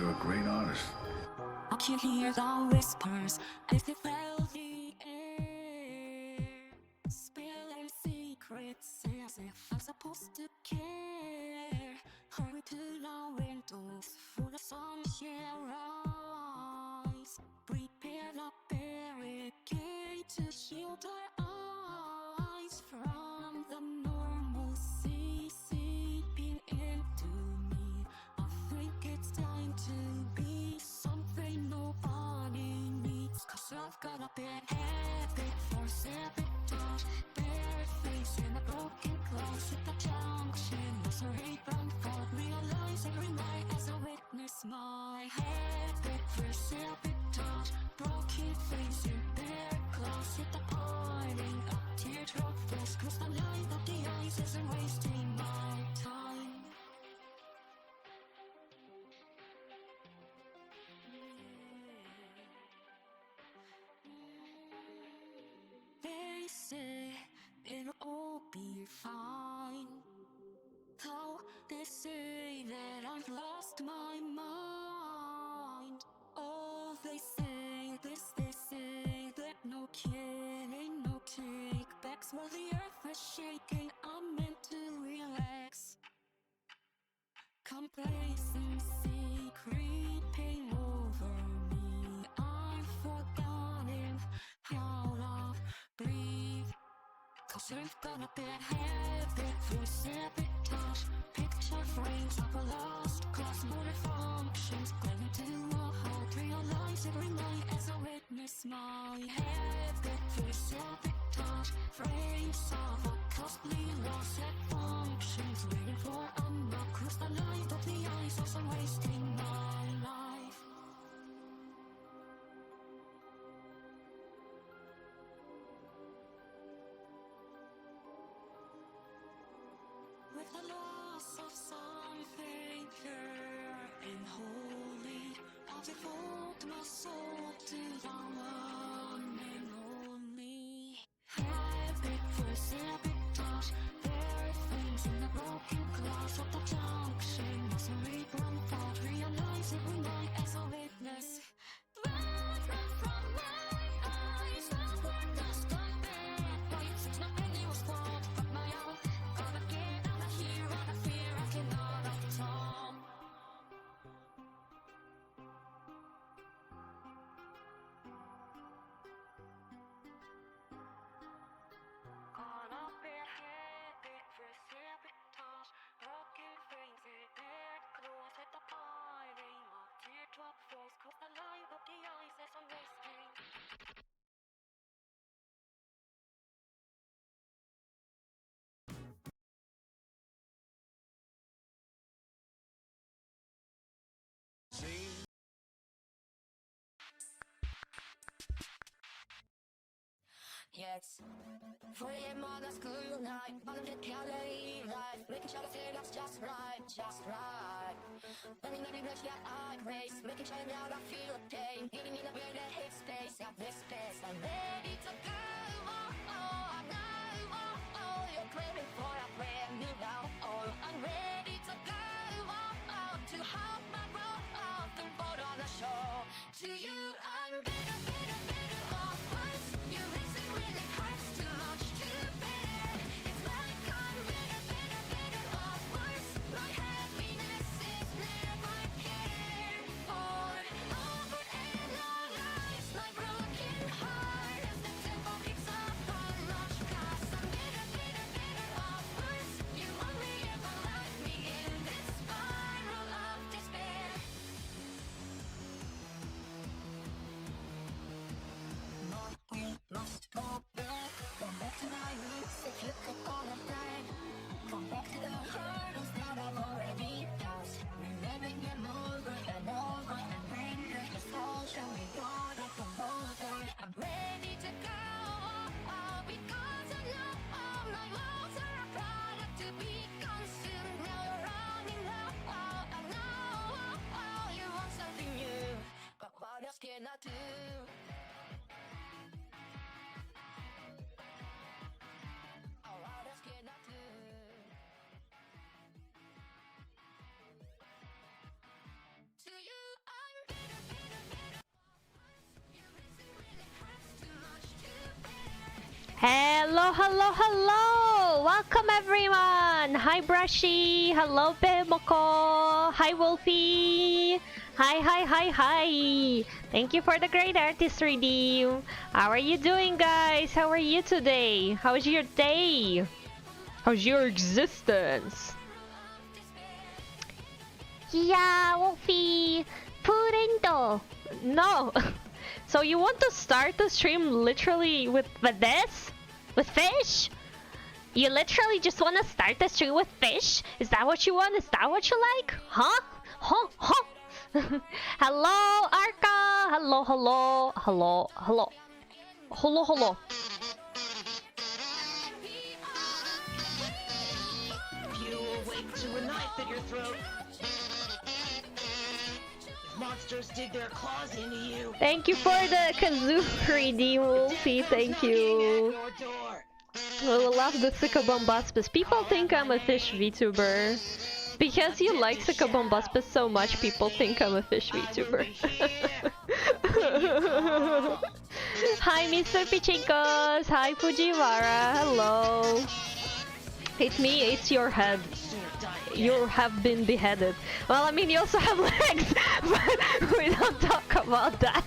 You're a great artist. I can hear the whispers as they fill the air, spilling secrets as if I'm supposed to care. Hurry to the windows for the sun shall rise. Prepare the barricade to shield our eyes from the normalcy seeping into me. I think it's time to be something nobody needs. Cause I've got a bad habit for sabotage. Bare face in a broken glass at the junction. As I read from thought, realize every night as I witness my habit for sabotage. Broken face in bare glass at the parting of teardrop flesh. Cause the light of the eyes isn't wasting my time. They say it'll all be fine. How they say that I've lost my mind. Oh, they say this, they say that. No kidding, no takebacks. While the earth is shaking, I'm meant to relax. Complacency creeping over me. I've forgotten how to breathe. Cause I've got a bad habit for sabotage. Picture frames of a lost cause, motor functions going to a halt. Realize every night as I witness my habit for sabotage. Frames of a costly loss at functions, waiting for a knock. Cross the light of the eyes as I'm wasting my life. With the loss of something pure and holy, I'll devote my soul to the one and only. Habit for sabotage. Bare things in the broken glass of the junction. As I read one thought, realize every night as I witness. Run from my eyes, I want to stop bad bites. It's not anyone's fault but my own. Gotta get out of here, out of fear, I cannot atone. Caught up in habit for sabotage. Broken things in bed clothes at the parting of teardrop falls. Cause the light of the eyes as I'm wasting. Yes, 4 a.m. on a school night, on the calorie life, making sure the that's just right, just right. Let me rush that I grace, making sure now I feel the pain, hitting in a weird headspace, at this space, I'm ready to go. Oh, I know, you're craving for a brand new now. Oh, I'm ready to go. To help my road off and put on a show. To you, I'm better, better, better off once. You listen when it hurts too much to bear. It's like I'm better, better, better off once. My happiness is never cared for. Over analyze my broken heart. Hello, hello, hello! Welcome everyone! Hi Brushy! Hello Bemoko! Hi Wolfie! Hi! Thank you for the great artist redeem! How are you doing guys? How are you today? How's your day? How's your existence? Yeah, Wolfie! Purento! No! So you want to start the stream literally with this? With fish? You literally just want to start the stream with fish? Is that what you want? Is that what you like? Huh? Huh? Hello, Arca! Hello. You awake to a knife at your throat. Monsters dig their claws into you. Thank you for the kazoo redeem, Wolfie. Thank you. I love the Succubumbaspis. People think I'm a fish VTuber. Because you like Succubumbaspis so much, people think I'm a fish VTuber. Hi, Mr. Pichinkos. Hi, Fujiwara. Hello. It's me, it's your head. You have been beheaded. Well, I mean, you also have legs, but we don't talk about that.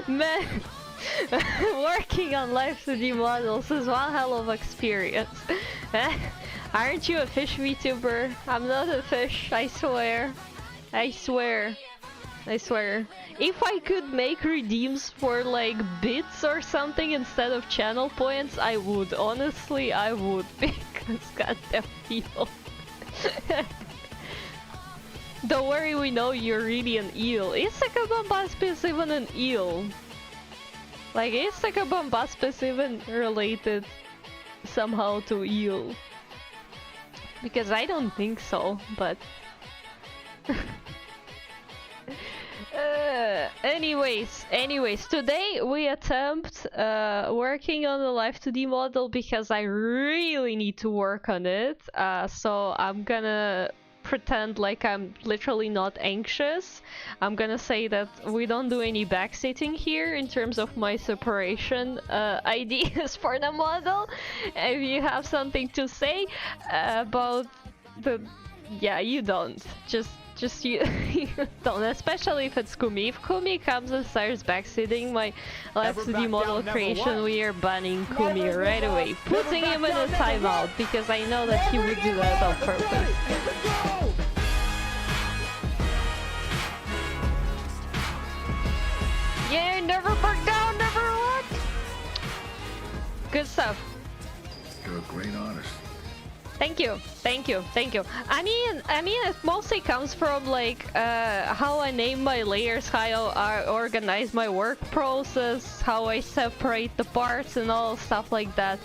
Man, working on live 2D models is one hell of experience. Aren't you a fish VTuber? I'm not a fish, I swear. I swear. If I could make redeems for like bits or something instead of channel points, I would. Honestly, I would. Because goddamn people. Don't worry, we know you're really an eel. Is Succubumbaspis even an eel? Like, is Succubumbaspis even related somehow to eel? Because I don't think so, but... anyways, today we attempt working on the Live 2D model because I really need to work on it. So I'm gonna pretend like I'm literally not anxious. I'm gonna say that we don't do any backseating here in terms of my separation ideas for the model. If you have something to say about the... Yeah, you don't. Just you, you don't, especially if it's Kumi. If Kumi comes and starts backseating my Live 2D model creation, we are banning Kumi right away. Putting him in a timeout, because I know that he would do that on purpose. Yeah, never back down, never what? Good stuff. You're a great artist. Thank you. I mean, it mostly comes from like how I name my layers, how I organize my work process, how I separate the parts and all stuff like that.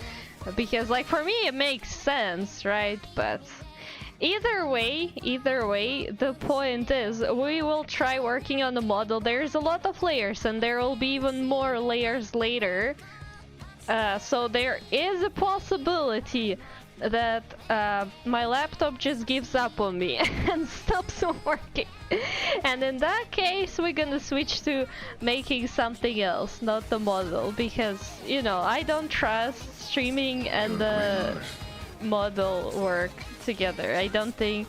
Because like for me it makes sense, right? But either way, the point is we will try working on the model. There's a lot of layers and there will be even more layers later. So there is a possibility that my laptop just gives up on me and stops working. And in that case, we're gonna switch to making something else, not the model, because, you know, I don't trust streaming and the model work together. I don't think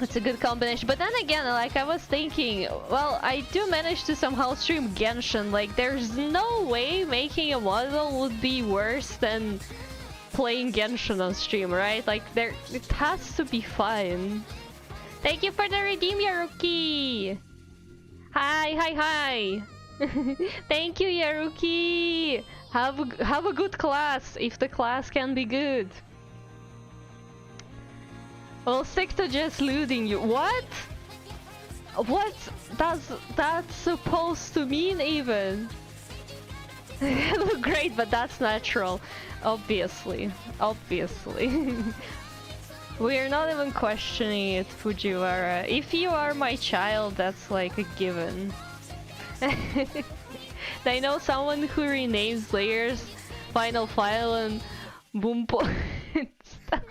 it's a good combination. But then again, like I was thinking, well, I do manage to somehow stream Genshin. Like, there's no way making a model would be worse than playing Genshin on stream, right? Like, it has to be fine. Thank you for the redeem, Yaruki! Hi! Thank you, Yaruki! Have a good class, if the class can be good. We'll stick to just looting you. What? What does that supposed to mean even? You look great, but that's natural. Obviously. We're not even questioning it, Fujiwara. If you are my child, that's like a given. I know someone who renames layers Final File and Boompo and stuff.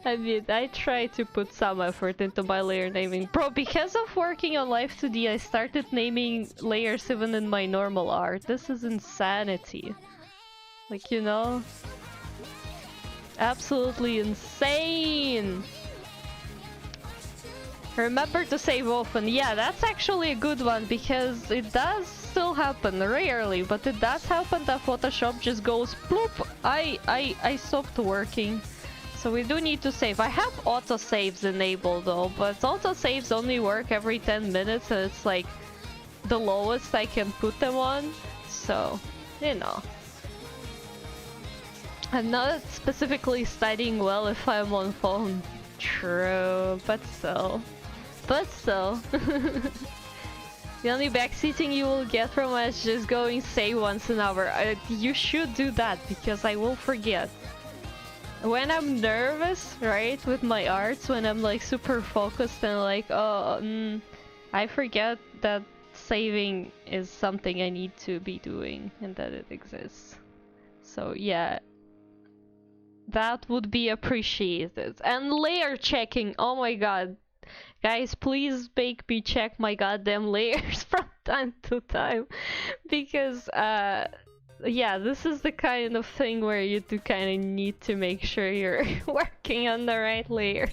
I mean, I try to put some effort into my layer naming. Bro, because of working on Life 2D, I started naming layers even in my normal art. This is insanity. Like, you know? Absolutely insane! Remember to save often. Yeah, that's actually a good one, because it does still happen, rarely, but it does happen that Photoshop just goes bloop! I stopped working. So we do need to save. I have autosaves enabled though, but autosaves only work every 10 minutes and it's like the lowest I can put them on. So, you know. I'm not specifically studying well if I'm on phone. True, but still. But still. The only backseating you will get from us is just going say once an hour. You should do that because I will forget. When I'm nervous, right, with my arts, when I'm like super focused and like, oh, I forget that saving is something I need to be doing and that it exists. So yeah, that would be appreciated. And layer checking, oh my god. Guys, please make me check my goddamn layers from time to time. Because, yeah, this is the kind of thing where you do kind of need to make sure you're working on the right layer.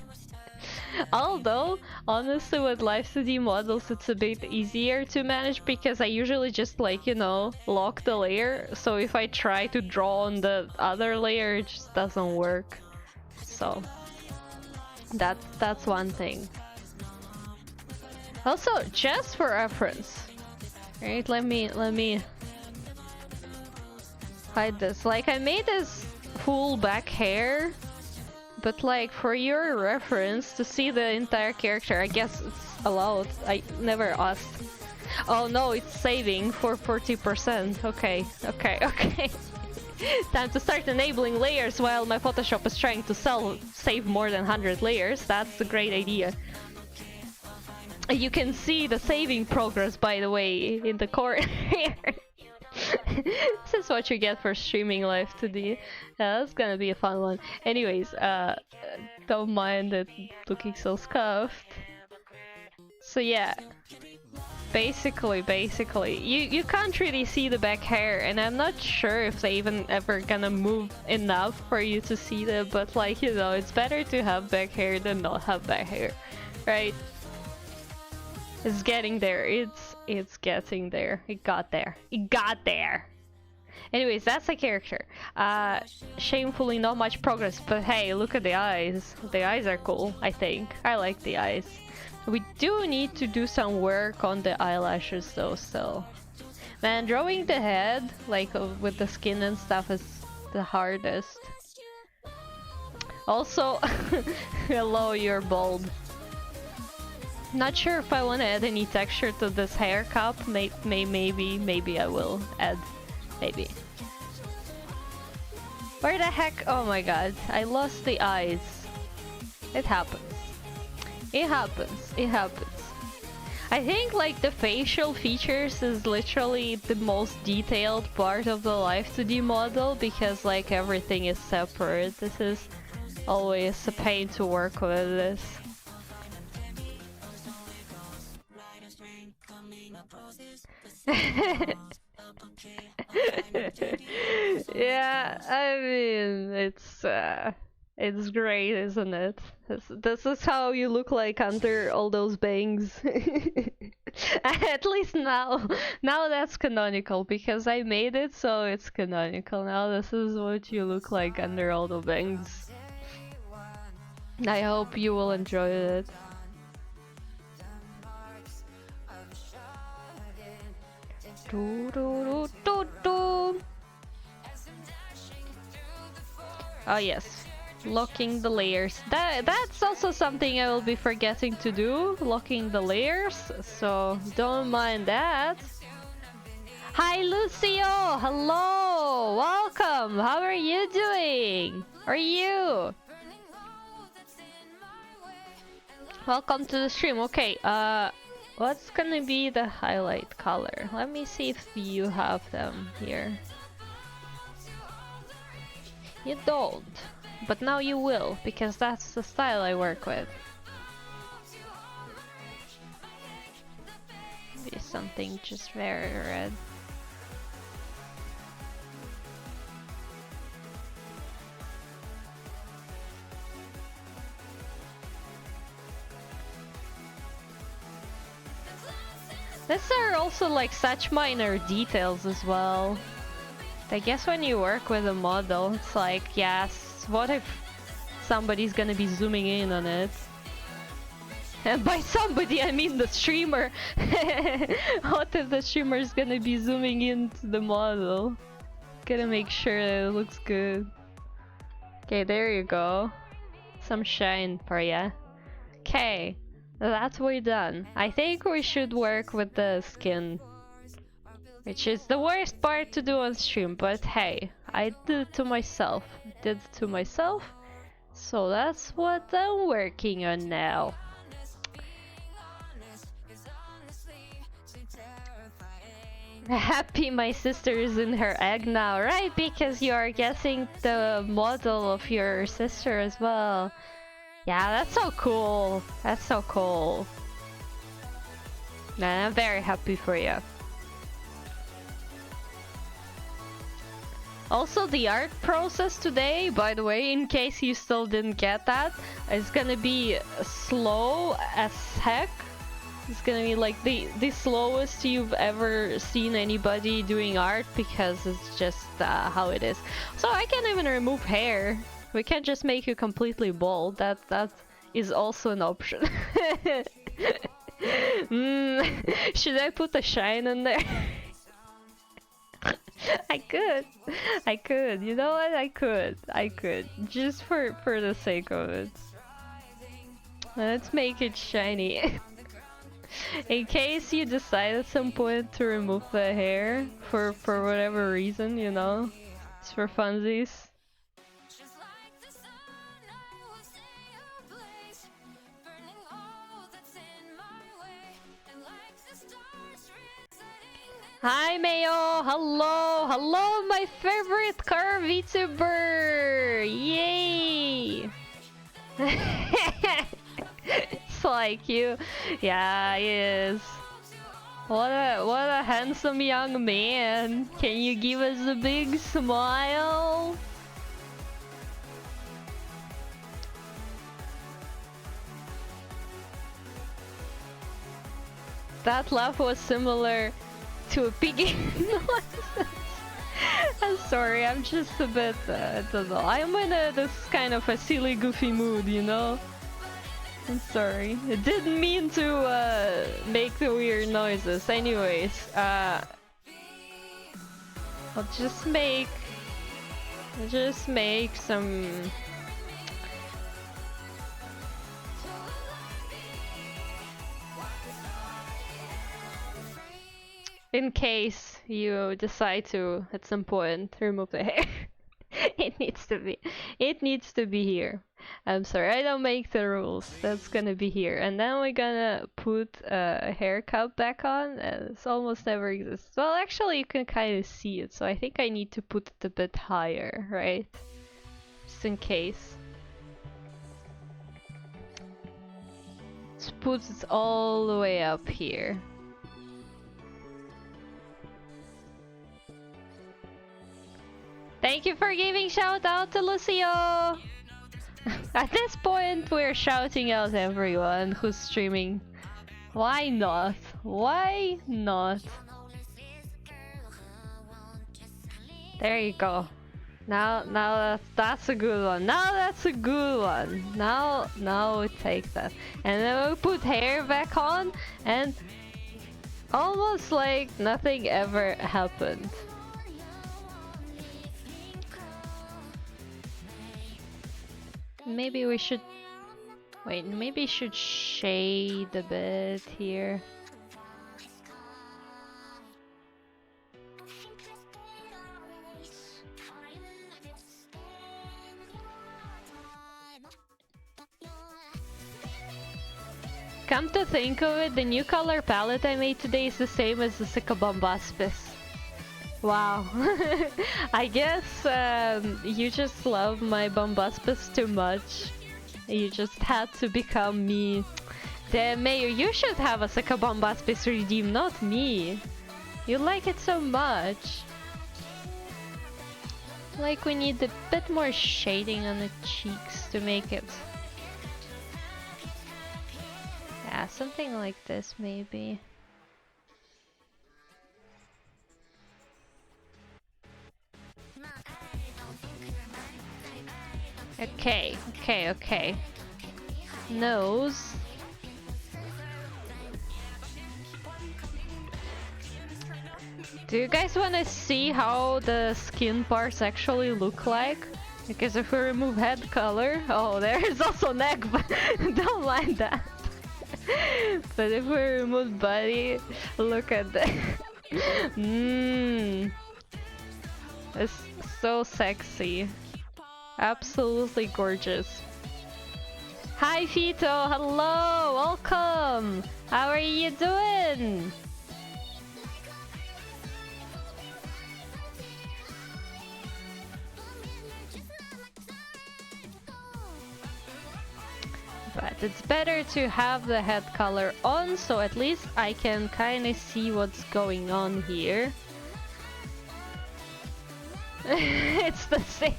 Although, honestly, with Live 2D models, it's a bit easier to manage because I usually just, like, you know, lock the layer. So if I try to draw on the other layer, it just doesn't work. So, that's one thing. Also, just for reference, right? Let me hide this. Like, I made this full back hair, but like for your reference to see the entire character, I guess it's allowed. I never asked. Oh no, it's saving for 40%. Okay. Time to start enabling layers while my Photoshop is trying to save more than 100 layers. That's a great idea. You can see the saving progress, by the way, in the corner here. This is what you get for streaming Live 2D. Yeah, that's gonna be a fun one. Anyways, don't mind it looking so scuffed. So yeah, basically, you can't really see the back hair, and I'm not sure if they even ever gonna move enough for you to see them, but like, you know, it's better to have back hair than not have back hair, right? It's getting there. It's getting there. It got there. It got there. Anyways, that's the character. Shamefully not much progress, but hey, look at the eyes. The eyes are cool, I think. I like the eyes. We do need to do some work on the eyelashes though, still. Man, drawing the head, like with the skin and stuff, is the hardest. Also, hello, you're bald. Not sure if I want to add any texture to this hair cup. Maybe I will add. Maybe. Where the heck? Oh my god, I lost the eyes. It happens. It happens. It happens. I think like the facial features is literally the most detailed part of the Live 2D model because like everything is separate. This is always a pain to work with this. Yeah, I mean, it's great, isn't it? This is how you look like under all those bangs. At least now that's canonical because I made it, so it's canonical. Now this is what you look like under all the bangs. I hope you will enjoy it. Oh yes, locking the layers. That's also something I will be forgetting to do, locking the layers, so don't mind that. Hi Lucio! Hello! Welcome! How are you doing? How are you? Welcome to the stream. Okay, what's gonna be the highlight color? Let me see if you have them here. You don't. but now you will, because that's the style I work with. Maybe something just very red. These are also like such minor details as well. I guess when you work with a model, it's like, yes, what if somebody's gonna be zooming in on it? And by somebody, I mean the streamer. What if the streamer is gonna be zooming into the model? Gotta make sure that it looks good. Okay, there you go. Some shine for ya. Okay. That's way done. I think we should work with the skin, which is the worst part to do on stream, but hey, I did it to myself. So that's what I'm working on now. Happy my sister is in her egg now, right? Because you are guessing the model of your sister as well. Yeah, that's so cool. That's so cool. Man, I'm very happy for you. Also, the art process today, by the way, in case you still didn't get that, is gonna be slow as heck. It's gonna be like the slowest you've ever seen anybody doing art, because it's just how it is. So I can't even remove hair. We can't just make you completely bald. That is also an option. Should I put a shine in there? I could. You know what? I could. Just for the sake of it. Let's make it shiny. In case you decide at some point to remove the hair for whatever reason, you know, it's for funsies. Hi Mayo! Hello my favorite car VTuber! Yay! It's like you. Yeah, he is. What a handsome young man. Can you give us a big smile? That laugh was similar to a piggy. I'm sorry, I'm just a bit, I don't know. I'm in this kind of a silly, goofy mood, you know? I'm sorry. I didn't mean to make the weird noises. Anyways, I'll just make some. In case you decide to, at some point, remove the hair. It needs to be here. I'm sorry, I don't make the rules. That's gonna be here. And then we're gonna put a haircut back on, and it's almost never exists. Well, actually, you can kind of see it, so I think I need to put it a bit higher, right? Just in case. Let's put it all the way up here. Thank you for giving shout out to Lucio! At this point, we're shouting out everyone who's streaming. Why not? Why not? There you go. Now that's a good one. Now that's a good one. Now we take that. And then we put hair back on, and almost like nothing ever happened. Maybe we should... Wait, maybe we should shade a bit here. Come to think of it, the new color palette I made today is the same as the Sycabombaspis. Wow. I guess you just love my Bombaspus too much. You just had to become me. Damn, Mayo, you should have a Saka Bombaspus redeem, not me. You like it so much. Like we need a bit more shading on the cheeks to make it. Yeah, something like this maybe. Okay, okay, okay. Nose. Do you guys want to see how the skin parts actually look like? Because if we remove head color, oh, there is also neck, but don't mind that. But if we remove body, look at that. Mmm. It's so sexy. Absolutely gorgeous. Hi Fito, hello, welcome. How are you doing? But it's better to have the head color on, so at least I can kind of see what's going on here. It's the same.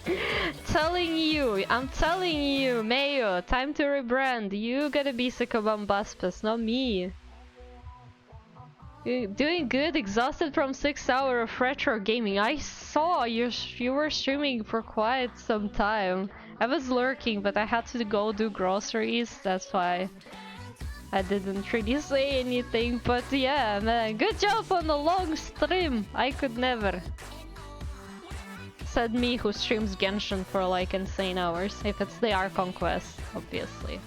I'm telling you, Mayo, time to rebrand. You gotta be Bombastus, not me. You're doing good, exhausted from 6 hours of retro gaming. I saw you were streaming for quite some time. I was lurking, but I had to go do groceries, that's why I didn't really say anything. But yeah, man, good job on the long stream. I could never. Said me who streams Genshin for like insane hours, if it's the Archon quest, obviously.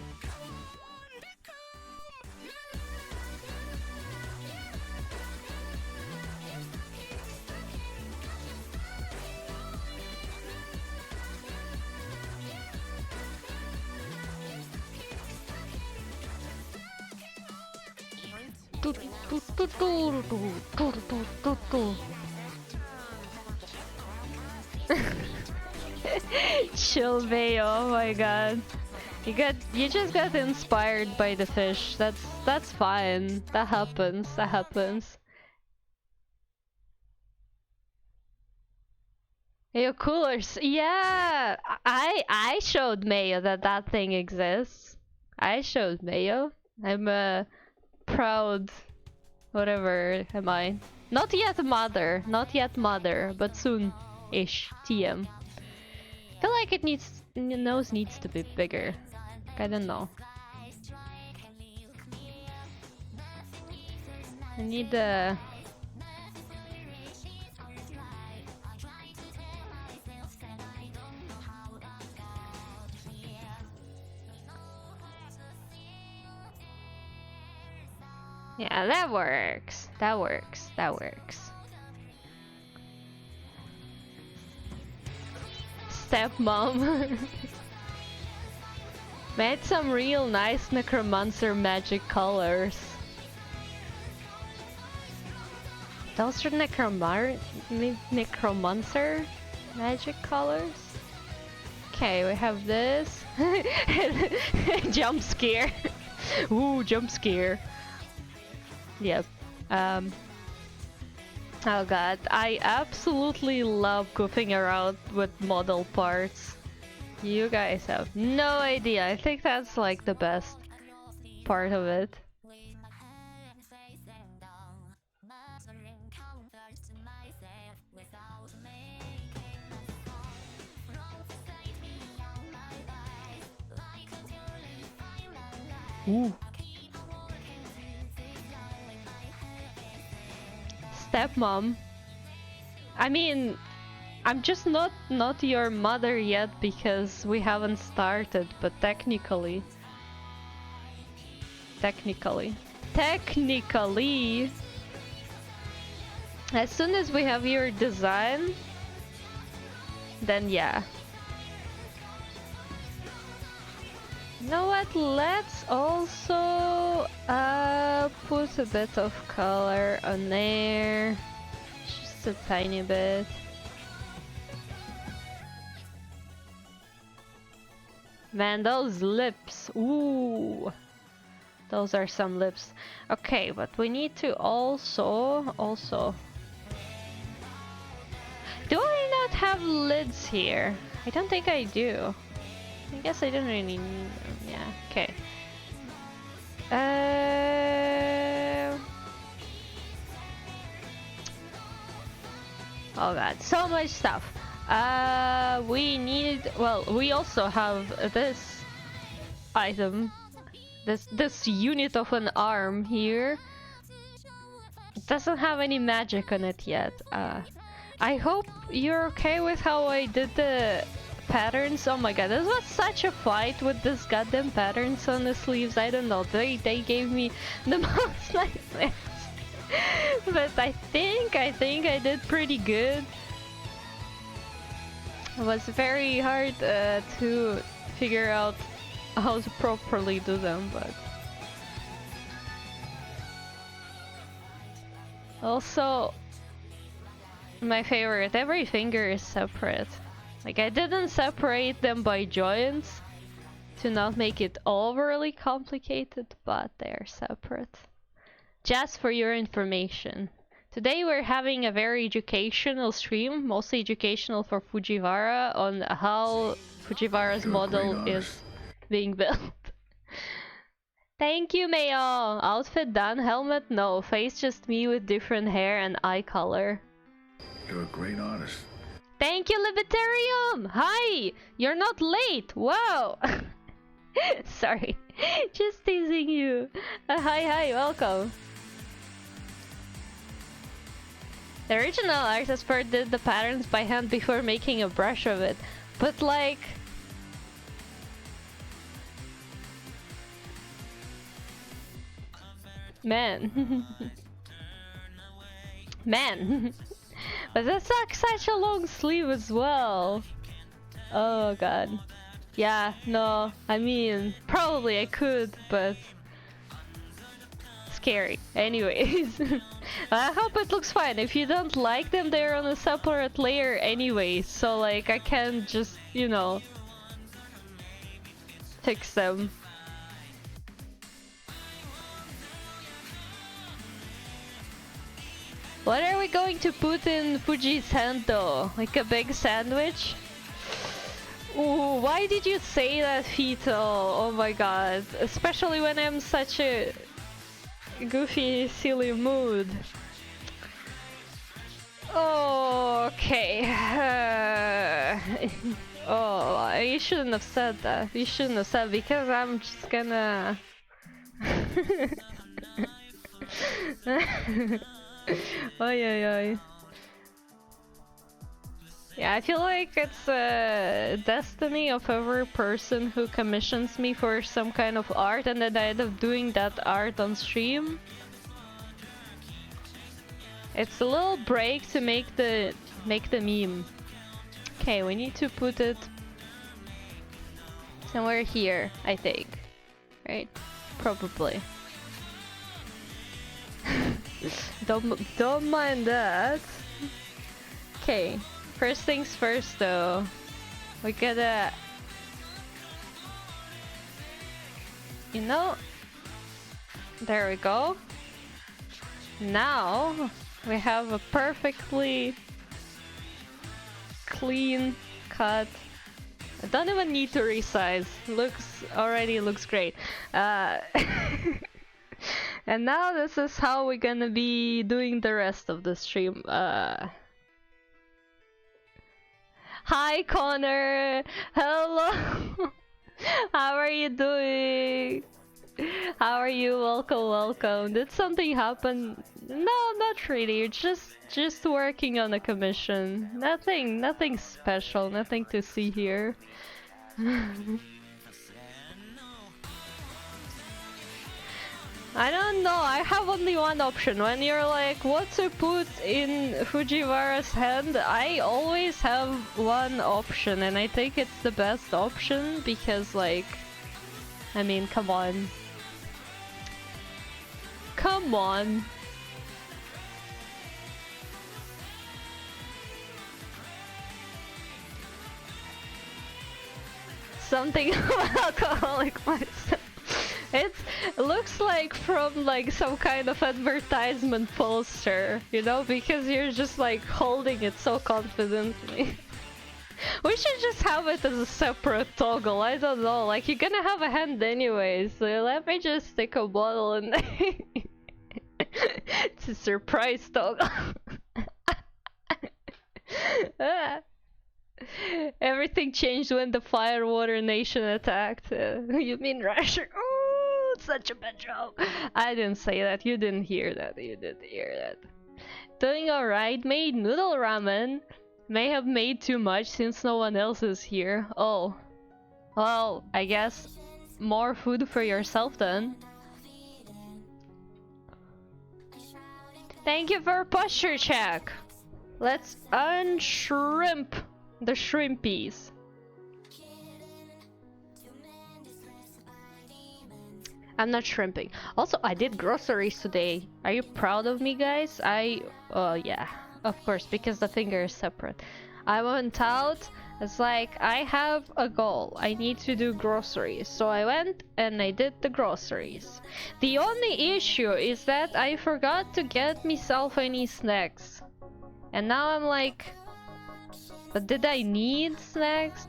Chill Bay, oh my god. You just got inspired by the fish. That's fine. That happens. Yo, coolers. Yeah, I showed Mayo that thing exists. I showed Mayo. I'm a proud whatever am I? Not yet mother, but soon-ish. TM. I feel like your nose needs to be bigger. I don't know. I need a... Yeah, that works. That works. Stepmom. Made some real nice necromancer magic colors. Those are necromancer magic colors? Okay, we have this. Jump scare. Ooh, jump scare. Yep. Oh god, I absolutely love goofing around with model parts. You guys have no idea. I think that's like the best part of it. Ooh. Stepmom. I mean, I'm just not your mother yet because we haven't started, but technically, as soon as we have your design, then yeah. You know what? Let's also put a bit of color on there. Just Just a tiny bit. Man, those lips. Ooh. Those are some lips. Okay, but we need to also... Do I not have lids here? I don't think I do. I guess I don't really need them. Yeah, okay. Oh god, so much stuff. We need... Well, we also have this item. This unit of an arm here. It doesn't have any magic on it yet. I hope you're okay with how I did the patterns. Oh my god, this was such a fight with this goddamn patterns on the sleeves. I don't know, they gave me the most nightmares. But I think I did pretty good. It was very hard to figure out how to properly do them, but also my favorite, every finger is separate. Like, I didn't separate them by joints to not make it overly complicated, but they're separate. Just for your information. Today we're having a very educational stream, mostly educational for Fujiwara, on how Fujiwara's model is being built. Thank you, Mayo! Outfit done, helmet no, face just me with different hair and eye color. You're a great artist. Thank you, Libertarium! Hi! You're not late! Wow! Sorry, just teasing you. Hi, welcome. The original artist did the patterns by hand before making a brush of it, but like... Man. Man. But that's like such a long sleeve as well. Oh god. Yeah, no, I mean, probably I could, but... Scary. Anyways. I hope it looks fine. If you don't like them, they're on a separate layer anyway, so like I can just, you know, fix them. What are we going to put in Fuji's hand though? Like a big sandwich? Ooh, why did you say that, Fetal? Oh my god. Especially when I'm such a goofy, silly mood. Okay. Oh, you shouldn't have said that. You shouldn't have said, because I'm just gonna... Oy, oy, oy. Yeah, I feel like it's a destiny of every person who commissions me for some kind of art, and then I end up doing that art on stream. It's a little break to make the meme. Okay, we need to put it somewhere here, I think. Right? Probably. Don't mind that. Okay. First things first though, we gotta, you know, there we go. Now we have a perfectly clean cut. I don't even need to resize. Already looks great. And now this is how we're gonna be doing the rest of the stream. Hi Connor! Hello! How are you doing? How are you? Welcome. Did something happen? No, not really. Just working on a commission. Nothing special. Nothing to see here. I don't know, I have only one option. When you're like, what to put in Fujiwara's hand, I always have one option, and I think it's the best option because, like, I mean, come on. Come on. something alcoholic myself. It looks like from like some kind of advertisement poster, you know, because you're just like holding it so confidently. We should just have it as a separate toggle, I don't know, like you're gonna have a hand anyway, so let me just stick a bottle in there. It's a surprise toggle. Everything changed when the Firewater Nation attacked. You mean Russia? Oh, such a bad joke. I didn't say that. You didn't hear that. You didn't hear that. Doing alright. Made noodle ramen. May have made too much since no one else is here. Oh. Well, I guess more food for yourself then. Thank you for posture check. Let's unshrimp the shrimpies. I'm not shrimping. Also, I did groceries today. Are you proud of me, guys? Yeah, of course, because the finger is separate. I went out. It's like, I have a goal. I need to do groceries. So I went and I did the groceries. The only issue is that I forgot to get myself any snacks. And now I'm like, but did I need snacks?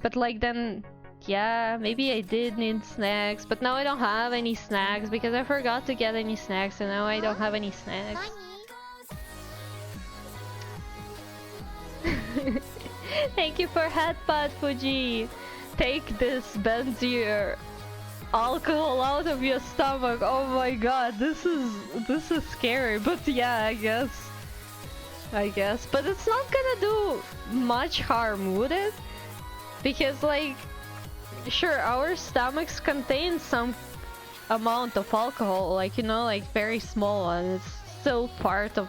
But like then, yeah, maybe I did need snacks, but now I don't have any snacks because I forgot to get any snacks and now I don't have any snacks. Thank you for Headpad, Fuji. Take this, bend your alcohol out of your stomach. Oh my god, this is scary, but yeah, I guess. But it's not gonna do much harm, would it? Because like, sure, our stomachs contain some amount of alcohol, like, you know, like very small one. It's still part of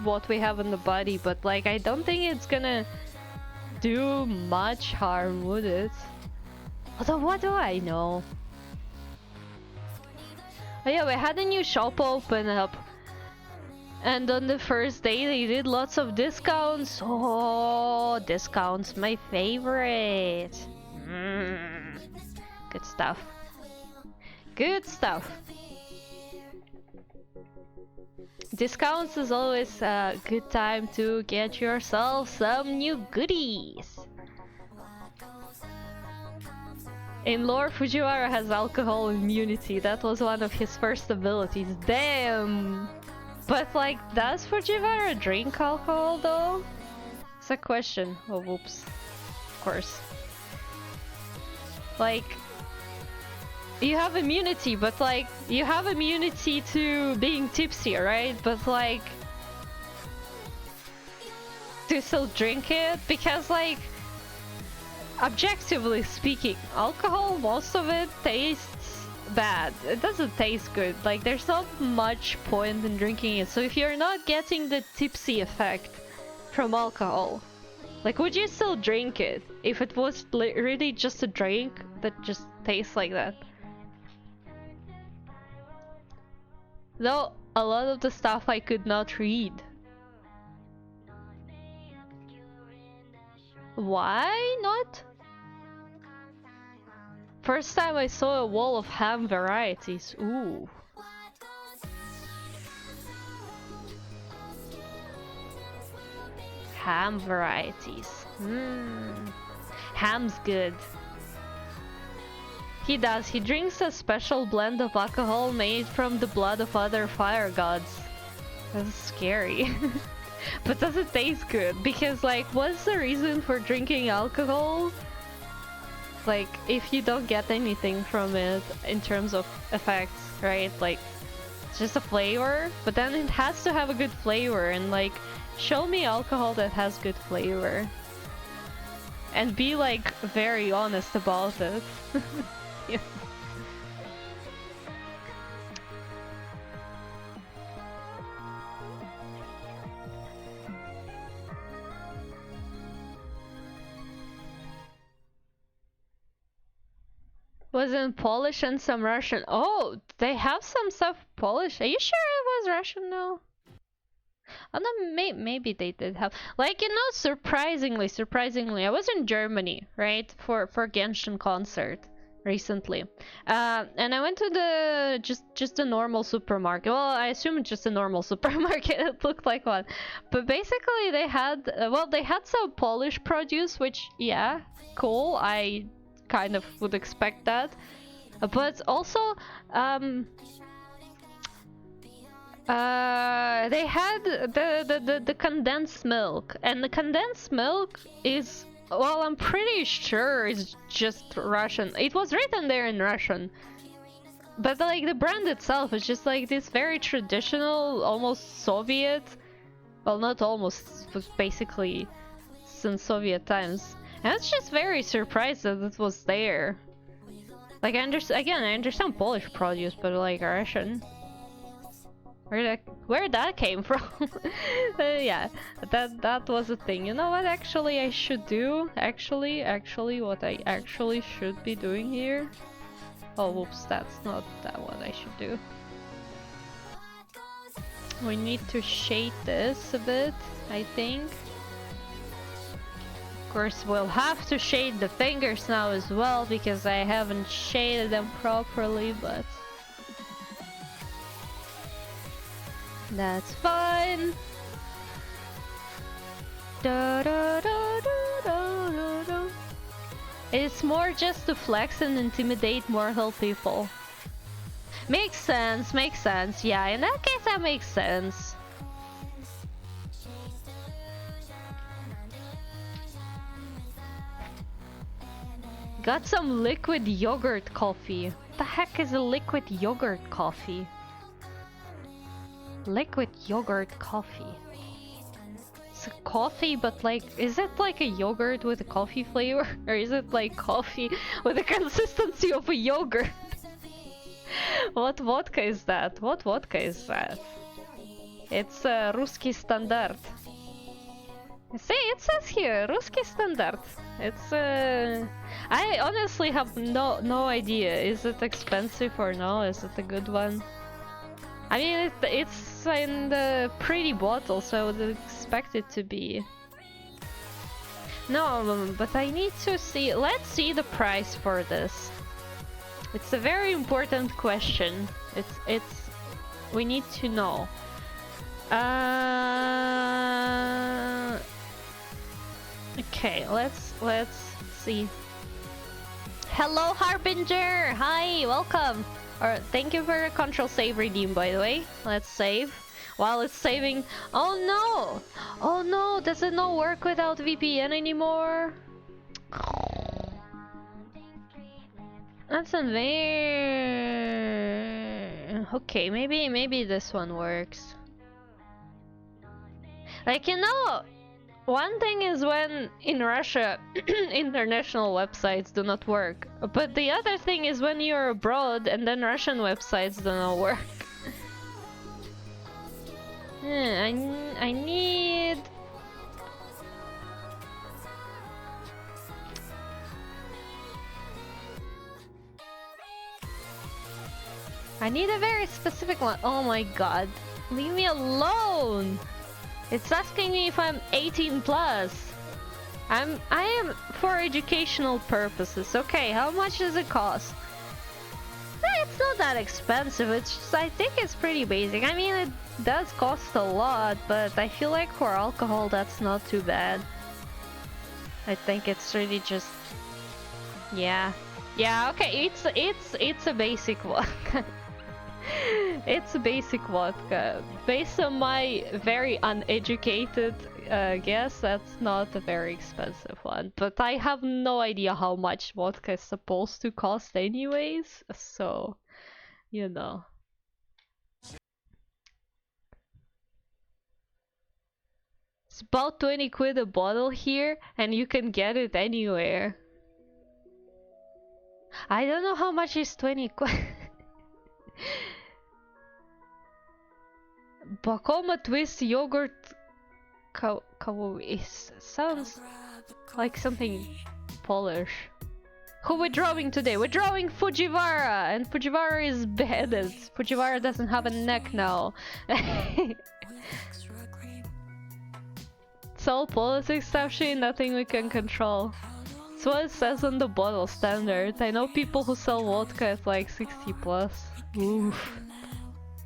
what we have in the body, but like, I don't think it's gonna do much harm, would it? Although, what do I know? Oh yeah, we had a new shop open up. And on the first day they did lots of discounts. Oh, discounts, my favorite. Good stuff. Good stuff. Discounts is always a good time to get yourself some new goodies. In lore, Fujiwara has alcohol immunity. That was one of his first abilities. Damn! But like, does Fujiwara drink alcohol though? It's a question. Oh, whoops. Of course. Like, you have immunity, but like, you have immunity to being tipsy, right? But like, to still drink it? Because like, objectively speaking, alcohol, most of it tastes bad. It doesn't taste good. Like, there's not much point in drinking it. So if you're not getting the tipsy effect from alcohol, like, would you still drink it if it was really just a drink that just tastes like that? Though a lot of the stuff I could not read. Why not? First time I saw a wall of ham varieties. Ooh. Ham varieties. Ham's good. He does. He drinks a special blend of alcohol made from the blood of other fire gods. That's scary. But does it taste good? Because like, what's the reason for drinking alcohol? Like, if you don't get anything from it in terms of effects, right? Like, it's just a flavor, but then it has to have a good flavor, and like, show me alcohol that has good flavor. And be like, very honest about it. Yeah. Was in Polish and some Russian. Oh, they have some stuff Polish. Are you sure it was Russian now? Oh no, maybe they did have, like, you know, surprisingly, I was in Germany, right, for Genshin concert recently, and I went to the just a normal supermarket. Well, I assume it's just a normal supermarket. It looked like one, but basically they had they had some Polish produce, which, yeah, cool. I kind of would expect that, but also they had the condensed milk, and the condensed milk is, well, I'm pretty sure it's just Russian. It was written there in Russian, but like the brand itself is just like this very traditional, almost Soviet. Well, not almost, it was basically since Soviet times. And I was just very surprised that it was there. Like, I understand Polish produce, but like Russian. Where that came from? Yeah, that was a thing. You know what actually I should do? Actually, what I actually should be doing here? Oh, whoops, that's not what I should do. We need to shade this a bit, I think. Of course, we'll have to shade the fingers now as well, because I haven't shaded them properly, but that's fine. Da, da, da, da, da, da. It's more just to flex and intimidate mortal people. Makes sense, yeah, in that case that makes sense. Got some liquid yogurt coffee. What the heck is a liquid yogurt coffee? Liquid yogurt coffee. It's a coffee, but like, is it like a yogurt with a coffee flavor? Or is it like coffee with the consistency of a yogurt? What vodka is that? What vodka is that? It's Ruski Standard. See, it says here, Ruski Standard. It's I honestly have no idea. Is it expensive or no? Is it a good one? I mean, it's in the pretty bottle, so I would expect it to be. No, but I need to see. Let's see the price for this. It's a very important question. It's we need to know. Okay, let's see. Hello, Harbinger. Hi, welcome. Or thank you for the control save redeem, by the way. Let's save. While it's saving. Oh no! Oh no! Does it not work without VPN anymore? That's unfair. Okay, maybe this one works. Like, you know, one thing is when in Russia international websites do not work, but the other thing is when you're abroad and then Russian websites do not work. I need. I need a very specific one. Oh my god. Leave me alone! It's asking me if I'm 18 plus. I am for educational purposes. Okay, how much does it cost? It's not that expensive. It's just, I think it's pretty basic. I mean, it does cost a lot, but I feel like for alcohol that's not too bad. I think it's really just, yeah, okay. It's a basic one. It's a basic vodka. Based on my very uneducated guess, that's not a very expensive one. But I have no idea how much vodka is supposed to cost anyways, so, you know. It's about 20 quid a bottle here, and you can get it anywhere. I don't know how much is 20 quid. Bakoma twist yogurt sounds like something Polish. Who we're drawing today? We're drawing Fujiwara, and Fujiwara is beheaded. Fujiwara doesn't have a neck now. It's all politics stuff, shit, nothing we can control. It's what it says on the bottle standard. I know people who sell vodka at like 60 plus. Oof.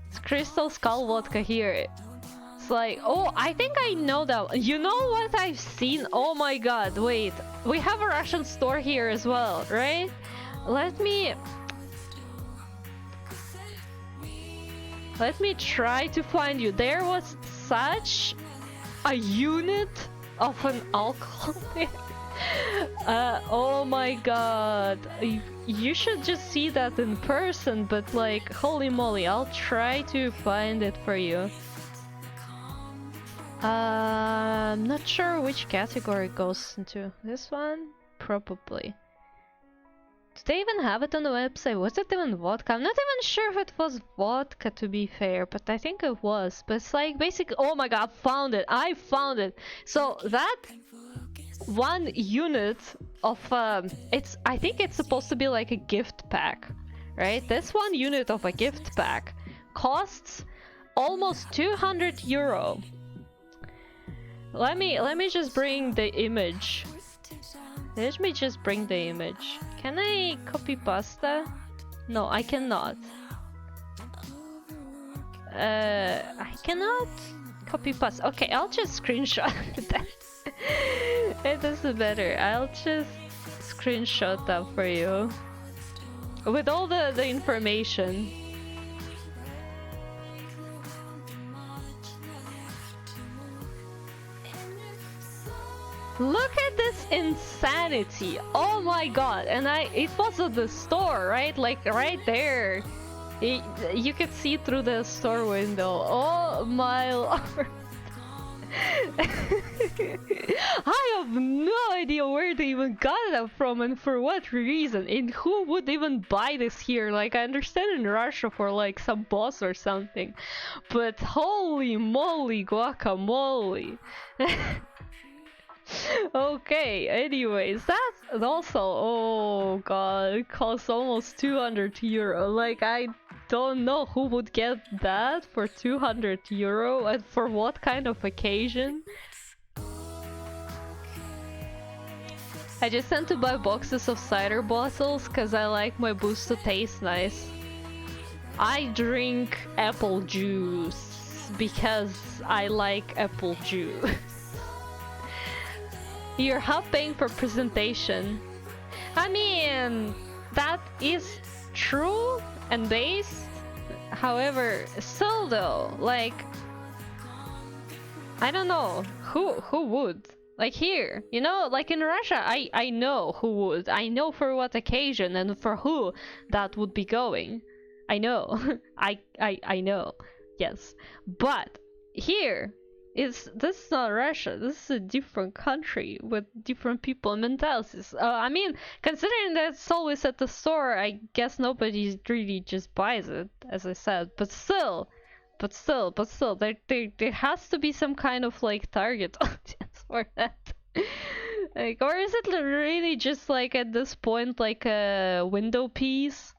It's Crystal Skull vodka here. It's like, oh, I think I know that. You know what I've seen? Oh my god, wait. We have a Russian store here as well, right? Let me try to find you. There was such a unit of an alcohol there. Oh my god. You should just see that in person, but like, holy moly, I'll try to find it for you. I'm not sure which category it goes into. This one? Probably. Do they even have it on the website? Was it even vodka? I'm not even sure if it was vodka, to be fair, but I think it was. But it's like basically, oh my god, found it! I found it! So that one unit of I think it's supposed to be like a gift pack, right? This one unit of a gift pack costs almost 200 euro. Let me just bring the image. Let me just bring the image. Can I copy pasta? No, I cannot. I cannot copy pasta. Okay, I'll just screenshot that. It is better. I'll just screenshot that for you. With all the information. Look at this insanity! Oh my god! And it was at the store, right? Like right there. You could see through the store window. Oh my lord! I have no idea where they even got that from and for what reason, and who would even buy this here. Like, I understand in Russia for like some boss or something, but holy moly guacamole. Okay, anyways, that's also, oh god, it costs almost 200 euro. Like, I don't know who would get that for 200 euro and for what kind of occasion. I just tend to buy boxes of cider bottles because I like my booze to taste nice. I drink apple juice because I like apple juice. You're half paying for presentation. I mean, that is true and based. However, still though, like, I don't know who would. Like here, you know, like in Russia, I know who would. I know for what occasion and for who that would be going. I know. I know. Yes. But here, this is not Russia. This is a different country with different people and mentalities. I mean, considering that it's always at the store, I guess nobody really just buys it, as I said. But still, there has to be some kind of like target audience for that. Like, or is it really just like at this point like a window piece?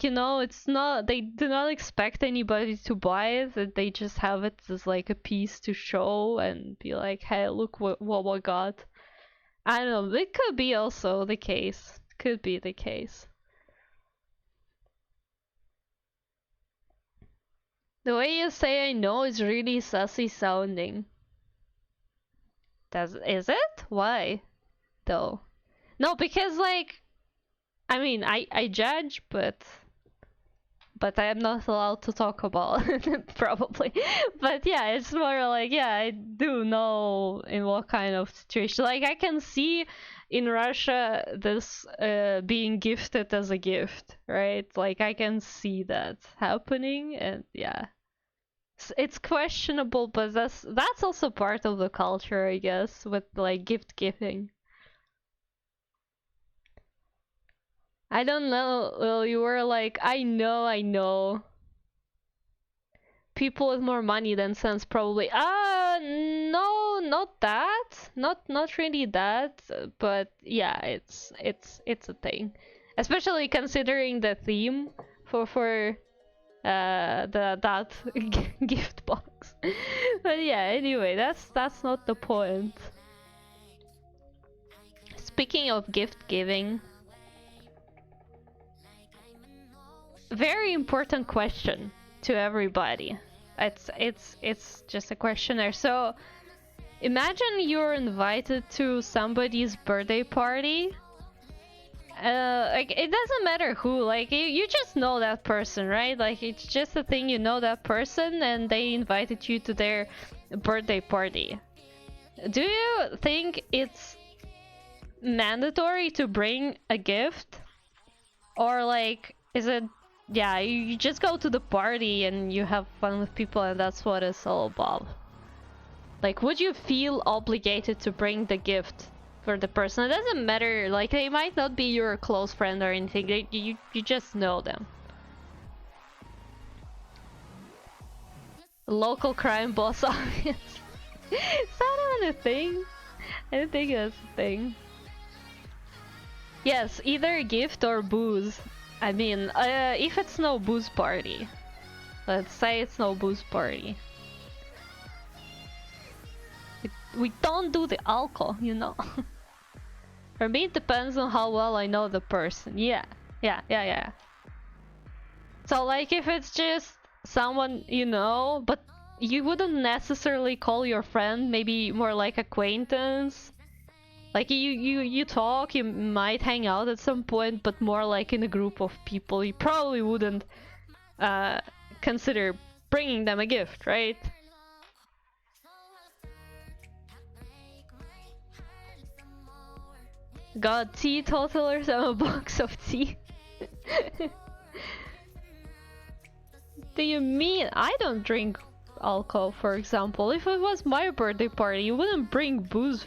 You know, it's not, they do not expect anybody to buy it, they just have it as like a piece to show and be like, hey, look what we got. I don't know, it could be also the case. Could be the case. The way you say I know is really sassy sounding. Is it? Why? Though. No, because like, I mean, I judge, but I am not allowed to talk about it, probably. But yeah, it's more like, yeah, I do know in what kind of situation. Like, I can see in Russia this being gifted as a gift, right? Like, I can see that happening, and yeah. It's questionable, but that's also part of the culture, I guess, with like gift giving. I don't know. Well, you were like, I know. People with more money than sense, probably. No, not that. Not really that. But yeah, it's a thing. Especially considering the theme for that gift box. But yeah, anyway, that's not the point. Speaking of gift giving, very important question to everybody. It's just a questionnaire. So imagine you're invited to somebody's birthday party. Like, it doesn't matter who, like, you just know that person, right? Like, it's just a thing, you know that person and they invited you to their birthday party. Do you think it's mandatory to bring a gift? Or like, is it, yeah, you just go to the party and you have fun with people and that's what it's all about? Like, would you feel obligated to bring the gift for the person? It doesn't matter, like, they might not be your close friend or anything, you just know them. Local crime boss audience. Is that even a thing? I don't think that's a thing. Yes, either a gift or booze. I mean, if it's no booze party. Let's say it's no booze party. We don't do the alcohol, you know. For me, it depends on how well I know the person. Yeah. So, like, if it's just someone you know, but you wouldn't necessarily call your friend, maybe more like acquaintance. Like, you talk, you might hang out at some point, but more like in a group of people. You probably wouldn't consider bringing them a gift, right? God, teetotalers, I'm a box of tea. Do you mean I don't drink alcohol, for example? If it was my birthday party, you wouldn't bring booze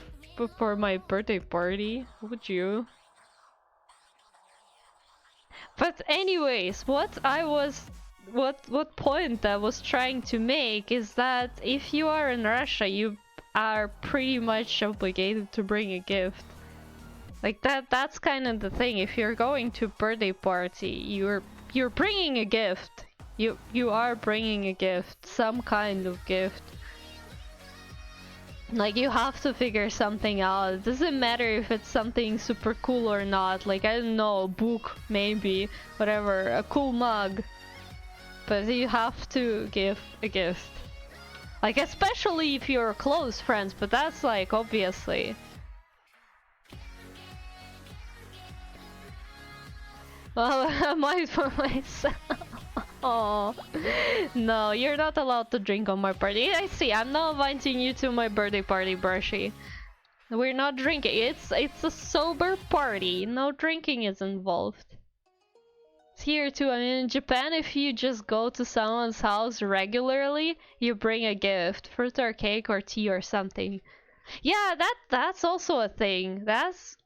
for my birthday party, would you? But anyways, what point I was trying to make is that if you are in Russia, you are pretty much obligated to bring a gift. Like, that's kind of the thing. If you're going to a birthday party, you're bringing a gift. You are bringing a gift, some kind of gift. Like, you have to figure something out. It doesn't matter if it's something super cool or not. Like, I don't know, a book, maybe, whatever, a cool mug. But you have to give a gift. Like, especially if you're close friends, but that's like, obviously. Well, I might for myself. Oh no, you're not allowed to drink on my party. I see. I'm not inviting you to my birthday party, Brushy. We're not drinking. It's a sober party. No drinking is involved. It's here too. I mean, in Japan, if you just go to someone's house regularly, you bring a gift, fruit or cake or tea or something. Yeah, that's also a thing. That's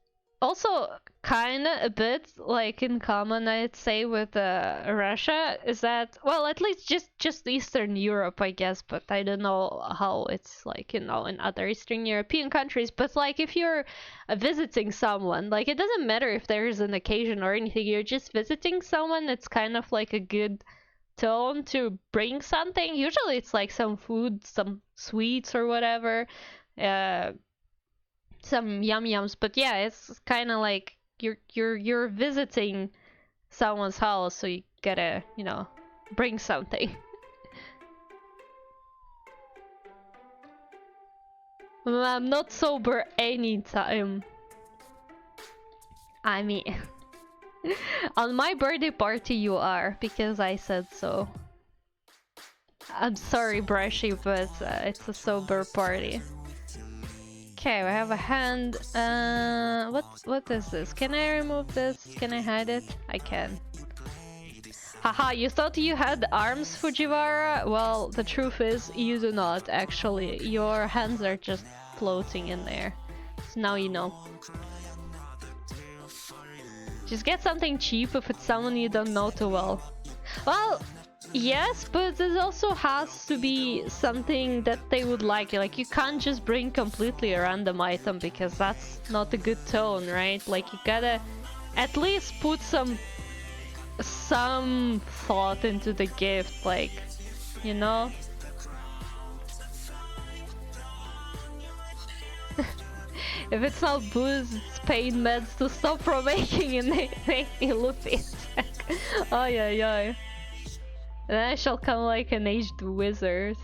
also kind of a bit like in common, I'd say, with Russia, is that, well, at least just Eastern Europe, I guess, but I don't know how it's like, you know, in other Eastern European countries. But like, if you're visiting someone, like, it doesn't matter if there's an occasion or anything, you're just visiting someone, it's kind of like a good tone to bring something. Usually it's like some food, some sweets or whatever, some yum-yums. But yeah, it's kind of like you're visiting someone's house, so you gotta, you know, bring something. I'm not sober anytime. I mean, on my birthday party you are, because I said so. I'm sorry, Brushy, but it's a sober party. Okay, we have a hand. What is this? Can I remove this? Can I hide it? I can. Haha, you thought you had arms, Fujiwara? Well, the truth is, you do not, actually. Your hands are just floating in there. So now you know. Just get something cheap if it's someone you don't know too well. Well, yes, but it also has to be something that they would like. Like, you can't just bring completely a random item, because that's not a good tone, right? Like, you gotta at least put some some thought into the gift, like, you know? If it's not booze, it's pain meds to stop from making a loopy attack. Oh yeah. Then I shall come like an aged wizard.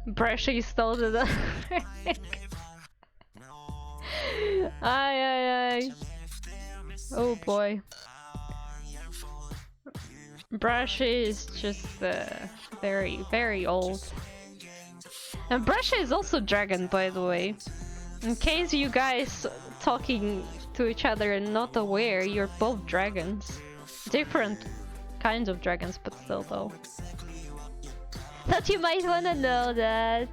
Brushy stole the Ay. Oh boy. Brushy is just very old. And Brushy is also dragon, by the way. In case you guys talking to each other and not aware, you're both dragons. Different kinds of dragons, but still though. Thought you might wanna know that.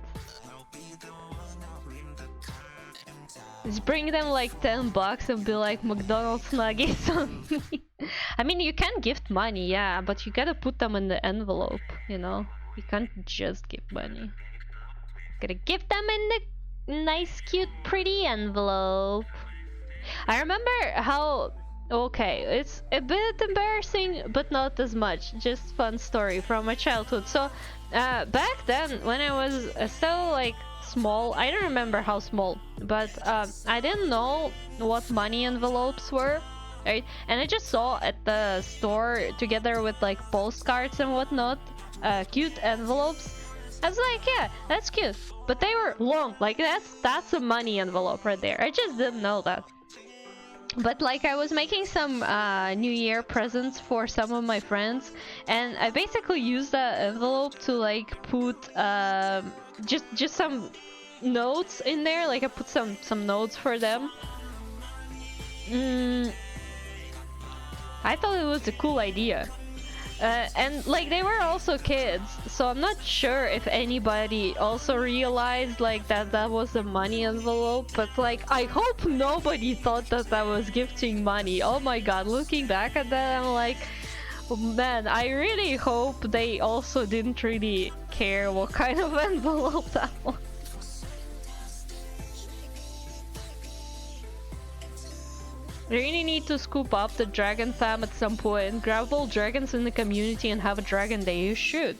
Just bring them like $10 and be like McDonald's nuggets on me. I mean, you can gift money, yeah, but you gotta put them in the envelope, you know? You can't just give money. Gotta give them in the nice, cute, pretty envelope. I remember how... Okay, it's a bit embarrassing, but not as much. Just fun story from my childhood. So, back then, when I was still like small, I don't remember how small, but I didn't know what money envelopes were, right? And I just saw at the store, together with like postcards and whatnot, cute envelopes. I was like, yeah, that's cute, but they were long. Like that's a money envelope right there. I just didn't know that. But like I was making some New Year presents for some of my friends, and I basically used that envelope to like put just some notes in there. Like I put some notes for them. I thought it was a cool idea. And like they were also kids, so I'm not sure if anybody also realized like that was a money envelope, but like I hope nobody thought that was gifting money. Oh my god, looking back at that, I'm like, man, I really hope they also didn't really care what kind of envelope that was. I really need to scoop up the dragon fam at some point, grab all dragons in the community and have a dragon day. You should.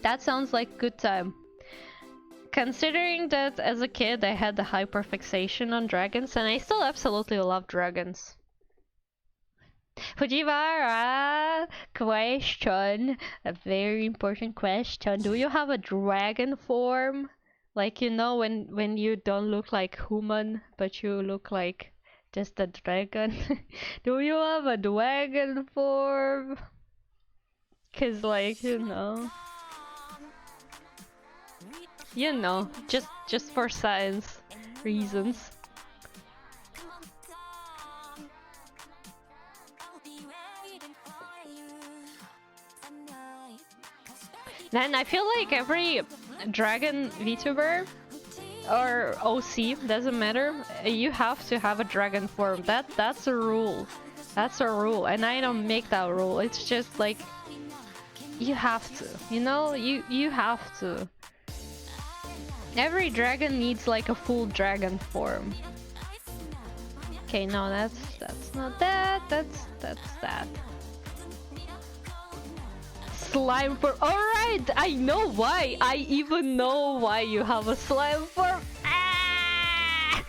That sounds like a good time. Considering that as a kid I had the hyperfixation on dragons, and I still absolutely love dragons. Fujiwara, question. A very important question. Do you have a dragon form? Like, you know, when you don't look like human, but you look like just a dragon. Do you have a dragon form? Cause like, you know, just for science reasons. Then I feel like every dragon VTuber or OC, doesn't matter, you have to have a dragon form. That's a rule. That's a rule, and I don't make that rule. It's just like you have to, you know, you have to. Every dragon needs like a full dragon form. Okay, no, that's not that. That's that. Slime form. Alright, I know why. I even know why you have a slime form. Ah!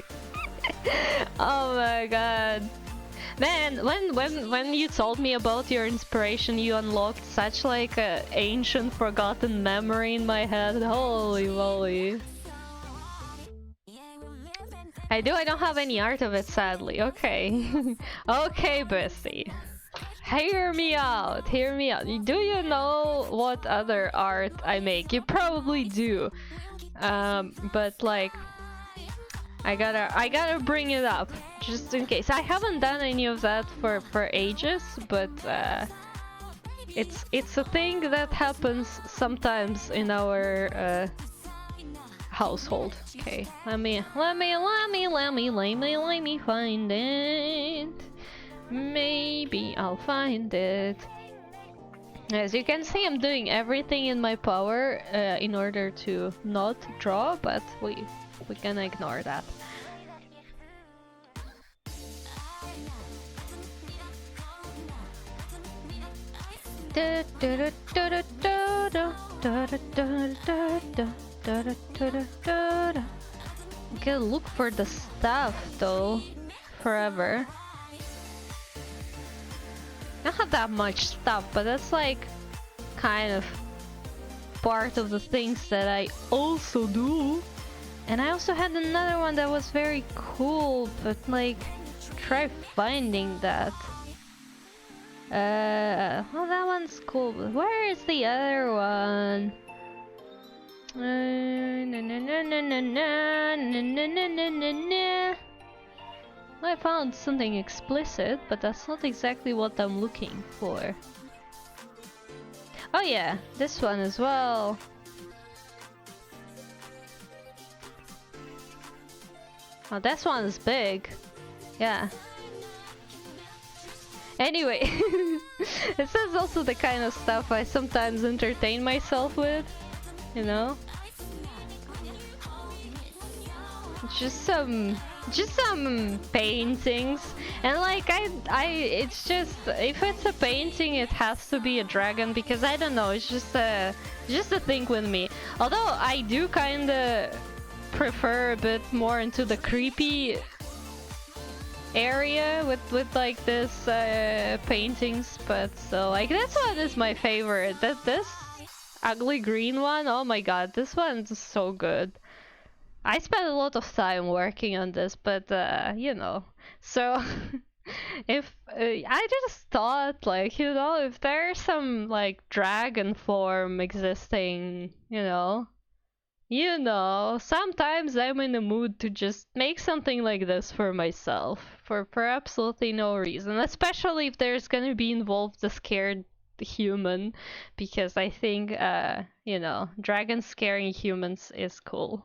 Oh my god. Man, when you told me about your inspiration, you unlocked such like a ancient forgotten memory in my head. Holy moly. I don't have any art of it, sadly. Okay. Okay, bestie. Hear me out, hear me out. Do you know what other art I make? You probably do. But like, I gotta bring it up just in case. I haven't done any of that for ages, but it's a thing that happens sometimes in our household. Okay, let me find it. Maybe I'll find it. As you can see, I'm doing everything in my power in order to not draw, but we can ignore that. Gotta look for the stuff though, forever. I don't have that much stuff, but that's like kind of part of the things that I also do. And I also had another one that was very cool, but like, try finding that. Well, that one's cool, but where is the other one? I found something explicit, but that's not exactly what I'm looking for. Oh yeah, this one as well. Oh, this one is big. Yeah. Anyway, this is also the kind of stuff I sometimes entertain myself with, you know? Just some paintings, and like it's just, if it's a painting it has to be a dragon, because I don't know, it's just a thing with me. Although I do kinda prefer a bit more into the creepy area with like this paintings, but so like this one is my favorite. This ugly green one, oh my god, this one's so good. I spent a lot of time working on this, but you know, so if I just thought, like, you know, if there's some like dragon form existing, you know, sometimes I'm in the mood to just make something like this for myself for absolutely no reason, especially if there's gonna be involved a scared human, because I think you know, dragons scaring humans is cool.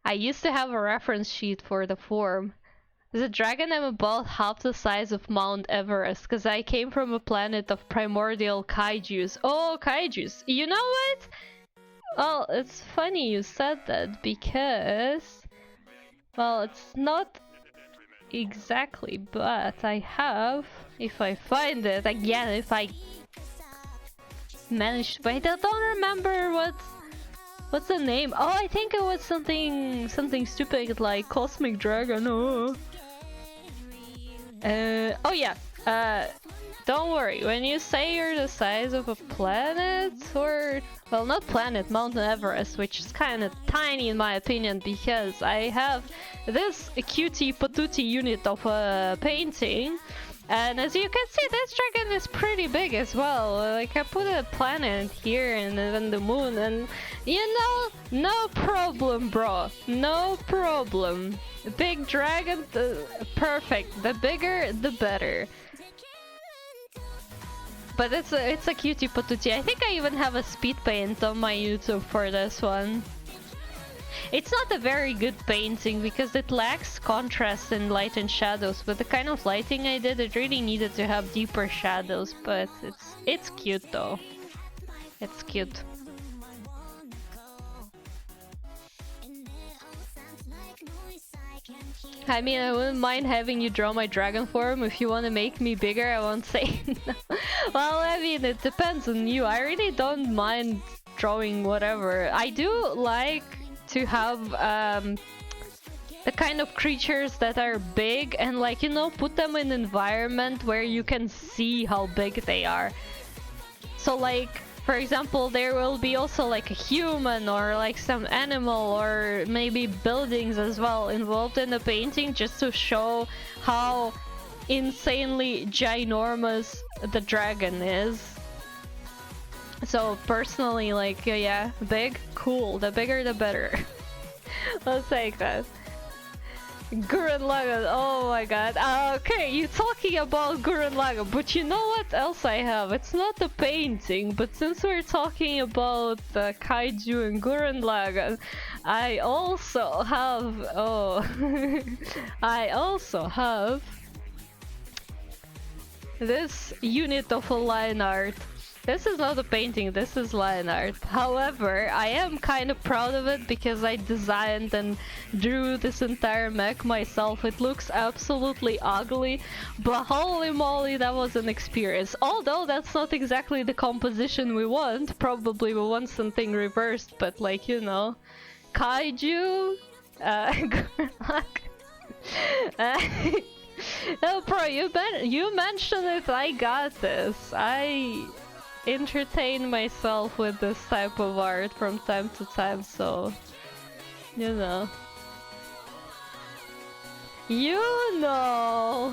I used to have a reference sheet for the form. As a dragon, I'm about half the size of Mount Everest, because I came from a planet of primordial kaijus. Oh, kaijus! You know what? Well, it's funny you said that, because... well, it's not exactly, but I have, if I find it, again, if I manage, but I don't remember what's the name. Oh, I think it was something stupid like Cosmic Dragon. Oh yeah, don't worry, when you say you're the size of a planet, or, well, not planet, Mount Everest, which is kind of tiny in my opinion, because I have this cutie patootie unit of a painting, and as you can see, this dragon is pretty big as well. Like, I put a planet here and then the moon, and you know, no problem, bro, no problem. Big dragon, perfect. The bigger, the better. But it's a cutie patootie. I think I even have a speed paint on my YouTube for this one. It's not a very good painting because it lacks contrast in light and shadows. But the kind of lighting I did, it really needed to have deeper shadows. But it's cute though. It's cute. I mean, I wouldn't mind having you draw my dragon form. If you want to make me bigger, I won't say no. Well, I mean, it depends on you. I really don't mind drawing whatever. I do like to have the kind of creatures that are big and, like, you know, put them in an environment where you can see how big they are. So, like, for example, there will be also like a human or like some animal or maybe buildings as well involved in the painting, just to show how insanely ginormous the dragon is. So personally, like, yeah, big, cool. The bigger the better. Let's take that. Gurren Lagann, oh my god. Okay, you're talking about Gurren Lagann, but you know what else I have? It's not a painting, but since we're talking about kaiju and Gurren Lagann, I also have, I also have this unit of a line art. This is not a painting, this is line art. However, I am kind of proud of it because I designed and drew this entire mech myself. It looks absolutely ugly, but holy moly, that was an experience. Although that's not exactly the composition we want. Probably we want something reversed, but like, you know, kaiju, oh, bro, you mentioned it. I got this. I entertain myself with this type of art from time to time, so you know. You know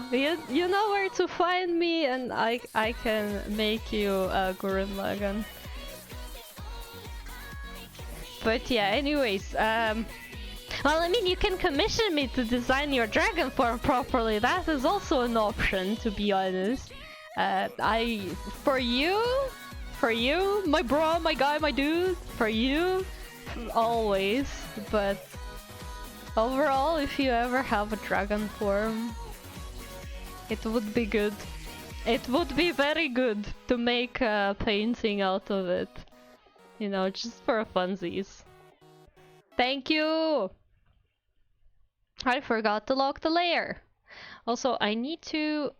where to find me, and I can make you a Gurren Lagann. But yeah, anyways, well, I mean, you can commission me to design your dragon form properly. That is also an option, to be honest. For you, my bro, my guy, my dude, for you, always. But overall, if you ever have a dragon form, it would be good. It would be very good to make a painting out of it. You know, just for funsies. Thank you! I forgot to lock the layer. Also, I need to...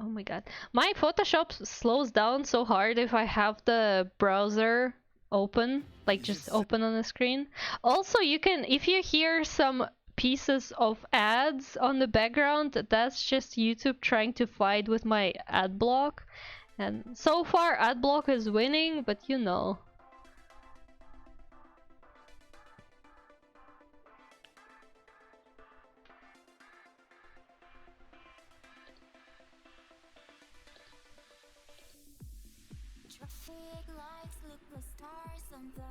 Oh my god. My Photoshop slows down so hard if I have the browser open. Like, just open on the screen. Also, you can... If you hear some pieces of ads on the background, that's just YouTube trying to fight with my ad block. And so far, ad block is winning, but you know. Traffic lights look like stars on the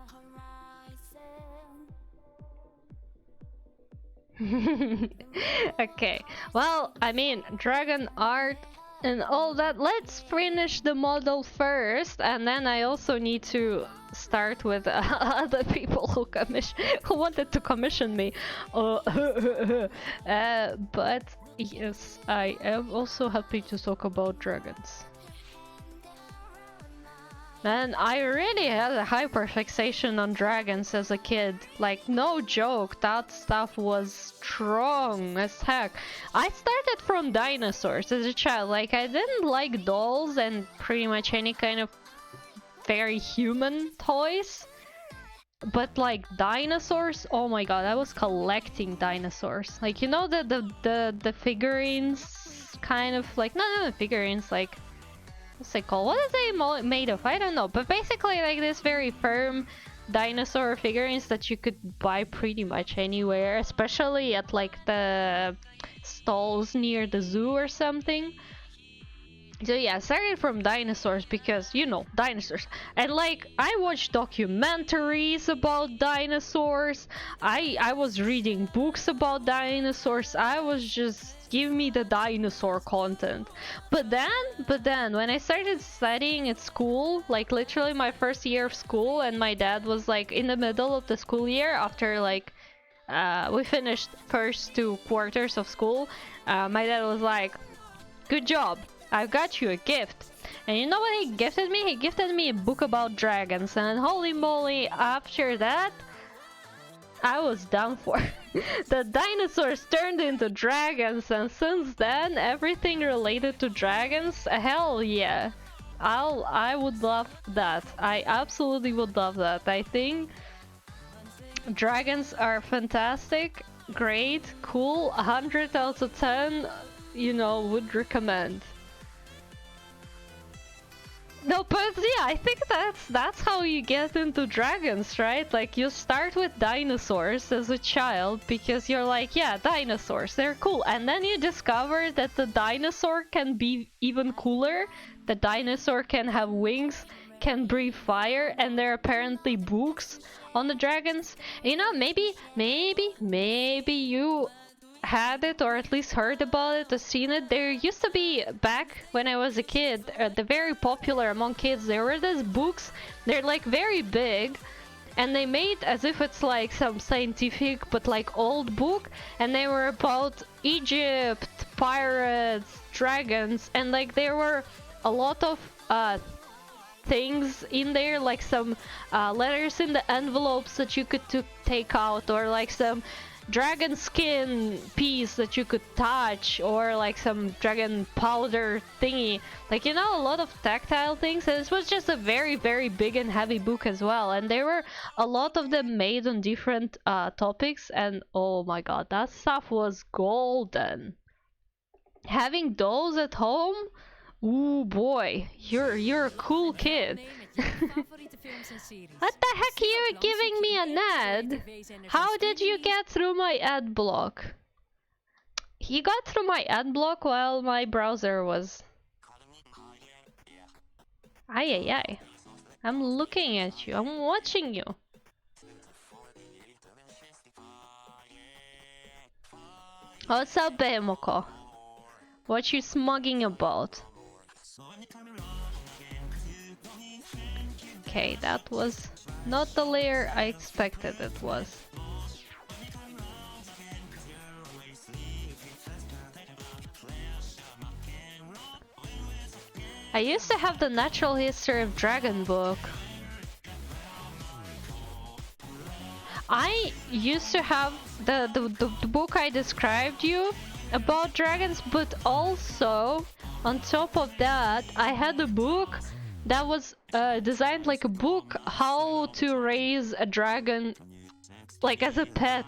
horizon. Okay, well, I mean, dragon art and all that. Let's finish the model first, and then I also need to start with other people who wanted to commission me. But yes, I am also happy to talk about dragons. Man, I really had a hyperfixation on dragons as a kid. Like, no joke, that stuff was strong as heck. I started from dinosaurs as a child. Like, I didn't like dolls and pretty much any kind of very human toys. But like dinosaurs, oh my god, I was collecting dinosaurs. Like, you know, the figurines, kind of like, no figurines, like, what's it called? What are they made of? I don't know. But basically like this very firm dinosaur figurines that you could buy pretty much anywhere, especially at like the stalls near the zoo or something. So yeah, I started from dinosaurs because, you know, dinosaurs. And like, I watched documentaries about dinosaurs. I was reading books about dinosaurs. I was just, give me the dinosaur content. But then, when I started studying at school, like literally my first year of school, and my dad was like in the middle of the school year after like, we finished first 2 quarters of school, my dad was like, good job. I've got you a gift. And you know what he gifted me? He gifted me a book about dragons, and holy moly, after that, I was done for. The dinosaurs turned into dragons, and since then, everything related to dragons, hell yeah. I would love that. I absolutely would love that. I think dragons are fantastic, great, cool, 100 out of 10, you know, would recommend. No, but yeah, I think that's how you get into dragons, right? Like, you start with dinosaurs as a child because you're like, yeah, dinosaurs, they're cool. And then you discover that the dinosaur can be even cooler. The dinosaur can have wings, can breathe fire, and there are apparently books on the dragons. You know, maybe you had it, or at least heard about it or seen it. There used to be, back when I was a kid, the very popular among kids, there were these books. They're like very big, and they made as if it's like some scientific but like old book, and they were about Egypt, pirates, dragons, and like there were a lot of things in there, like some letters in the envelopes that you could take out, or like some dragon skin piece that you could touch, or like some dragon powder thingy, like, you know, a lot of tactile things. And this was just a very, very big and heavy book as well, and there were a lot of them made on different topics, and oh my god, that stuff was golden. Having those at home, ooh boy, you're a cool kid. What the heck are you giving me an ad? How did you get through my ad block? He got through my ad block while my browser was... Ay ay ay. I'm looking at you. I'm watching you. What's up, Behemoko? What you smugging about? Okay, that was not the layer I expected it was. I used to have the Natural History of Dragon book. I used to have the book I described you about dragons, but also on top of that I had a book that was designed like a book how to raise a dragon like as a pet.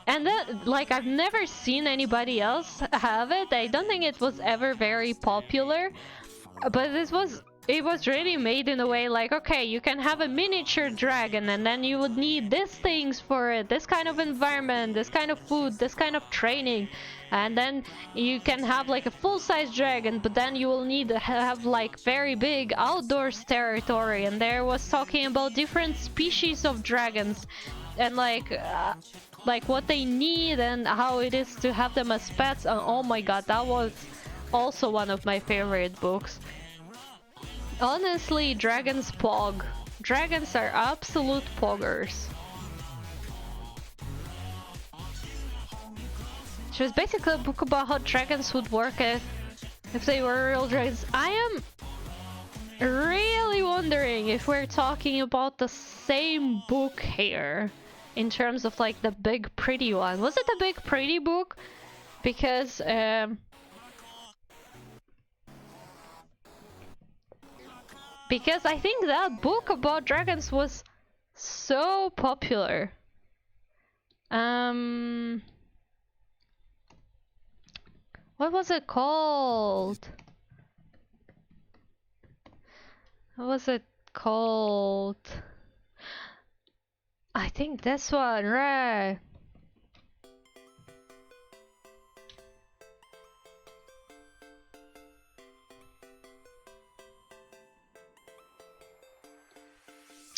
And that, like, I've never seen anybody else have it. I don't think it was ever very popular, but it was really made in a way like, okay, you can have a miniature dragon, and then you would need these things for it, this kind of environment, this kind of food, this kind of training, and then you can have like a full-size dragon, but then you will need to have like very big outdoors territory. And there was talking about different species of dragons and like what they need and how it is to have them as pets. And oh my god, that was also one of my favorite books. Honestly, dragons pog. Dragons are absolute poggers. It was basically a book about how dragons would work if they were real dragons. I am really wondering if we're talking about the same book here in terms of like the big pretty one. Was it the big pretty book? Because I think that book about dragons was so popular. What was it called? What was it called? I think this one, right?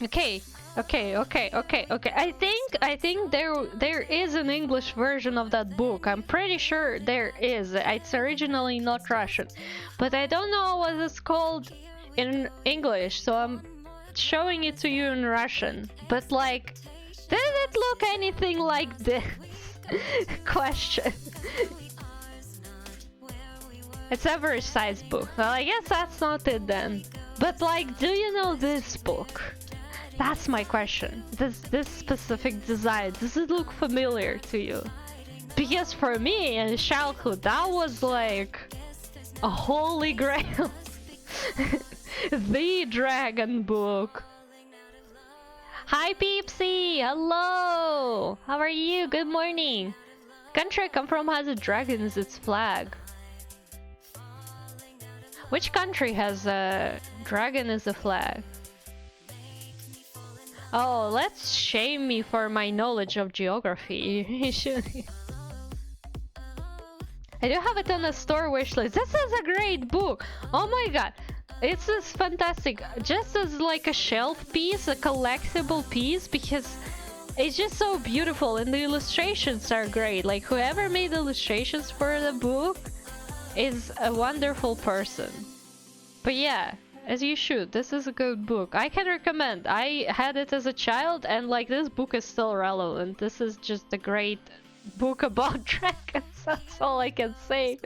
Okay. I think there is an English version of that book. I'm pretty sure there is. It's originally not Russian, but I don't know what it's called in English, so I'm showing it to you in Russian. But like, did it look anything like this? Question. It's average size book. Well, I guess that's not it then. But like, do you know this book? That's my question. This specific design, does it look familiar to you? Because for me in childhood, that was like a holy grail. The dragon book. Hi Peepsy, hello. How are you? Good morning. Country I come from has a dragon as its flag. Which country has a dragon as a flag? Oh, let's shame me for my knowledge of geography. I do have it on a store wishlist. This is a great book. Oh my god. It's just fantastic. Just as like a shelf piece, a collectible piece, because it's just so beautiful and the illustrations are great. Like whoever made illustrations for the book is a wonderful person. But yeah, as you should. This is a good book. I can recommend. I had it as a child and like this book is still relevant. This is just a great book about dragons. That's all I can say.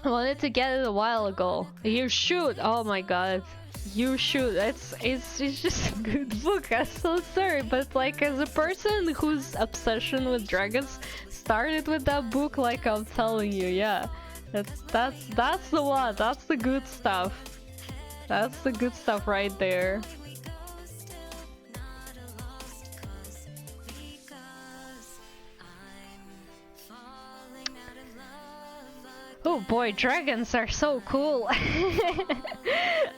I wanted to get it a while ago. You should. Oh my god. You should. It's just a good book. I'm so sorry, but like as a person whose obsession with dragons started with that book, like I'm telling you, yeah. That's the one. That's the good stuff. That's the good stuff right there. Oh boy, dragons are so cool.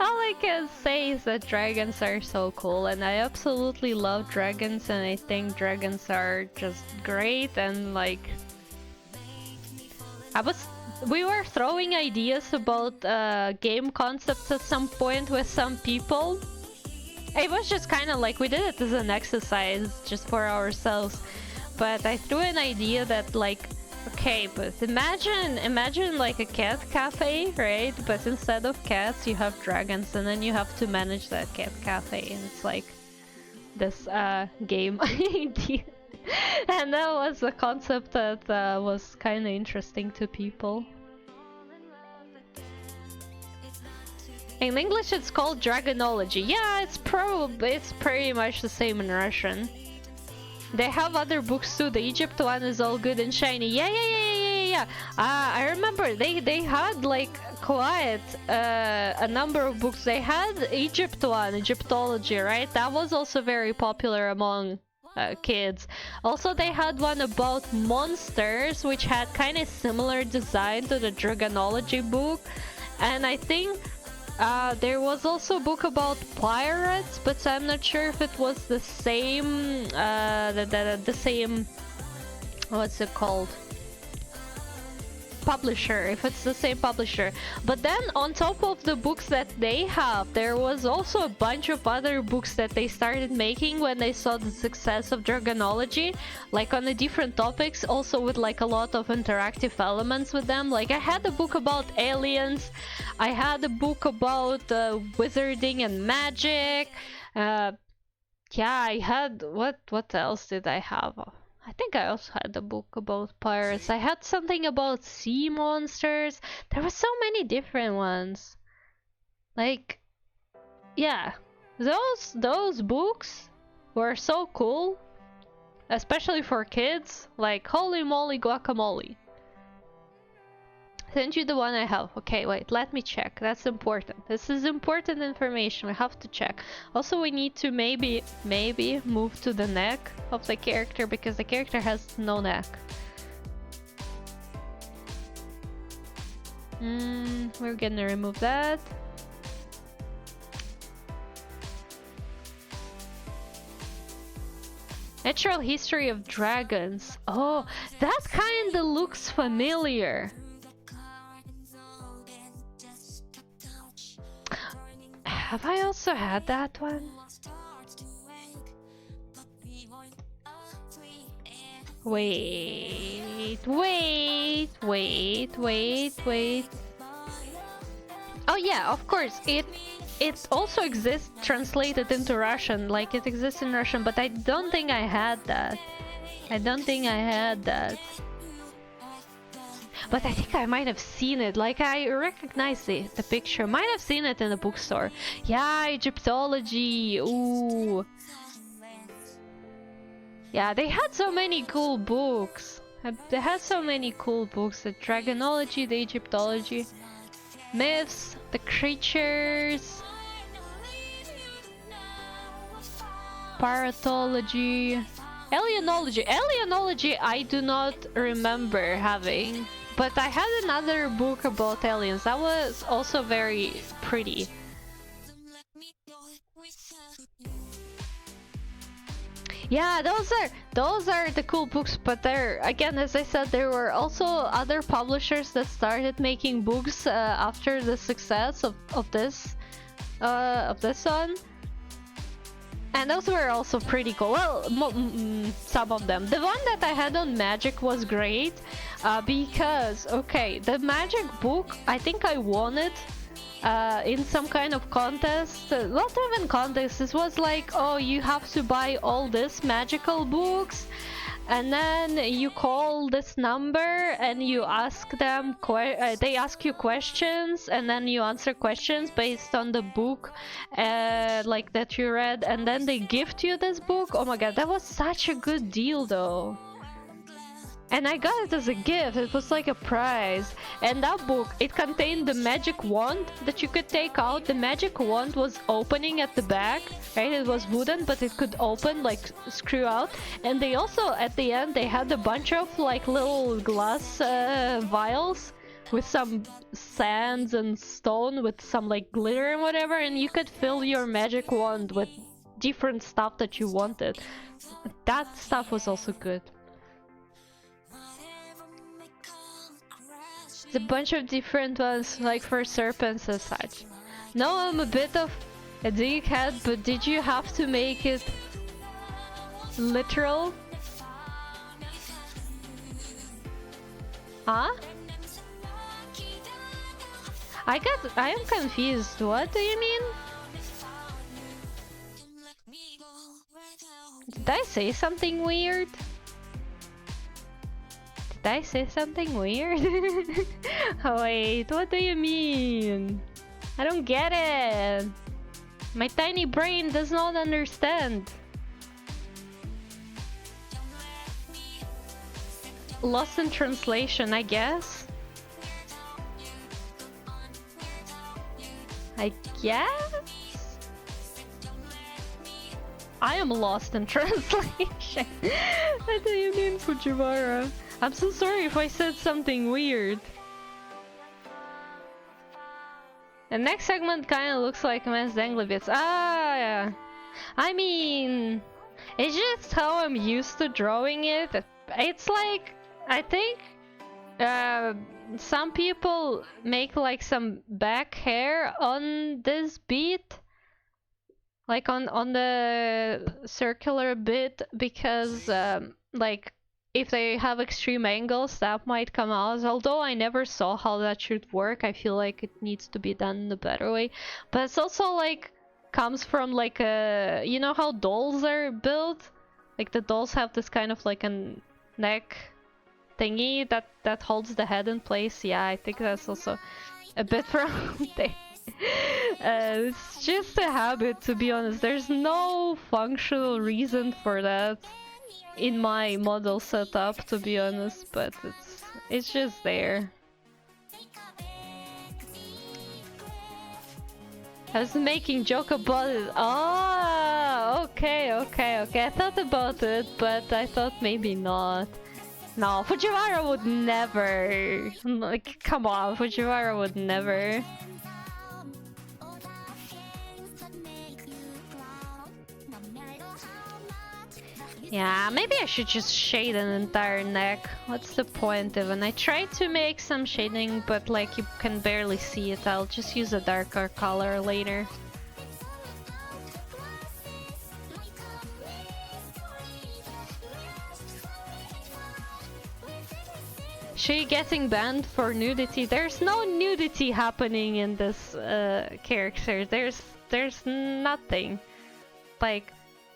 All I can say is that dragons are so cool, and I absolutely love dragons, and I think dragons are just great. And like, we were throwing ideas about game concepts at some point with some people. It was just kind of like we did it as an exercise just for ourselves, but I threw an idea that like, okay, but imagine like a cat cafe, right? But instead of cats, you have dragons, and then you have to manage that cat cafe, and it's like this game idea. And that was a concept that was kind of interesting to people. In English, it's called Dragonology. Yeah, it's pretty much the same in Russian. They have other books too. The Egypt one is all good and shiny. Yeah. I remember they had like quite a number of books. They had Egypt one, Egyptology, right? That was also very popular among kids. Also, they had one about monsters, which had kind of similar design to the Dragonology book. And I think there was also a book about pirates, but I'm not sure if it was the same, the same, what's it called? Publisher, if it's the same publisher. But then on top of the books that they have, there was also a bunch of other books that they started making when they saw the success of Dragonology, like on the different topics, also with like a lot of interactive elements with them. Like I had a book about aliens, I had a book about wizarding and magic. Yeah, I had, what else did I have? I think I also had a book about pirates. I had something about sea monsters. There were so many different ones. Like, yeah, those books were so cool, especially for kids. Like, holy moly guacamole. Send you the one I have. Okay, wait, let me check. That's important. This is important information. We have to check. Also, we need to maybe move to the neck of the character, because the character has no neck. We're gonna remove that. Natural history of dragons. Oh, that kinda looks familiar. Have I also had that one? Wait. Oh yeah, of course. It also exists translated into Russian, like it exists in Russian, but I don't think I had that. But I think I might have seen it, like I recognize the picture. Might have seen it in the bookstore. Yeah, Egyptology, ooh. Yeah, they had so many cool books. They had so many cool books. The Dragonology, the Egyptology, myths, the creatures, Paratology, Alienology. Alienology I do not remember having. But I had another book about aliens that was also very pretty. Yeah, those are the cool books, but there again, as I said, there were also other publishers that started making books after the success of this one. And those were also pretty cool. Well, some of them. The one that I had on Magic was great because, okay, the Magic book, I think I won it in some kind of contest. Not even contest, it was like, oh, you have to buy all these magical books and then you call this number and you ask them they ask you questions, and then you answer questions based on the book like that you read, and then they gift you this book. Oh my god, that was such a good deal though. And I got it as a gift. It was like a prize. And that book, it contained the magic wand that you could take out. The magic wand was opening at the back, right? It was wooden, but it could open, like screw out. And they also, at the end, they had a bunch of like little glass vials with some sands and stone with some like glitter and whatever. And you could fill your magic wand with different stuff that you wanted. That stuff was also good. A bunch of different ones, like for serpents and such. No, I'm a bit of a dickhead, but did you have to make it literal? Huh? I am confused. What do you mean? Did I say something weird? Did I say something weird? Oh wait, what do you mean? I don't get it. My tiny brain does not understand. Lost in translation, I guess. I guess? I am lost in translation. What do you mean, Fujiwara? I'm so sorry if I said something weird. The next segment kinda looks like Men's Dangly Bits. Ah, yeah. I mean, it's just how I'm used to drawing it. It's like, I think some people make like some back hair on this beat. Like on the circular bit, because like if they have extreme angles, that might come out. Although I never saw how that should work, I feel like it needs to be done in a better way. But it's also like comes from like a, you know how dolls are built? Like the dolls have this kind of like a neck thingy that holds the head in place. Yeah, I think that's also a bit from there. It's just a habit, to be honest. There's no functional reason for that in my model setup, to be honest, but it's just there. I was making joke about it. Oh, okay. I thought about it, but I thought maybe not. No, Fujiwara would never. Like, come on, Fujiwara would never. Yeah, maybe I should just shade an entire neck. What's the point even? I tried to make some shading, but like you can barely see it. I'll just use a darker color later. She getting banned for nudity. There's no nudity happening in this character. There's nothing. Like,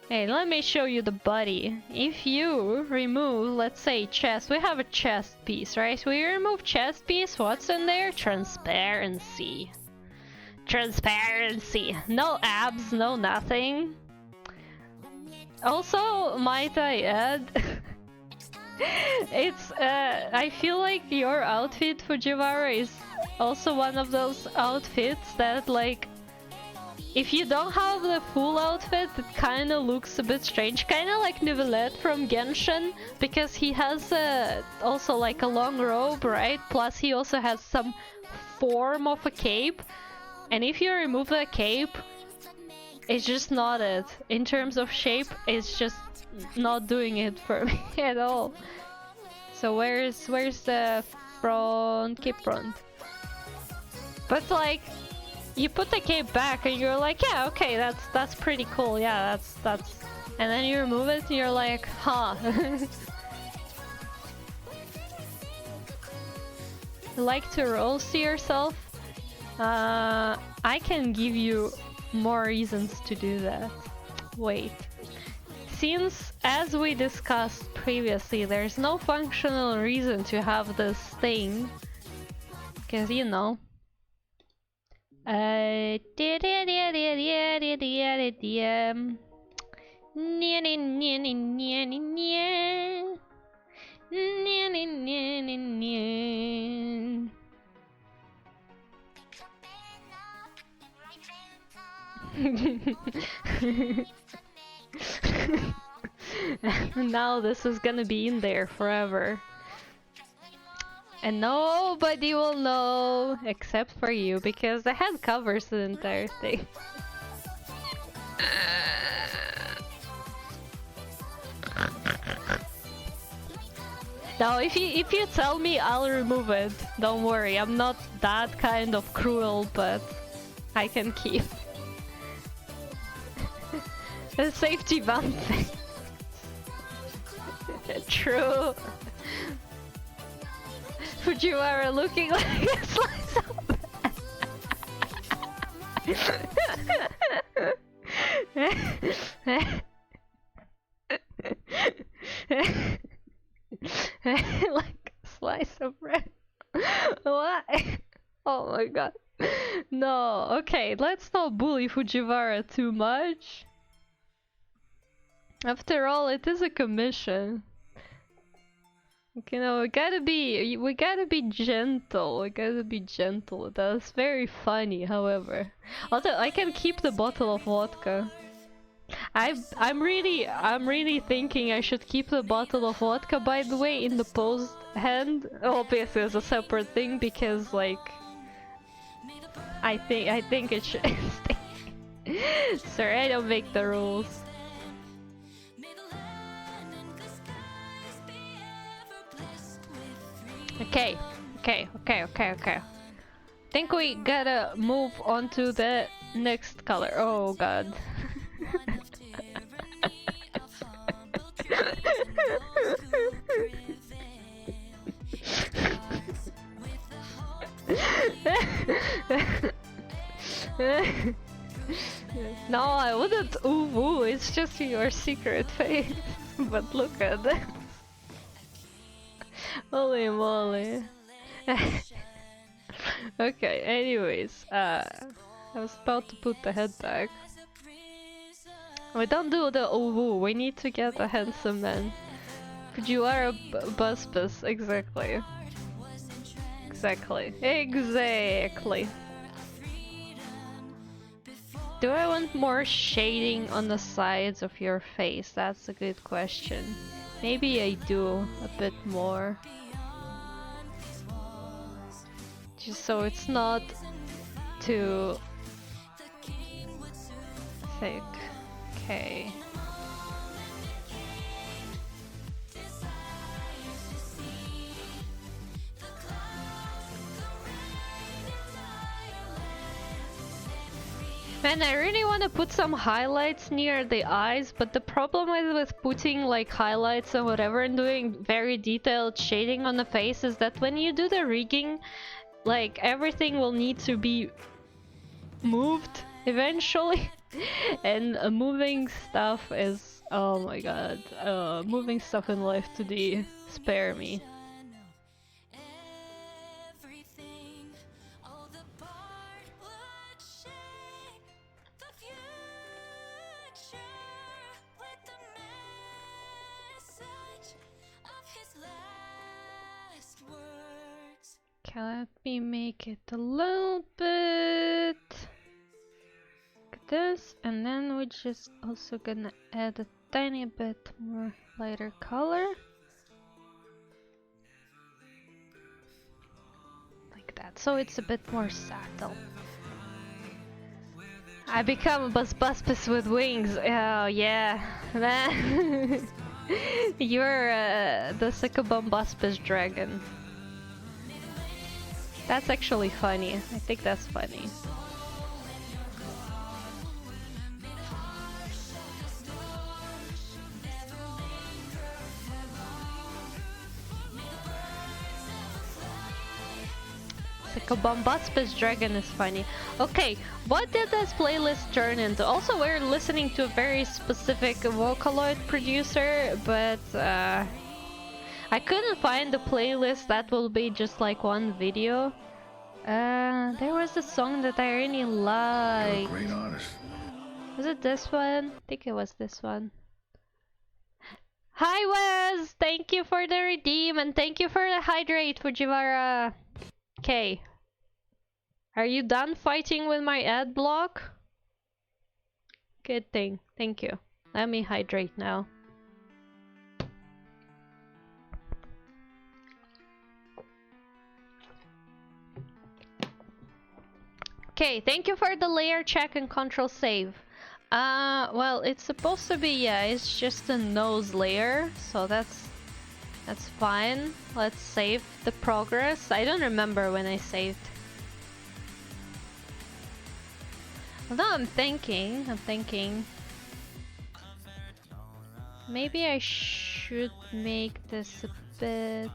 hey, let me show you the body. If you remove, let's say, chest, we have a chest piece, right? We remove chest piece, what's in there? Transparency. Transparency. No abs, no nothing. Also, might I add, it's, I feel like your outfit, Fujiwara, is also one of those outfits that, like, if you don't have the full outfit, it kind of looks a bit strange. Kind of like Nivelette from Genshin, because he has also like a long robe, right? Plus he also has some form of a cape. And if you remove the cape, it's just not it. In terms of shape, it's just not doing it for me at all. So where's the front cape front? But like, you put the cape back and you're like, yeah, okay, that's pretty cool. Yeah, that's and then you remove it and you're like, huh. You like to roast yourself? I can give you more reasons to do that. Wait. since, as we discussed previously, there's no functional reason to have this thing, because you know. Now this is gonna be in there forever. And nobody will know except for you, because the head covers the entire thing. Now, if you tell me, I'll remove it. Don't worry, I'm not that kind of cruel, but I can keep. A safety bump. True. Fujiwara looking like a slice of like a slice of bread. Why? Oh my god. No, okay, let's not bully Fujiwara too much. After all, it is a commission. You know, we gotta be gentle. We gotta be gentle. That's very funny, however. Although I can keep the bottle of vodka. I'm really thinking I should keep the bottle of vodka, by the way, in the posed hand. Obviously as a separate thing, because like I think it should stay. Sir, I don't make the rules. Okay. Think we gotta move on to the next color. Oh god. No, I wouldn't ooh, it's just your secret face. But look at that. Holy moly. Okay, anyways, I was about to put the head back. We don't do the ooh, we need to get a handsome man. Fujiwara Buspus, exactly. Exactly. Do I want more shading on the sides of your face? That's a good question. Maybe I do a bit more. Just so it's not too thick. Okay. Man, I really want to put some highlights near the eyes, but the problem with putting like highlights or whatever and doing very detailed shading on the face is that when you do the rigging, like everything will need to be moved eventually. And moving stuff is, oh my god, moving stuff in life to the spare me. Okay, let me make it a little bit like this, and then we're just also gonna add a tiny bit more lighter color. Like that, so it's a bit more subtle. I become a Buspus with wings. Oh yeah, you're the Succubum Buspus dragon. That's actually funny. I think that's funny. Like a Bombaspis dragon is funny. Okay, what did this playlist turn into? Also, we're listening to a very specific Vocaloid producer, but I couldn't find the playlist that will be just like one video. There was a song that I really You're a liked. great artist. Was it this one? I think it was this one. Hi Wes! Thank you for the redeem and thank you for the hydrate, Fujiwara. Okay. Are you done fighting with my ad block? Good thing. Thank you. Let me hydrate now. Okay, thank you for the layer check and control save. Well, it's supposed to be, yeah, it's just a nose layer, so that's fine. Let's save the progress. I don't remember when I saved. Although I'm thinking, maybe I should make this a bit...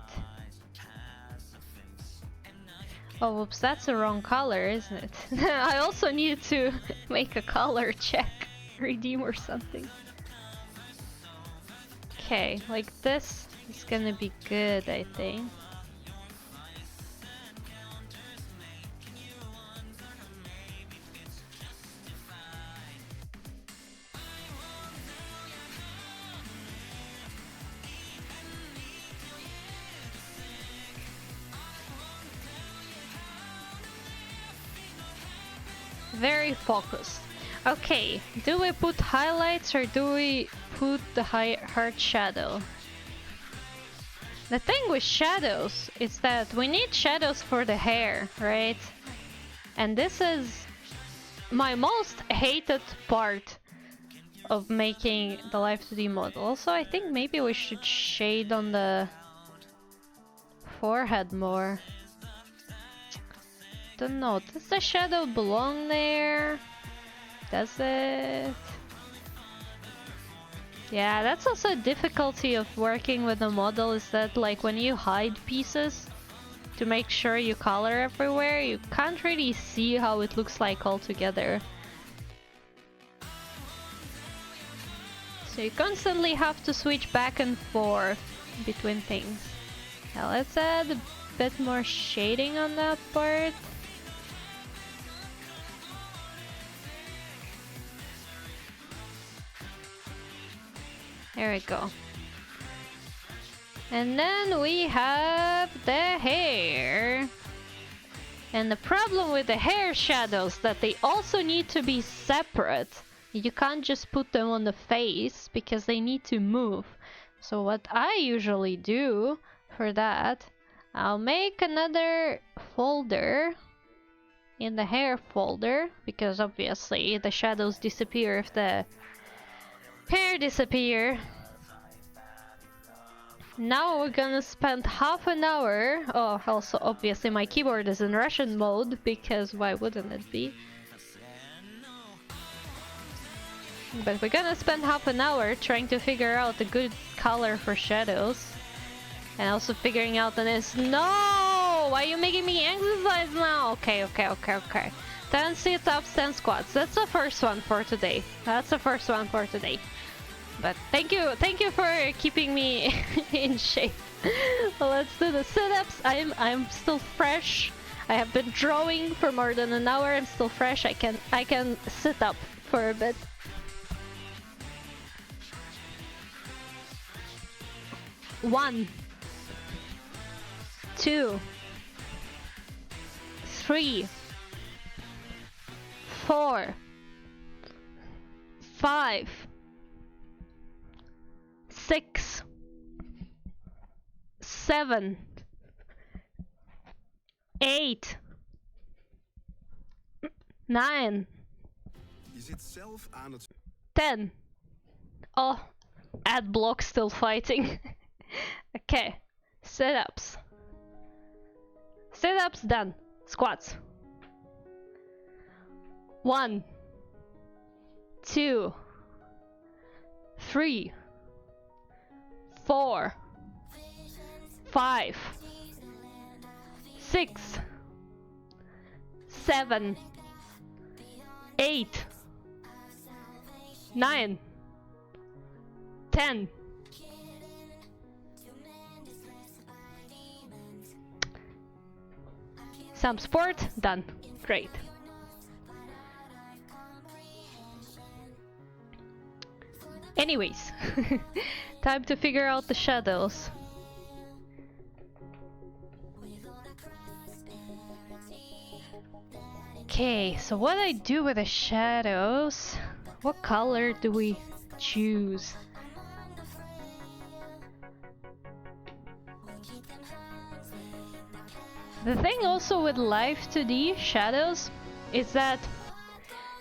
Oh, whoops, that's the wrong color, isn't it? I also need to make a color check, redeem or something. Okay, like this is gonna be good, I think. Very focused. Okay, do we put highlights or do we put the hard shadow? The thing with shadows is that we need shadows for the hair, right? And this is my most hated part of making the Live 2D model. Also, I think maybe we should shade on the forehead more. Don't know, does the shadow belong there? Does it? Yeah, that's also a difficulty of working with a model, is that like when you hide pieces to make sure you color everywhere, you can't really see how it looks like all together. So you constantly have to switch back and forth between things. Now let's add a bit more shading on that part. There we go. And then we have the hair. And the problem with the hair shadows that they also need to be separate. You can't just put them on the face because they need to move. So what I usually do for that, I'll make another folder in the hair folder, because obviously the shadows disappear if the hair disappear. Now we're gonna spend half an hour. Oh, also obviously my keyboard is in Russian mode, because why wouldn't it be? But we're gonna spend half an hour trying to figure out a good color for shadows. And also figuring out that it's... No! Why are you making me exercise now? Okay. 10 sit-ups, 10 squats. That's the first one for today. But thank you for keeping me in shape. Let's do the sit-ups. I'm still fresh. I have been drawing for more than an hour. I'm still fresh. I can sit up for a bit. One, 2, 3, 4, 5, 6, 7, 8, 9, 10. Oh, ad block still fighting. Okay, sit-ups. Sit-ups done. Squats. 1, 2, 3, 4, 5, 6, 7, 8, 9, 10. Some sport, done. Great. Anyways, time to figure out the shadows. Okay, so what I do with the shadows? What color do we choose? The thing also with Live 2D shadows is that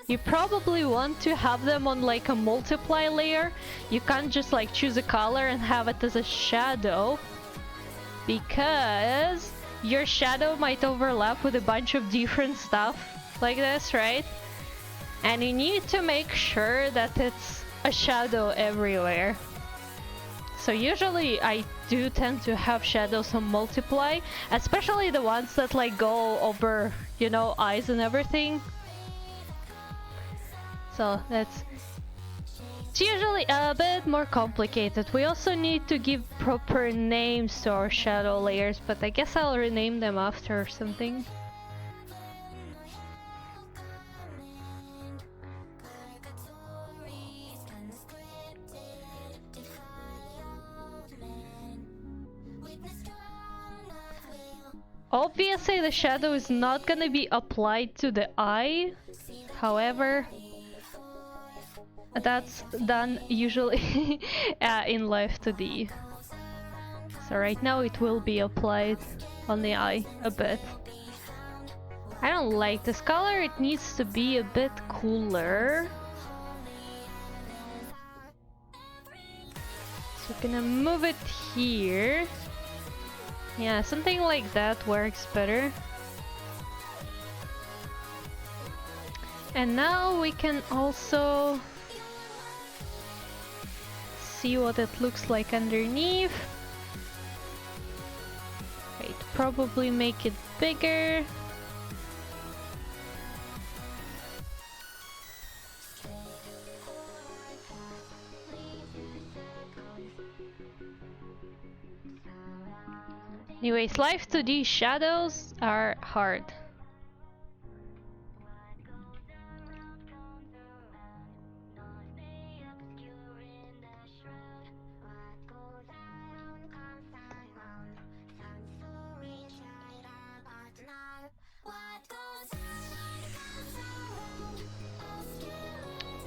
you probably want to have them on like a multiply layer. You can't just like choose a color and have it as a shadow, because your shadow might overlap with a bunch of different stuff like this, right? And you need to make sure that it's a shadow everywhere. So usually I do tend to have shadows on multiply, especially the ones that like go over, you know, eyes and everything. So it's usually a bit more complicated. We also need to give proper names to our shadow layers, but I guess I'll rename them after or something. Obviously the shadow is not gonna be applied to the eye, however, that's done usually in Live 2D. So right now it will be applied on the eye a bit. I don't like this color, it needs to be a bit cooler. So we're gonna move it here. Yeah, something like that works better. And now we can also see what it looks like underneath. Wait, probably make it bigger. Anyways, Live 2D shadows are hard.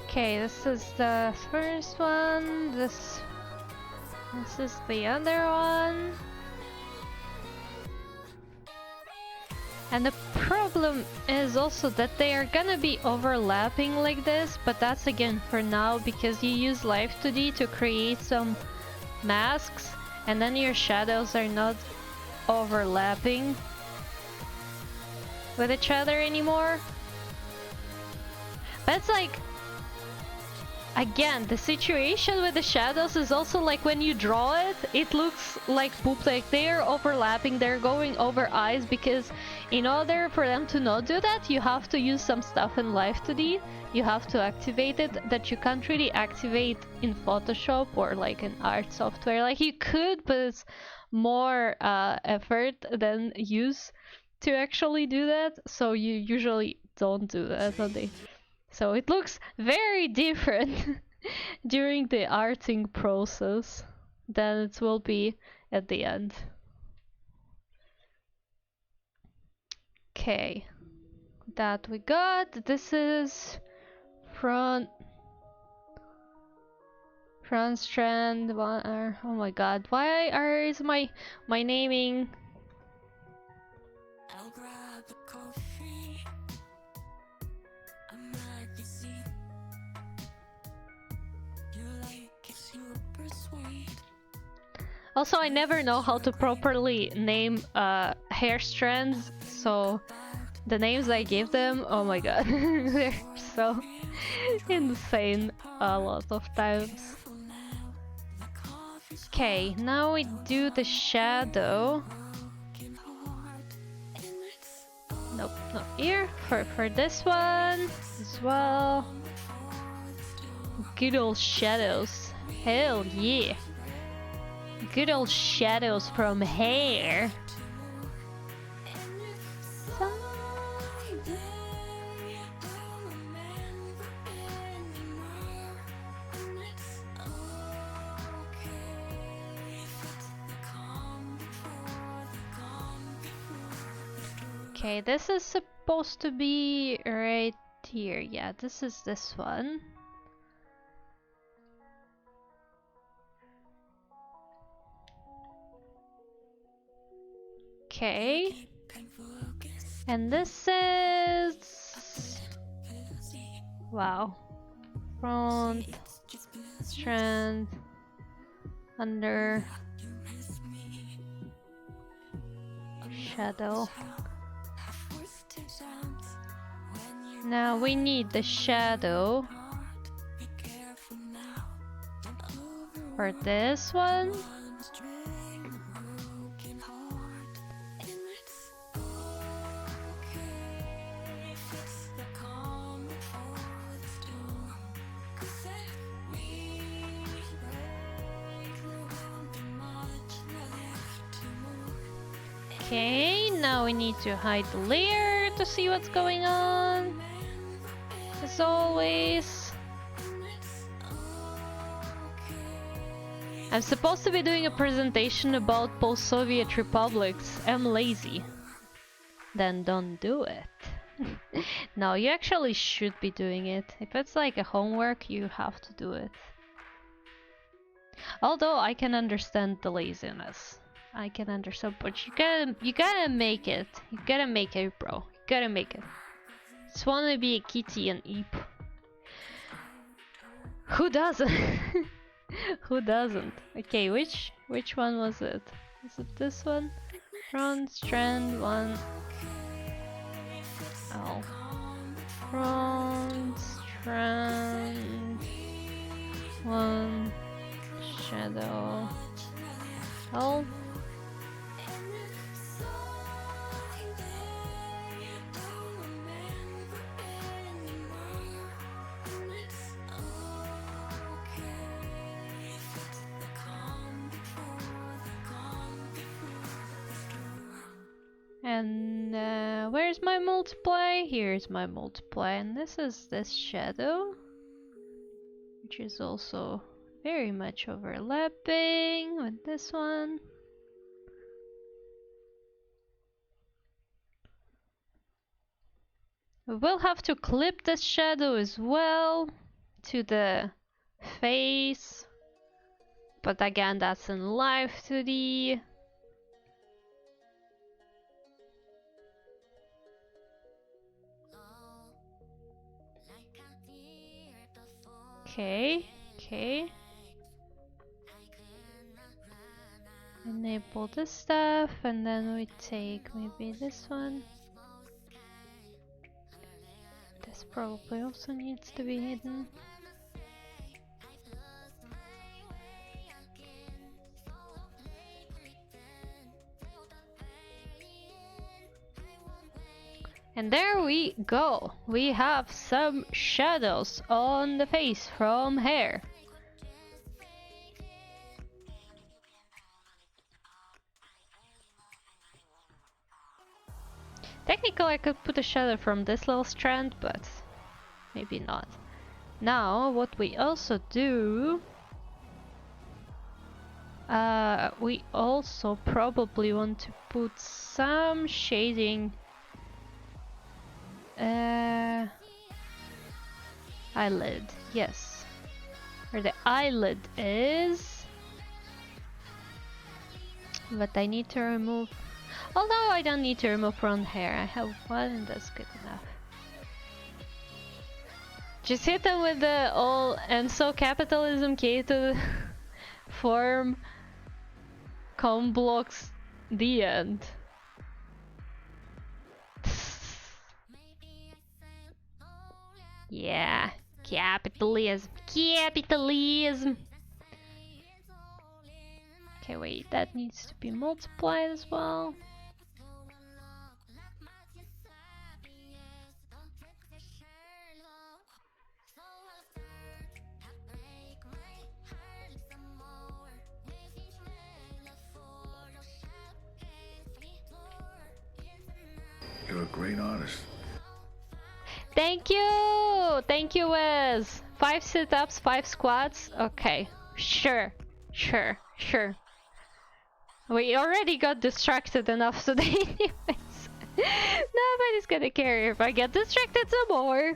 Okay, this is the first one. This is the other one. And the problem is also that they are gonna be overlapping like this, but that's again for now because you use Live 2D to create some masks, and then your shadows are not overlapping with each other anymore. But it's like, again, the situation with the shadows is also like when you draw it, it looks like poop, like they're overlapping, they're going over eyes, because in order for them to not do that, you have to use some stuff in Live 2D. You have to activate it that you can't really activate in Photoshop or like in art software. Like you could, but it's more effort than use to actually do that. So you usually don't do that on the... So it looks very different during the arting process than it will be at the end. Okay, that we got. This is front strand one. Oh my god, why is my naming? I'll grab a coffee. I might be sweet. You like it super sweet. Also, I never know how to properly name hair strands, so the names I give them, oh my god, they're so insane a lot of times. Okay, now we do the shadow. Nope, not here. For this one as well. Good old shadows. Hell yeah. Good old shadows from hair. Okay, this is supposed to be right here. Yeah, this is this one. Okay. And this is... Wow. Front, strand, under, shadow. Now we need the shadow for this one. Okay, now we need to hide the layer to see what's going on. As always. I'm supposed to be doing a presentation about post-Soviet republics. I'm lazy. Then don't do it. No, you actually should be doing it. If it's like a homework, you have to do it. Although I can understand the laziness. I can understand, but you gotta make it. You gotta make it, bro. You gotta make it. Just wanna be a kitty and eep. Who doesn't? Who doesn't? Okay, which one was it? Is it this one? Front strand one. Oh. Front strand one. Shadow. Oh. And where's my multiply? Here's my multiply, and this is this shadow, which is also very much overlapping with this one. We will have to clip this shadow as well to the face, but again, that's in live 2D. Okay. Enable this stuff, and then we take maybe this one. This probably also needs to be hidden. And there we go. We have some shadows on the face from hair. Technically I could put a shadow from this little strand, but maybe not. Now what we also do, we also probably want to put some shading eyelid, yes, where the eyelid is, but I need to remove, although I don't need to remove front hair, I have one and that's good enough. Just hit them with the all, and so capitalism K to the form com blocks the end. Yeah, capitalism. Okay, wait, that needs to be multiplied as well. You're a great artist. Thank you! Thank you, Wes! 5 sit-ups, 5 squats? Okay. Sure. Sure. Sure. We already got distracted enough today anyways. Nobody's gonna care if I get distracted some more.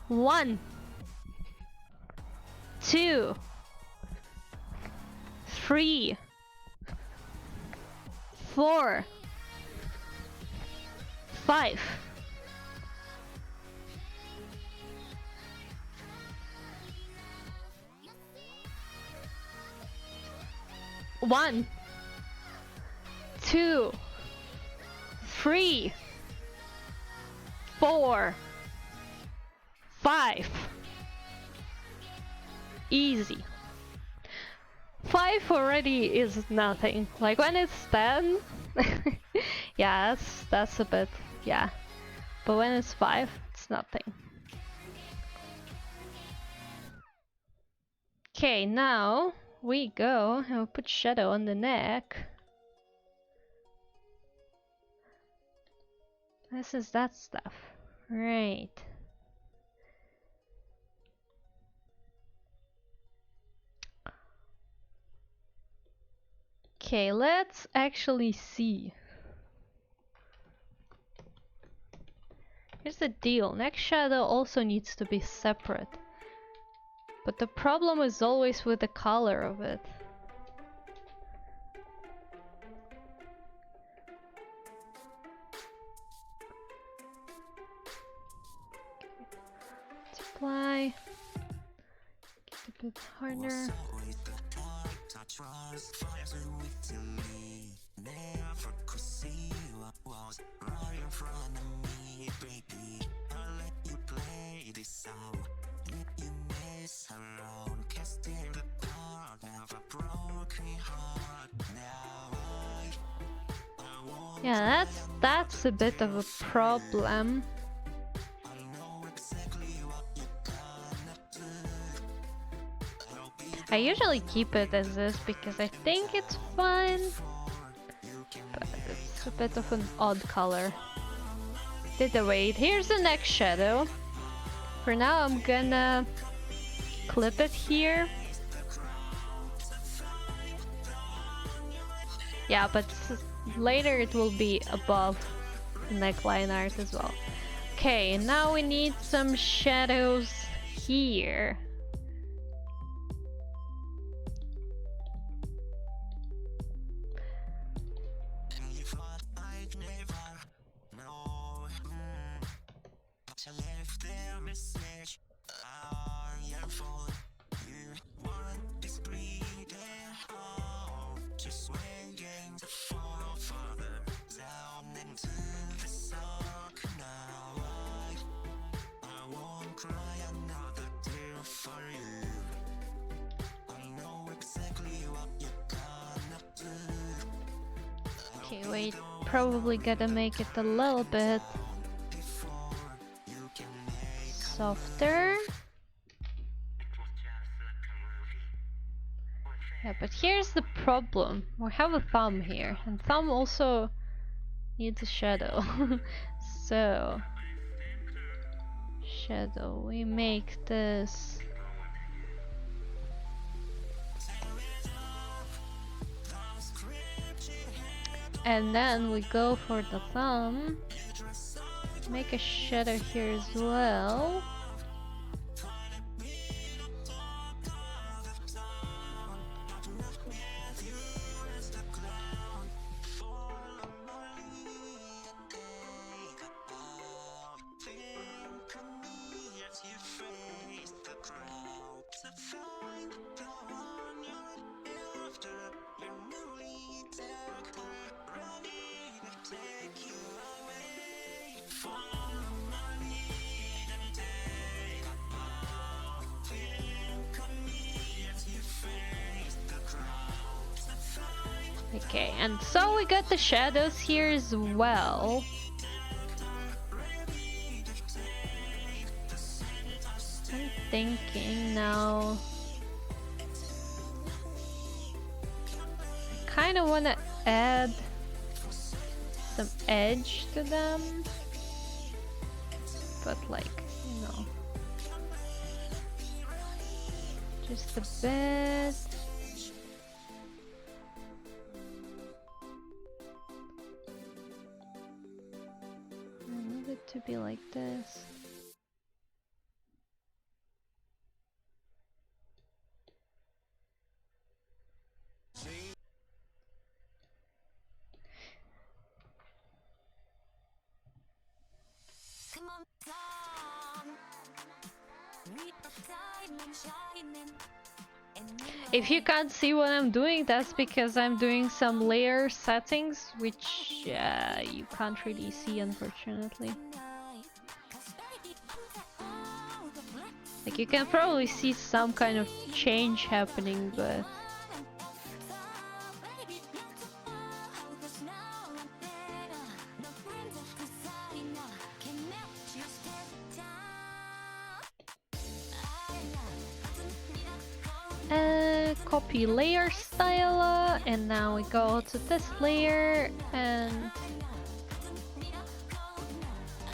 One. 2. 3. 4. 5. 1. 2. 3. 4. 5. Easy. 5 already is nothing. Like when it's 10, yeah, that's a bit, yeah. But when it's 5, it's nothing. Okay, now we go and we'll put shadow on the neck. This is that stuff. Right. Okay, let's actually see. Here's the deal. Neck shadow also needs to be separate. But the problem is always with the color of it. Let's apply. Get a bit harder. Yeah, that's a bit of a problem. I usually keep it as this because I think it's fun, but it's a bit of an odd color. Either way, here's the next shadow. For now, I'm gonna clip it here. Yeah, but later it will be above the neckline art as well. Okay, now we need some shadows here. Okay, wait, probably gotta make it a little bit softer. Yeah, but here's the problem. We have a thumb here, and thumb also needs a shadow. So, shadow, we make this. And then we go for the thumb. Make a shadow here as well. Okay, and so we got the shadows here as well. I'm thinking now. kind of want to add some edge to them, but like, you know, just a bit. I want it to be like this. Come on down. Meet the diamond shining. If you can't see what I'm doing, that's because I'm doing some layer settings, which you can't really see, unfortunately. Like, you can probably see some kind of change happening, but... copy layer style, and now we go to this layer and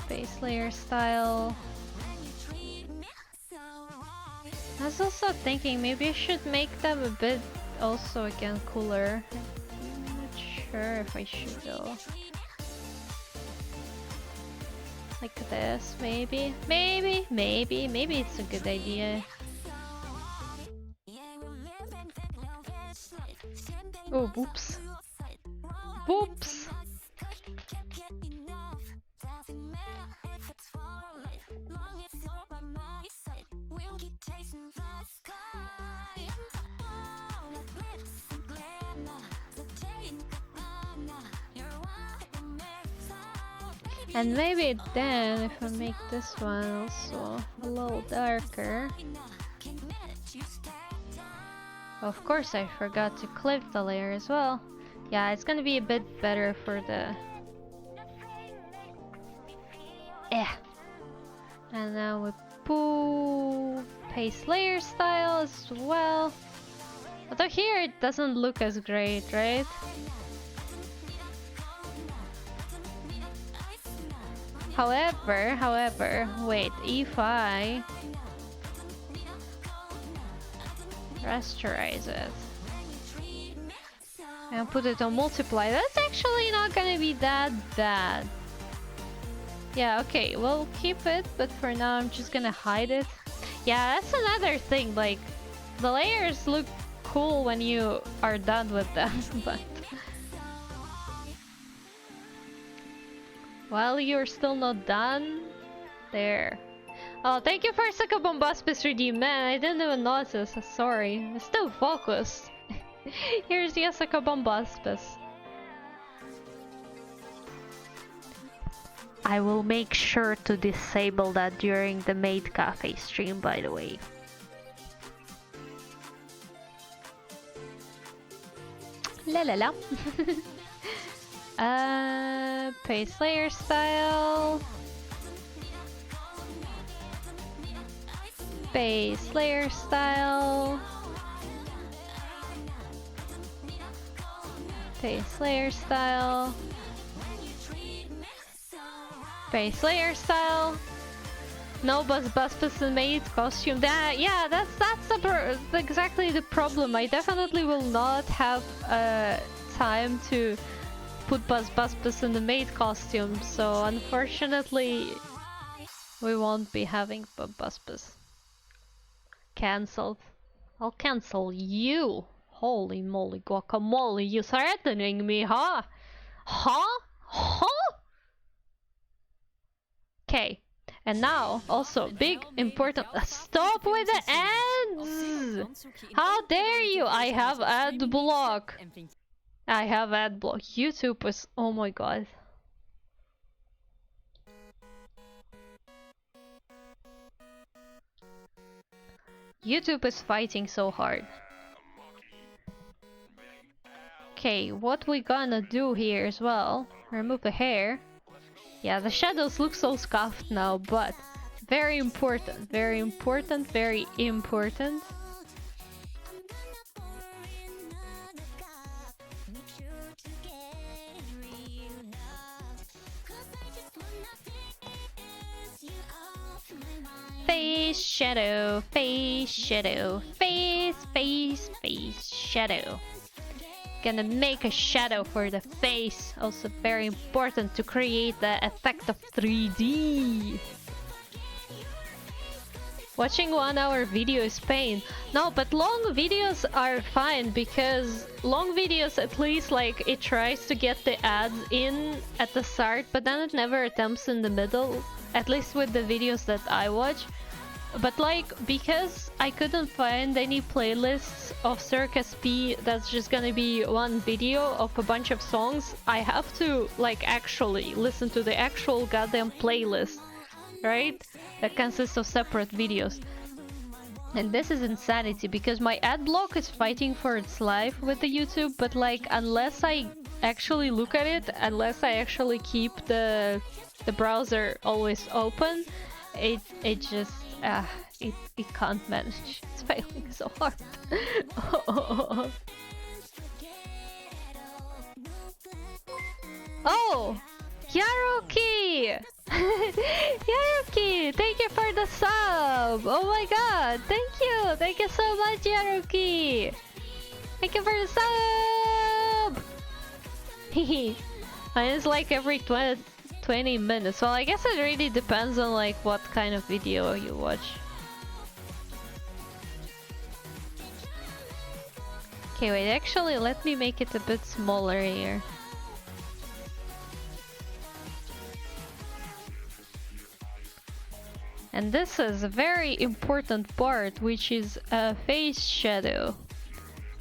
base layer style. I was also thinking maybe I should make them a bit also again cooler. I'm not sure if I should though. Like this, maybe it's a good idea. Oh, whoops. Whoops! And maybe then, if I make this one also a little darker. Of course, I forgot to clip the layer as well. Yeah, it's gonna be a bit better for the... And now we pull paste layer style as well. Although here it doesn't look as great, right? However, wait, if I rasterize it and put it on multiply, that's actually not gonna be that bad. Yeah, okay, we'll keep it, but for now I'm just gonna hide it. Yeah, that's another thing, like, the layers look cool when you are done with them, but while you're still not done, there. Oh, thank you for Succubombus redeem, man, I didn't even notice, sorry. I'm still focused. Here's the Succubombus. I will make sure to disable that during the Maid Cafe stream, by the way. La la la. Paste layer style. Base layer style. Paste layer style. Base layer style. No Buzzbus and Maid costume. Yeah, that's exactly the problem. I definitely will not have time to put Buzzbus in the Maid costume, so unfortunately we won't be having Buzzbus. Cancelled. I'll cancel you. Holy moly guacamole, you threatening me, huh? Huh? Huh? Okay, and now also big important stop with the ads! How dare you! I have ad block. I have ad block. YouTube is, oh my god. YouTube is fighting so hard. Okay, what we gonna do here as well? Remove the hair. Yeah, the shadows look so scuffed now, but very important, very important, very important. Face shadow, face shadow, face shadow. Gonna make a shadow for the face. Also very important to create the effect of 3D. Watching 1 hour video is pain. No, but long videos are fine because long videos at least like it tries to get the ads in at the start, but then it never attempts in the middle, at least with the videos that I watch. But like, because I couldn't find any playlists of Circus P that's just gonna be one video of a bunch of songs, I have to like actually listen to the actual goddamn playlist, right? That consists of separate videos. And this is insanity because my ad block is fighting for its life with the YouTube, but like unless I actually look at it, unless I actually keep the browser always open, it just it can't manage. It's failing so hard. Oh, Yaruki! Yaruki, thank you for the sub. Oh my god, thank you so much, Yaruki. Thank you for the sub. Mine is like every 20 minutes. Well, I guess it really depends on like what kind of video you watch. Okay, wait, actually let me make it a bit smaller here. And this is a very important part, which is a face shadow.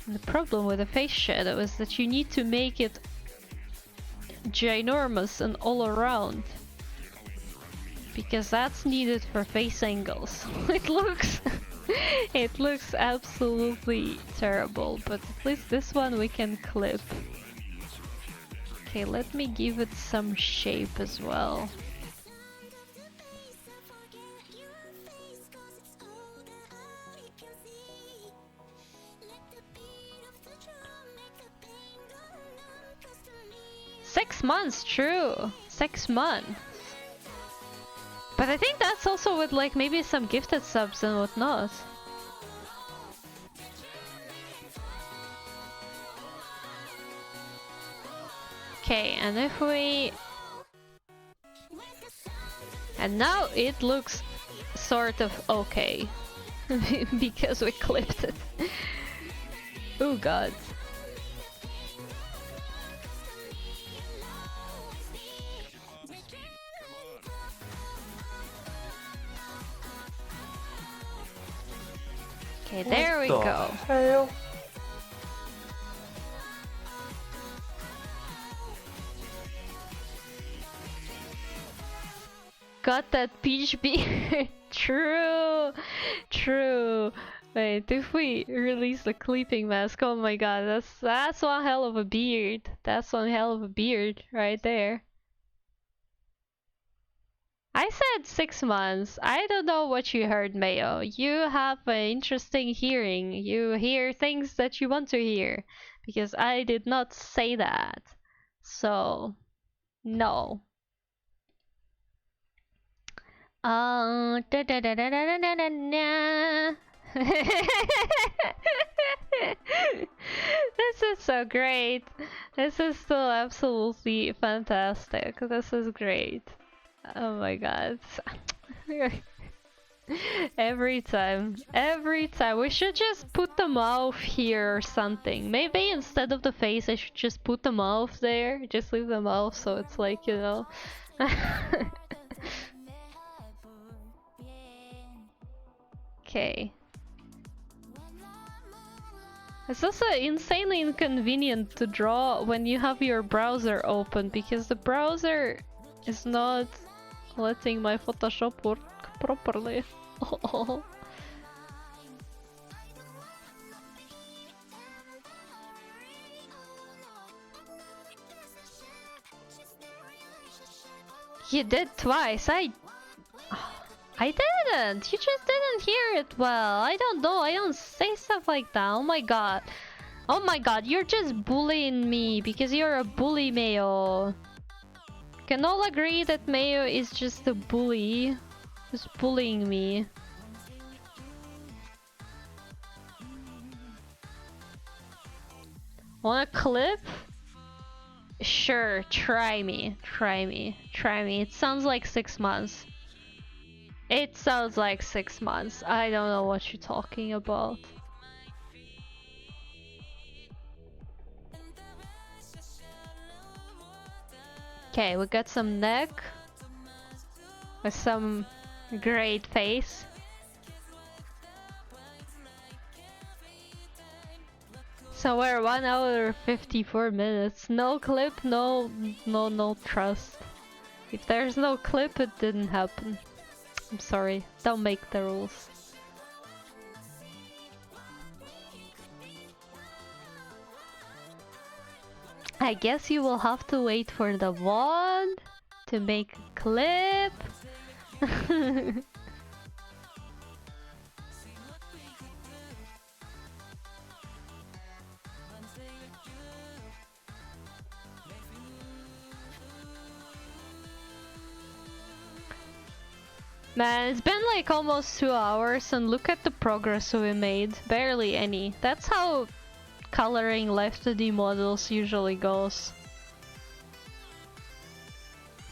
And the problem with a face shadow is that you need to make it ginormous and all around, because that's needed for face angles. it looks absolutely terrible, but at least this one we can clip. Okay, let me give it some shape as well. Six months, true. 6 months. But I think that's also with like maybe some gifted subs and whatnot. Okay, and if we... And now it looks sort of okay. Because we clipped it. Oh god. Okay, there we go. Hell? Got that peach beard. True. Wait, if we release the clipping mask, oh my god, that's one hell of a beard. That's one hell of a beard right there. I said 6 months. I don't know what you heard, Mayo. You have an interesting hearing. You hear things that you want to hear. Because I did not say that. So, no. This is so great. This is still absolutely fantastic. This is great. Oh my god. Every time. We should just put the mouth here or something. Maybe instead of the face I should just put the mouth there. Just leave the mouth so it's like, you know. Okay. It's also insanely inconvenient to draw when you have your browser open, because the browser is not letting my Photoshop work properly. You did twice. I didn't. You just didn't hear it well. I don't know. I don't say stuff like that. Oh my god. Oh my god, you're just bullying me because you're a bully, Mayo. Can all agree that Mayo is just a bully? Who's bullying me? Want a clip? Sure, try me. Try me. Try me. It sounds like 6 months. It sounds like 6 months. I don't know what you're talking about. Okay, we got some neck with some great face. So we're 1 hour 54 minutes. No clip, no trust. If there's no clip, it didn't happen. I'm sorry, don't make the rules. I guess you will have to wait for the wand to make a clip. Man, it's been like almost 2 hours and look at the progress we made. Barely any. That's how coloring Live 2D models usually goes.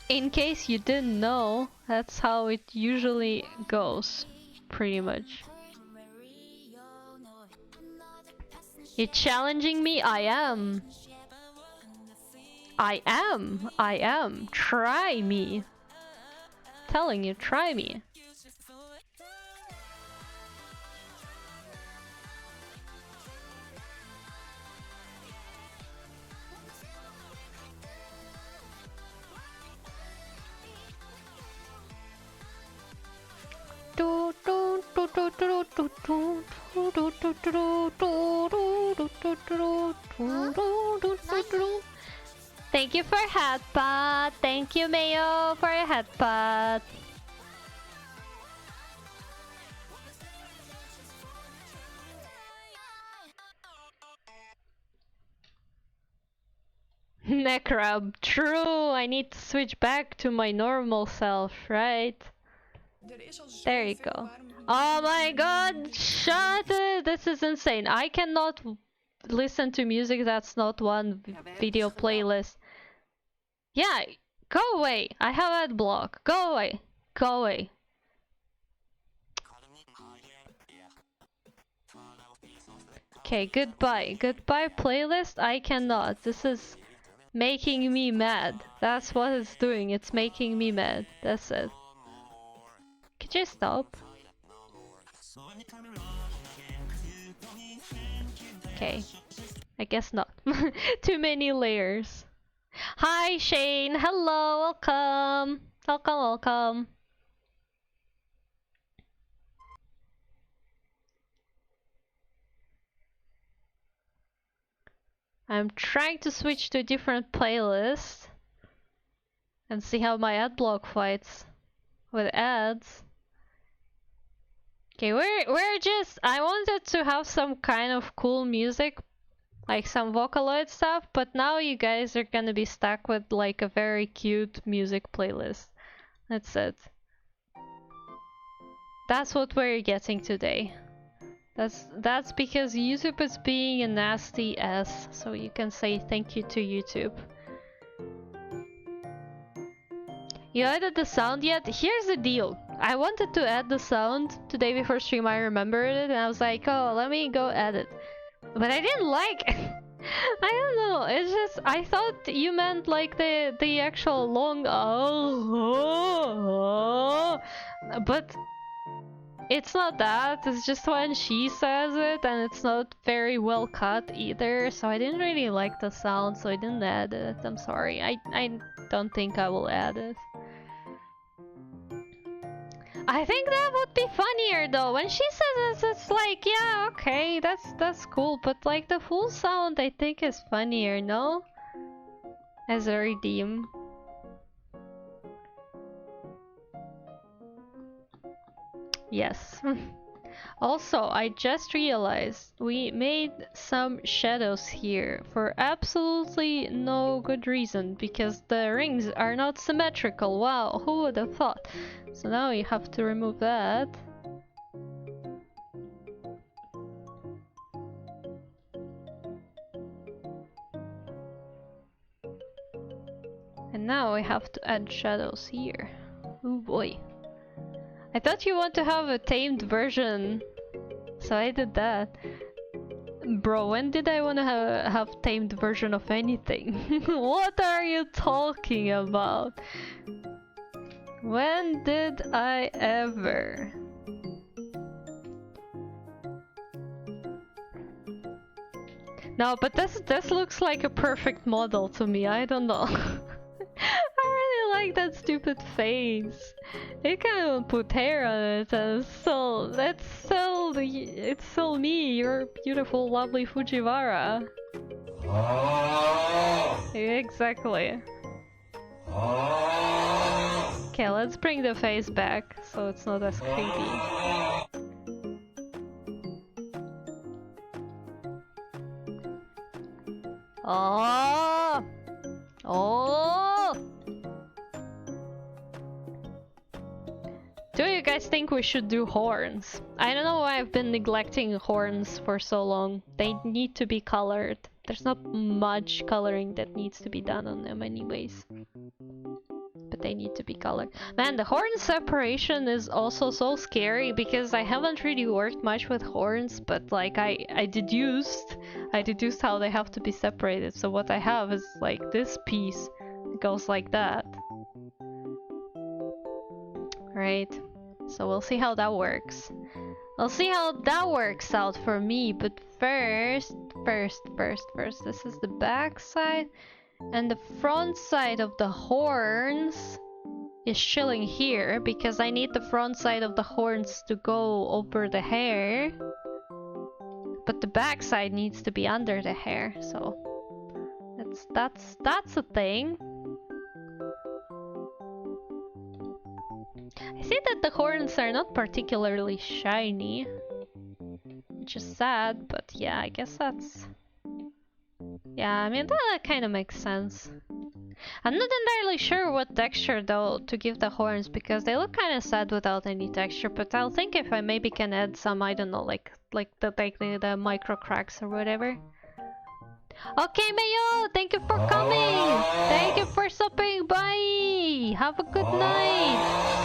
In case you didn't know, that's how it usually goes. Pretty much. You challenging me? I am. I am. Try me. Telling you, try me. Thank you for headbutt. Thank you, Mayo, for a headbutt. Neck rub. True, I need to switch back to my normal self, right? There you go. Oh my god, shut it! This is insane. I cannot listen to music that's not one video playlist. Yeah, go away. I have ad block. Go away. Go away. Okay, goodbye. Goodbye playlist. I cannot. This is making me mad. That's what it's doing. It's making me mad. That's it. Could you stop? Okay. I guess not. Too many layers. Hi Shane. Hello. Welcome. Welcome, welcome. I'm trying to switch to a different playlist and see how my ad block fights with ads. Okay, we're just, I wanted to have some kind of cool music, like some Vocaloid stuff, but now you guys are gonna be stuck with like a very cute music playlist. That's it. That's what we're getting today. That's because YouTube is being a nasty ass, so you can say thank you to YouTube. You added the sound yet? Here's the deal. I wanted to add the sound today before stream. I remembered it and I was like, oh, let me go add it. But I didn't like I don't know. It's just I thought you meant like the actual long but it's not that. It's just when she says it and it's not very well cut either. So I didn't really like the sound, so I didn't add it. I'm sorry. I don't think I will add it. I think that would be funnier though. When she says it, it's like, yeah, okay, that's cool. But like the full sound, I think is funnier, no? As a redeem. Yes. Also, I just realized we made some shadows here for absolutely no good reason, because the rings are not symmetrical. Wow, who would have thought? So now you have to remove that. And now we have to add shadows here. Oh boy. I thought you want to have a tamed version, so I did that. Bro, when did I want to have tamed version of anything? What are you talking about? When did I ever? No, but this looks like a perfect model to me. I don't know. I really like that stupid face. You can even put hair on it, and it's still me, your beautiful, lovely Fujiwara. Exactly. Okay, let's bring the face back so it's not as creepy. Oh! Oh! Do you guys think we should do horns? I don't know why I've been neglecting horns for so long. They need to be colored. There's not much coloring that needs to be done on them anyways. But they need to be colored. Man, the horn separation is also so scary because I haven't really worked much with horns, but like I deduced how they have to be separated. So what I have is like this piece goes like that. Right, so we'll see how that works. We'll see how that works out for me, but first, this is the back side, and the front side of the horns is chilling here, because I need the front side of the horns to go over the hair, but the back side needs to be under the hair, so that's a thing. I see that the horns are not particularly shiny, which is sad, but yeah, I guess that's... Yeah, I mean, that kind of makes sense. I'm not entirely sure what texture though to give the horns, because they look kind of sad without any texture, but I'll think if I maybe can add some, I don't know, like the micro cracks or whatever. Okay, Mayo, thank you for coming! Thank you for stopping by! Have a good night!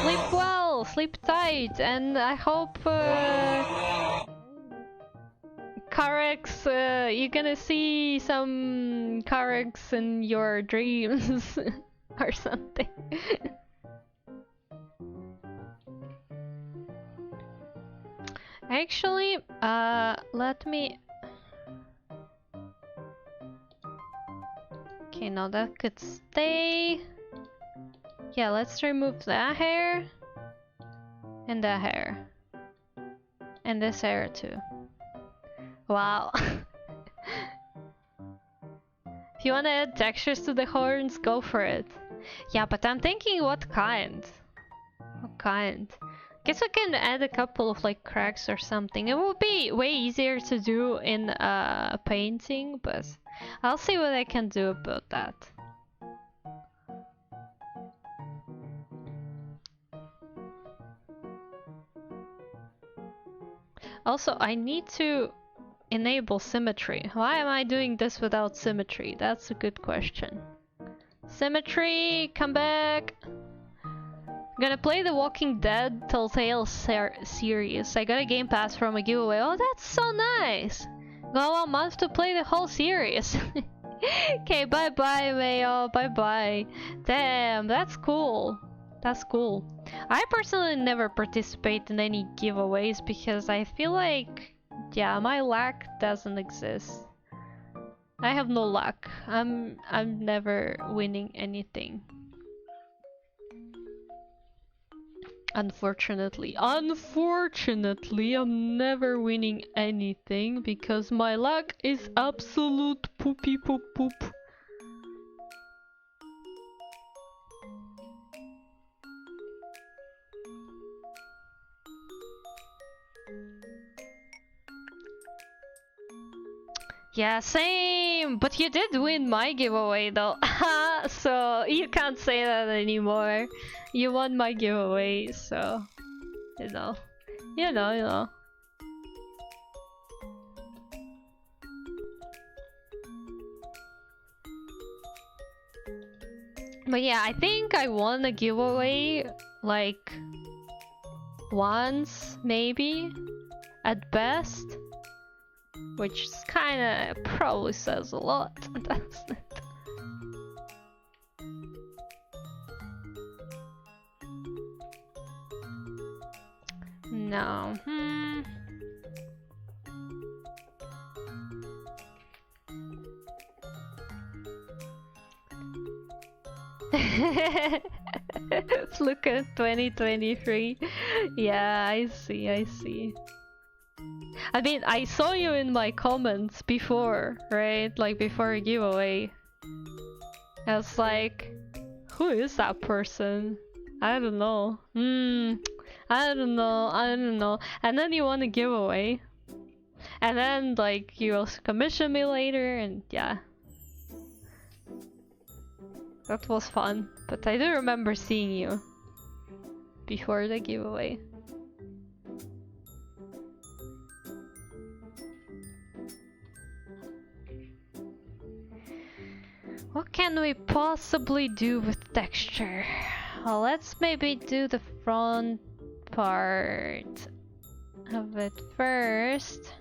Sleep well, sleep tight, and I hope Karex, you're gonna see some Karex in your dreams or something. Actually, let me... Okay, now that could stay. Yeah, let's remove that hair. And that hair. And this hair too. Wow. If you wanna add textures to the horns, go for it. Yeah, but I'm thinking what kind? What kind? Guess I can add a couple of like cracks or something. It would be way easier to do in a painting, but I'll see what I can do about that. Also, I need to enable symmetry. Why am I doing this without symmetry? That's a good question. Symmetry, come back! I'm gonna play the Walking Dead Telltale series. I got a Game Pass from a giveaway. Oh, that's so nice! Got 1 month to play the whole series. Okay, bye-bye, Mayo. Bye-bye. Damn, that's cool. That's cool. I personally never participate in any giveaways because I feel like, yeah, my luck doesn't exist. I have no luck. I'm never winning anything. Unfortunately, I'm never winning anything because my luck is absolute poopy poop poop. Yeah, same. But you did win my giveaway though. So you can't say that anymore. You won my giveaway, so you know. You know, you know. But yeah, I think I won a giveaway like once, maybe, at best. Which kinda probably says a lot, doesn't it? No. Let's look at 2023. Yeah, I see, I see. I mean, I saw you in my comments before, right? Like before a giveaway. I was like, who is that person? I don't know. I don't know, I don't know. And then you won a giveaway. And then like you also commissioned me later and yeah. That was fun. But I do remember seeing you before the giveaway. What can we possibly do with texture? Well, let's maybe do the front part of it first.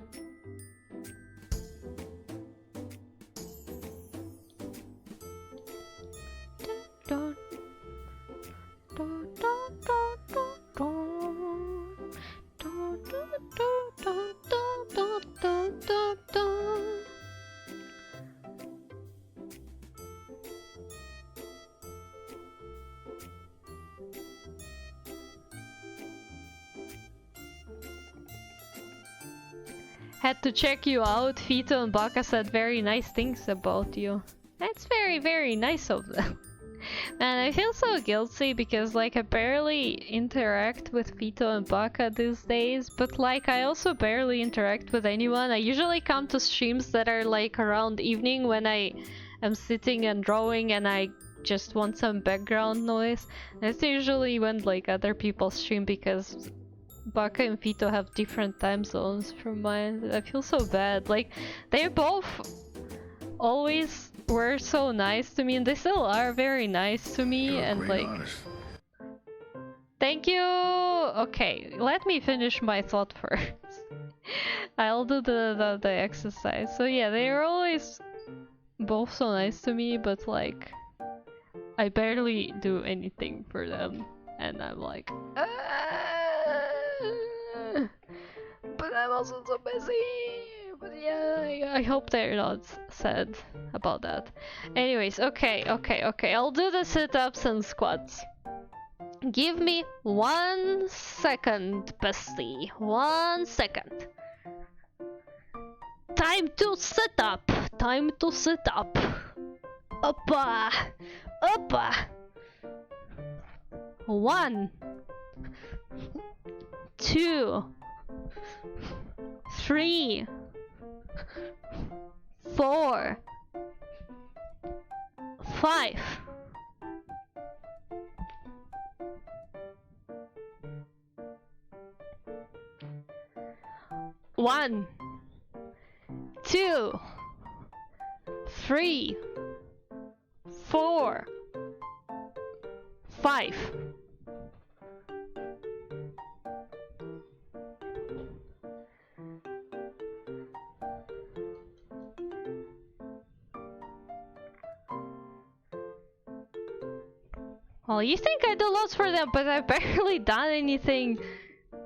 Had to check you out. Vito and Baka said very nice things about you. That's very, very nice of them. Man, I feel so guilty because like I barely interact with Vito and Baka these days, but like I also barely interact with anyone. I usually come to streams that are like around evening when I am sitting and drawing and I just want some background noise. That's usually when like other people stream because Baka and Vito have different time zones from mine. I feel so bad. Like, they both always were so nice to me, and they still are very nice to me. You're and great like, honest. thank you. Okay, let me finish my thought first. I'll do the exercise. So yeah, they are always both so nice to me, but like, I barely do anything for them, and I'm like, but I'm also so busy. But yeah, I hope they're not sad about that. Anyways, okay. I'll do the sit-ups and squats. Give me 1 second, bestie. 1 second. Time to sit up. Time to sit up. Uppa. Uppa. 1, 2, 3, 4, 5. One, 2, 3, 4, 5. Well, you think I do lots for them, but I've barely done anything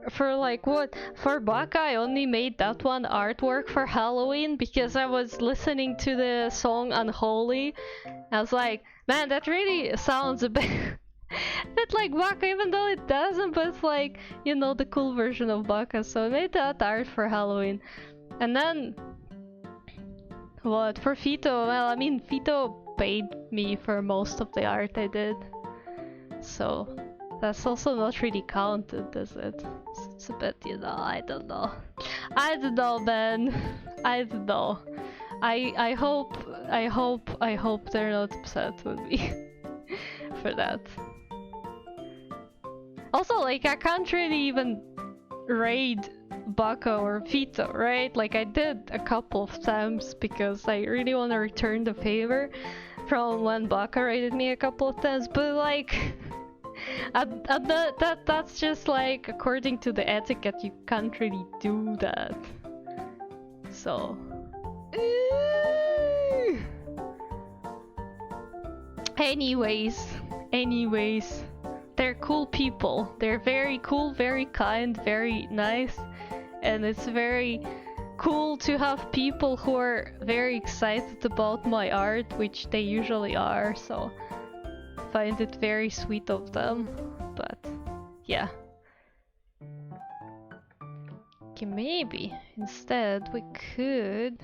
for like what? For Baka, I only made that one artwork for Halloween because I was listening to the song Unholy. I was like, man, that really sounds a bit, bit like Baka, even though it doesn't, but it's like, you know, the cool version of Baka. So I made that art for Halloween. And then, what? For Fito, well, I mean, Fito paid me for most of the art I did. So that's also not really counted, is it? It's a bit, you know, I don't know. I don't know, man. I don't know. I hope they're not upset with me for that. Also, like, I can't really even raid Baka or Vito, right? Like, I did a couple of times because I really want to return the favor from when Baka raided me a couple of times, but like, that's just like, according to the etiquette, you can't really do that. So. Anyways, they're cool people. They're very cool, very kind, very nice, and it's very cool to have people who are very excited about my art, which they usually are, so find it very sweet of them. But yeah. Okay, maybe instead we could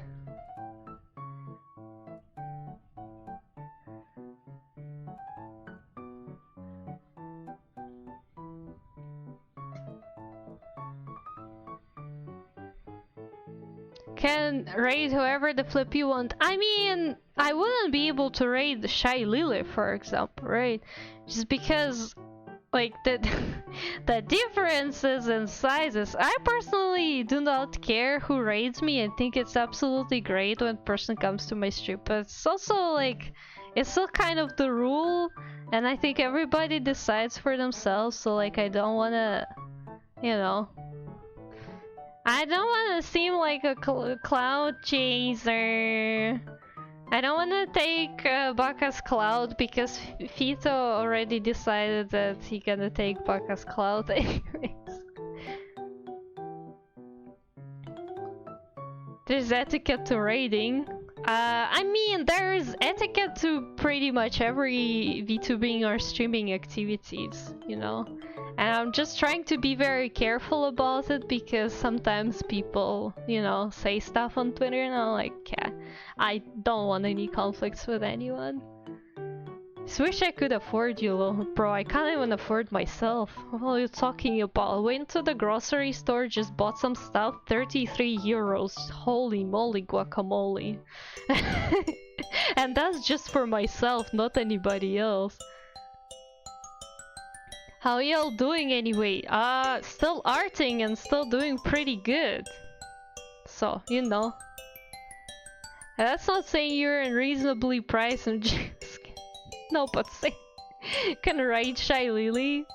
can raid whoever the flip you want. I mean, I wouldn't be able to raid the Shy Lily, for example, right? Just because, like, the differences in sizes. I personally do not care who raids me. I think it's absolutely great when a person comes to my stream, but it's also like, it's still kind of the rule, and I think everybody decides for themselves, so like, I don't wanna, you know, I don't want to seem like a cloud chaser. I don't want to take Baka's cloud because Fito already decided that he gonna take Baka's cloud anyways. There's etiquette to raiding. I mean, there's etiquette to pretty much every VTubing or streaming activities, you know? And I'm just trying to be very careful about it because sometimes people, you know, say stuff on Twitter and I'm like, yeah, I don't want any conflicts with anyone. Just wish I could afford you, bro. I can't even afford myself. What are you talking about? I went to the grocery store, just bought some stuff, 33 euros. Holy moly guacamole. And that's just for myself, not anybody else. How y'all doing anyway? Still arting and still doing pretty good. So, you know. And that's not saying you're unreasonably priced and just... No, but say... Can raid Shy Lily.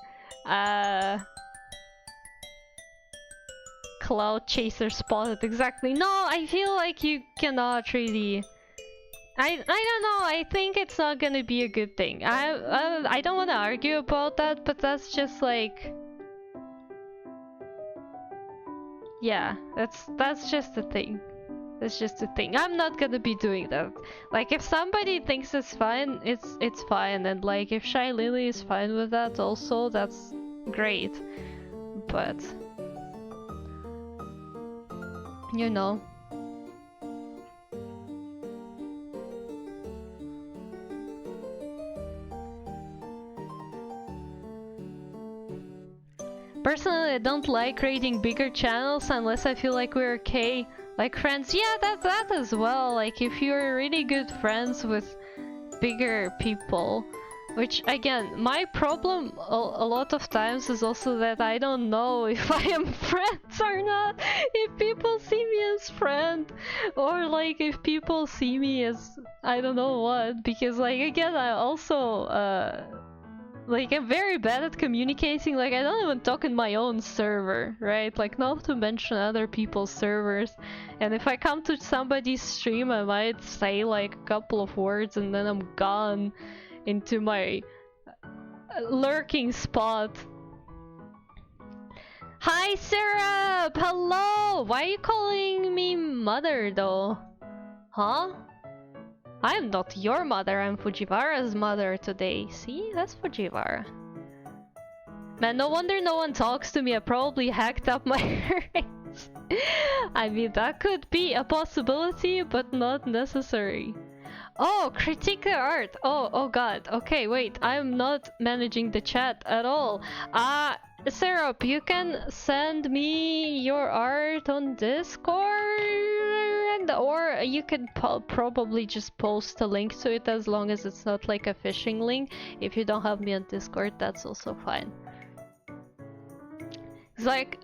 Cloud Chaser spotted, exactly. No, I feel like you cannot really... I don't know, I think it's not gonna be a good thing. I don't want to argue about that, but that's just like... Yeah, that's just the thing. That's just the thing. I'm not gonna be doing that. Like, if somebody thinks it's fine, it's fine. And like, if Shy Lily is fine with that also, that's great. But... You know. Personally, I don't like raiding bigger channels unless I feel like we're okay. Like friends, yeah, that as well. Like if you're really good friends with bigger people. Which again, my problem a lot of times is also that I don't know if I am friends or not. If people see me as friend, or like if people see me as I don't know what. Because like again, I also like, I'm very bad at communicating. Like, I don't even talk in my own server, right? Like, not to mention other people's servers. And if I come to somebody's stream, I might say like a couple of words and then I'm gone into my lurking spot. Hi, Sarah! Hello! Why are you calling me mother, though? Huh? I am not your mother, I'm Fujiwara's mother today. See? That's Fujiwara. Man, no wonder no one talks to me. I probably hacked up my race. I mean, that could be a possibility, but not necessary. Oh, critique the art. Oh god. Okay, wait. I'm not managing the chat at all. Sarah, you can send me your art on Discord friend, or you can probably just post a link to it as long as it's not like a phishing link. If you don't have me on Discord, that's also fine. It's like,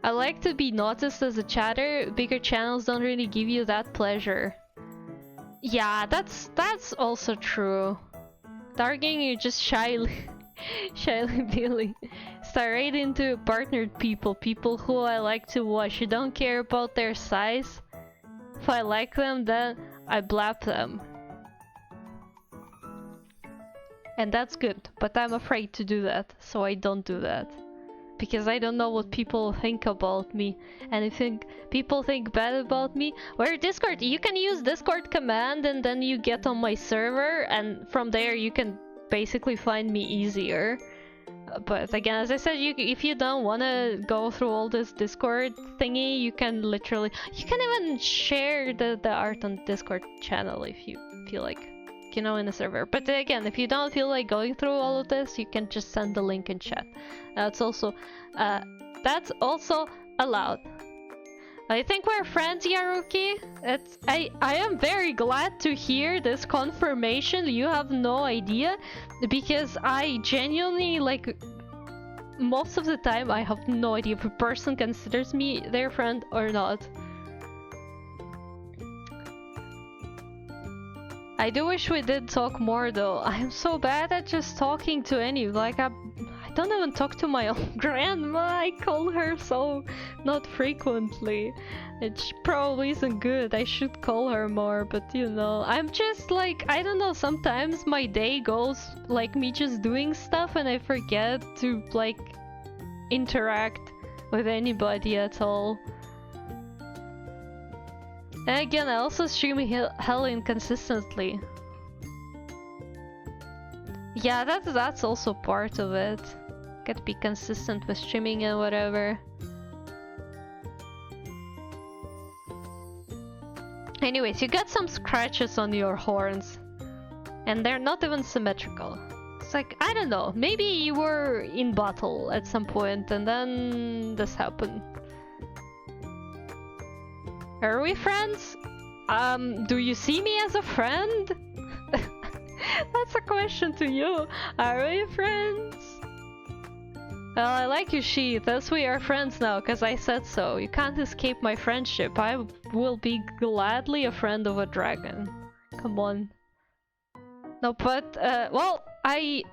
I like to be noticed as a chatter. Bigger channels don't really give you that pleasure. Yeah, that's also true. Targeting you just shyly dealing. Start right into partnered people who I like to watch. You don't care about their size. If I like them, then I blap them. And that's good, but I'm afraid to do that, so I don't do that. Because I don't know what people think about me. And if people think bad about me, where Discord, you can use Discord command and then you get on my server, and from there you can basically find me easier. But again, as I said, if you don't want to go through all this Discord thingy, you can even share the art on Discord channel if you feel like, you know, in a server. But again, if you don't feel like going through all of this, you can just send the link in chat. That's also allowed. I think we're friends, Yaruki. I am very glad to hear this confirmation. You have no idea, because I genuinely, like, most of the time I have no idea if a person considers me their friend or not. I do wish we did talk more though. I am so bad at just talking to any, like, I don't even talk to my own grandma. I call her so not frequently. It probably isn't good. I should call her more, but you know, I'm just like, I don't know, sometimes my day goes like me just doing stuff and I forget to like interact with anybody at all. And again, I also stream hell inconsistently. Yeah, that's also part of it. Gotta be consistent with streaming and whatever. Anyways, you got some scratches on your horns. And they're not even symmetrical. It's like, I don't know, maybe you were in battle at some point and then this happened. Are we friends? Do you see me as a friend? That's a question to you. Are we friends? Well, I like you, she. Thus we are friends now, because I said so. You can't escape my friendship. I will be gladly a friend of a dragon. Come on. No, but, well, I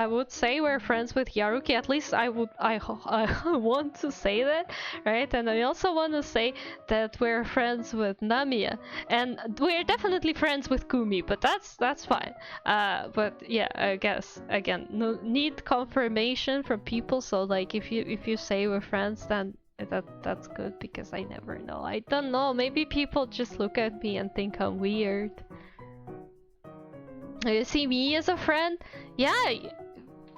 would say we're friends with Yaruki. At least I want to say that, right? And I also want to say that we're friends with Namiya, and we're definitely friends with Kumi. But that's fine. But yeah, I guess again, no need confirmation from people. So like, if you say we're friends, then that's good, because I never know. I don't know. Maybe people just look at me and think I'm weird. You see me as a friend? Yeah,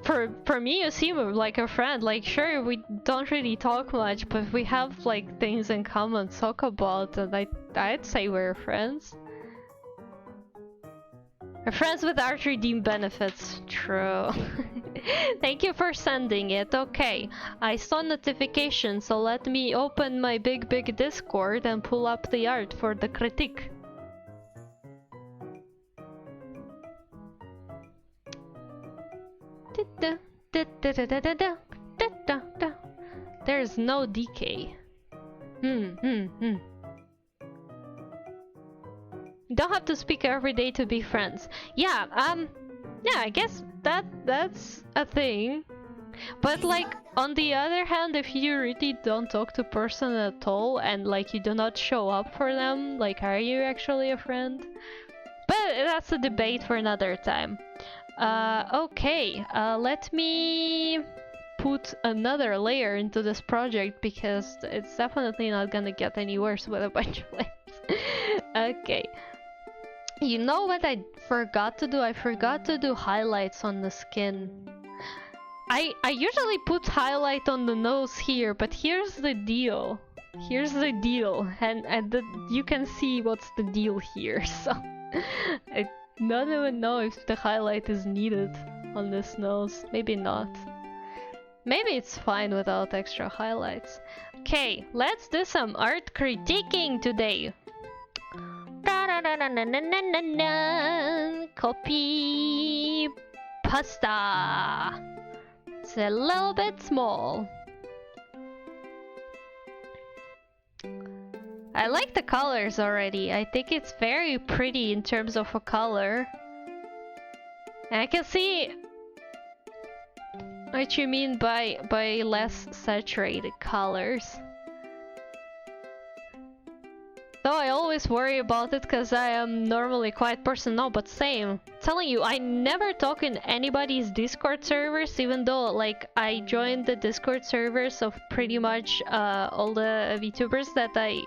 for me you seem like a friend. Like, sure, we don't really talk much, but we have like things in common to talk about, and I'd say we're friends. We're friends with our redeem benefits. True. Thank you for sending it. Okay, I saw notification, so let me open my big Discord and pull up the art for the critique. There's no decay. You don't have to speak every day to be friends. Yeah, yeah, I guess that's a thing. But like, on the other hand, if you really don't talk to person at all and like you do not show up for them, like, are you actually a friend? But that's a debate for another time. Okay, let me put another layer into this project, because it's definitely not gonna get any worse with a bunch of layers. Okay. You know what I forgot to do? I forgot to do highlights on the skin. I usually put highlight on the nose here, but here's the deal. Here's the deal, and you can see what's the deal here, so... I don't even know if the highlight is needed on this nose. Maybe not. Maybe it's fine without extra highlights. Okay, let's do some art critiquing today. Copy pasta. It's a little bit small. I like the colors already. I think it's very pretty in terms of a color. And I can see what you mean by less saturated colors. Though I always worry about it because I am normally a quiet person. No, but same. Telling you, I never talk in anybody's Discord servers, even though like I joined the Discord servers of pretty much all the VTubers that I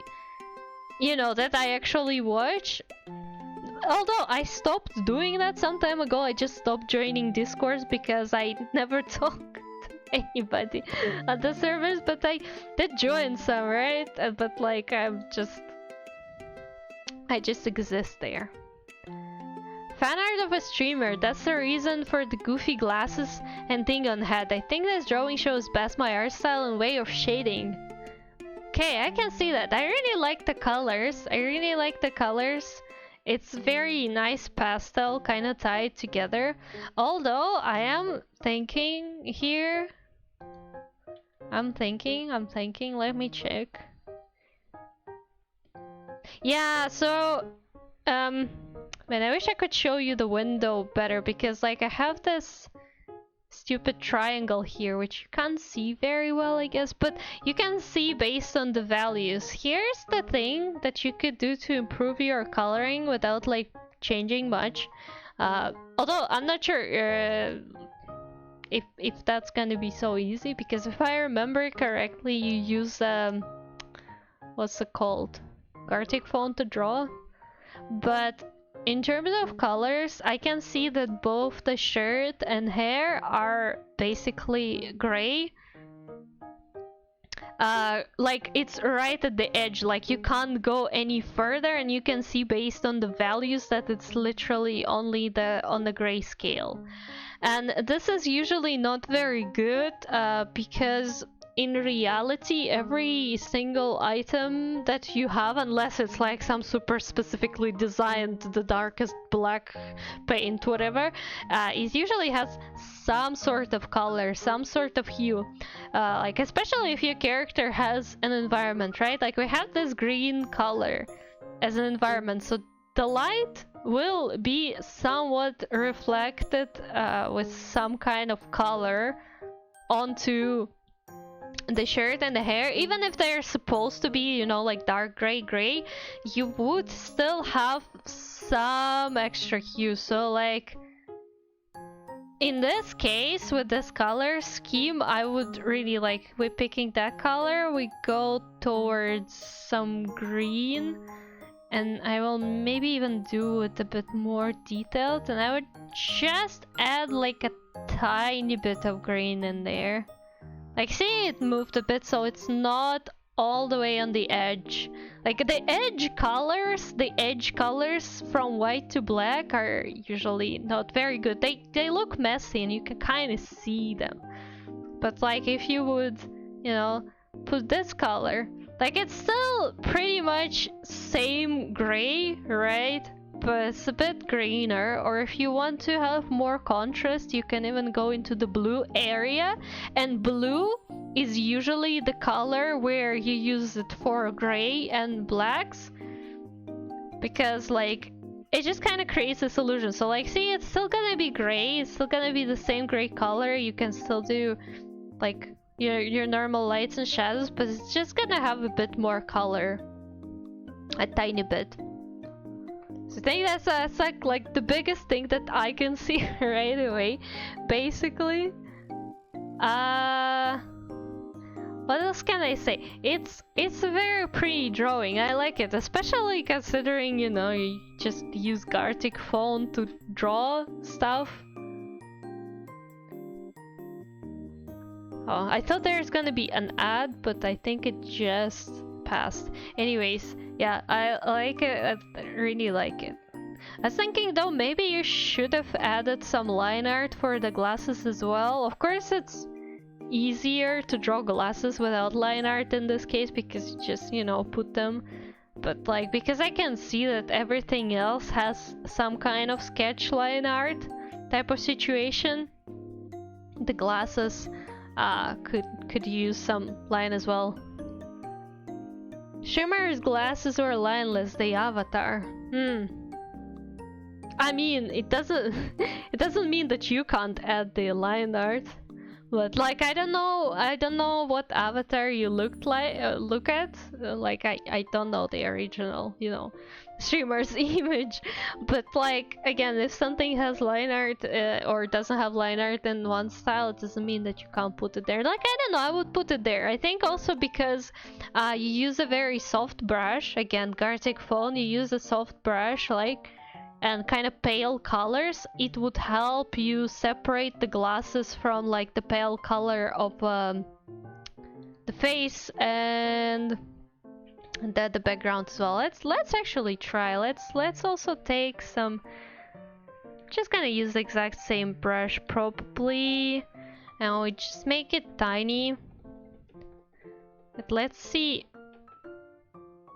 actually watch. Although I stopped doing that some time ago, I just stopped joining Discords because I never talk to anybody on the servers, but I did join some, right? But like I just exist there. Fan art of a streamer, that's the reason for the goofy glasses and thing on head. I think this drawing shows best my art style and way of shading. Okay, I can see that. I really like the colors. It's very nice pastel, kind of tied together. Although I am thinking here. I'm thinking. Let me check. Yeah, so man, I wish I could show you the window better because like I have this stupid triangle here which you can't see very well, I guess, but you can see based on the values. Here's the thing that you could do to improve your coloring without like changing much. Although I'm not sure if that's gonna be so easy, because if I remember correctly, you use what's it called? Gartic phone to draw. But in terms of colors, I can see that both the shirt and hair are basically gray. Like it's right at the edge, like you can't go any further, and you can see based on the values that it's literally only on the gray scale. And this is usually not very good because in reality every single item that you have, unless it's like some super specifically designed the darkest black paint whatever, it usually has some sort of color, some sort of hue, like especially if your character has an environment, right? Like we have this green color as an environment, so the light will be somewhat reflected with some kind of color onto the shirt and the hair. Even if they're supposed to be, you know, like dark gray, you would still have some extra hue. So like in this case with this color scheme, I would really like, we're picking that color, we go towards some green, and I will maybe even do it a bit more detailed, and I would just add like a tiny bit of green in there. Like, see, it moved a bit, so it's not all the way on the edge. Like the edge colors from white to black are usually not very good. They look messy and you can kind of see them. But like if you would, you know, put this color, like it's still pretty much same gray, right? But it's a bit greener. Or if you want to have more contrast, you can even go into the blue area, and blue is usually the color where you use it for gray and blacks, because like it just kind of creates this illusion. So like, see, it's still gonna be gray, it's still gonna be the same gray color, you can still do like your normal lights and shadows, but it's just gonna have a bit more color, a tiny bit. So I think that's like the biggest thing that I can see right away, basically. What else can I say? It's a very pretty drawing. I like it, especially considering, you know, you just use Gartic phone to draw stuff. Oh, I thought there's gonna be an ad, but I think it just passed. Anyways, yeah, I like it. I really like it. I was thinking though, maybe you should have added some line art for the glasses as well. Of course, it's easier to draw glasses without line art in this case, because you just, you know, put them. But like, because I can see that everything else has some kind of sketch line art type of situation, the glasses could use some line as well. Shimmer's glasses were lineless, the avatar. I mean, it doesn't it doesn't mean that you can't add the line art. But like, I don't know what avatar you look at. Like, I don't know the original, you know, streamer's image. But like, again, if something has line art or doesn't have line art in one style, it doesn't mean that you can't put it there. Like, I don't know, I would put it there. I think also because you use a very soft brush. Again, Gartic phone, you use a soft brush, like, and kind of pale colors, it would help you separate the glasses from like the pale color of the face and the background as well. Let's actually try. Let's also take some. Just gonna use the exact same brush probably, and we just make it tiny. But let's see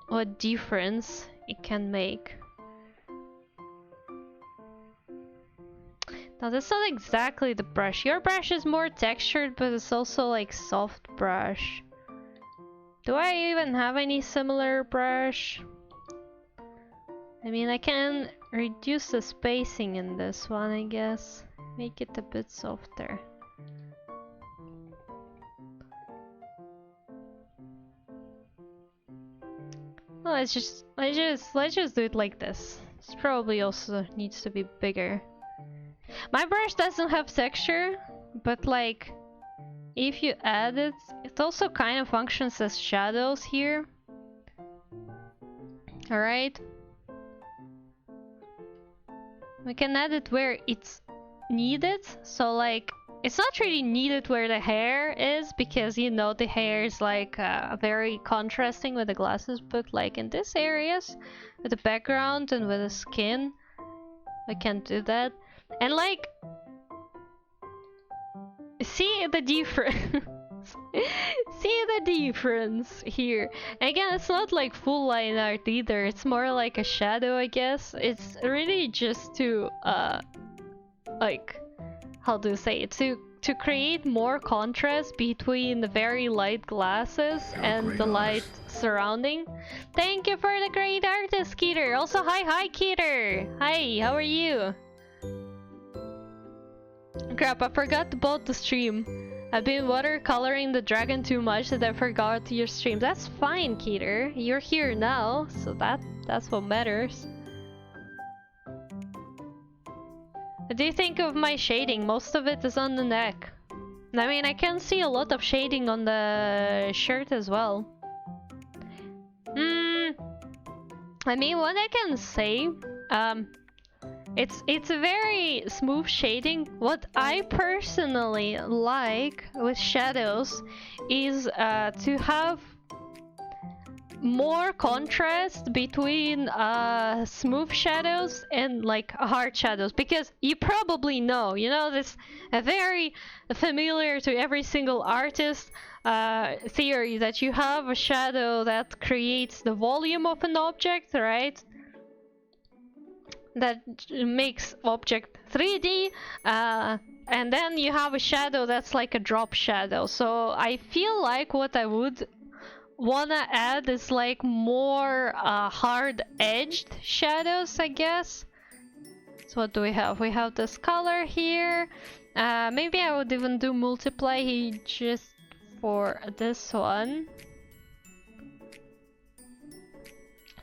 what difference it can make. Now that's not exactly the brush. Your brush is more textured, but it's also like soft brush. Do I even have any similar brush? I mean, I can reduce the spacing in this one, I guess. Make it a bit softer. Well, let's just do it like this. This probably also needs to be bigger. My brush doesn't have texture, but like, if you add it, it also kind of functions as shadows here. Alright. We can add it where it's needed, so like, it's not really needed where the hair is, because you know the hair is like very contrasting with the glasses, but like in these areas, with the background and with the skin, we can do that. And like, see the difference. See the difference here. Again, it's not like full line art either. It's more like a shadow, I guess. It's really just to like, how do you say it? To create more contrast between the very light glasses and the light surrounding. Thank you for the great artist, Keter. Also, hi Keter. Hi, how are you? Crap, I forgot about the stream. I've been watercoloring the dragon too much that I forgot your stream. That's fine, Keter. You're here now, so that's what matters. What do you think of my shading? Most of it is on the neck. I mean, I can see a lot of shading on the shirt as well. I mean, what I can say, it's a very smooth shading. What I personally like with shadows is to have more contrast between smooth shadows and like hard shadows, because you probably know, you know, this very familiar to every single artist theory that you have a shadow that creates the volume of an object, right? That makes object 3D, and then you have a shadow that's like a drop shadow. So I feel like what I would wanna add is like more hard-edged shadows, I guess. So what do we have? We have this color here. Maybe I would even do multiply just for this one.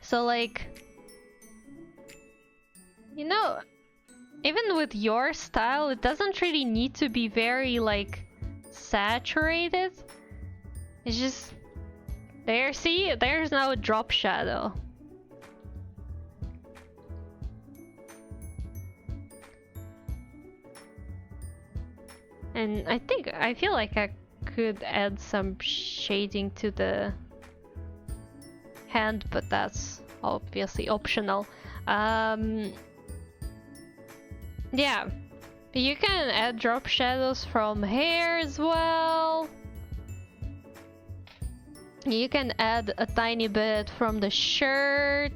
So like, you know, even with your style, it doesn't really need to be very like saturated. It's just there. See, there's now a drop shadow. And I feel like I could add some shading to the hand, but that's obviously optional. Yeah, You can add drop shadows from hair as well. You can add a tiny bit from the shirt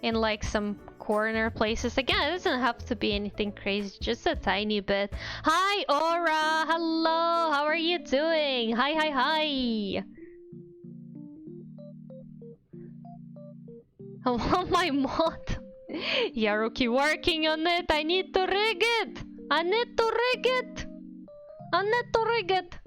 in like some corner places. Again, it doesn't have to be anything crazy, just a tiny bit. Hi Aura, hello, how are you doing? Hi, hi, hi. I want my mod. Yaruki working on it. I need to rig it. I need to rig it. I need to rig it.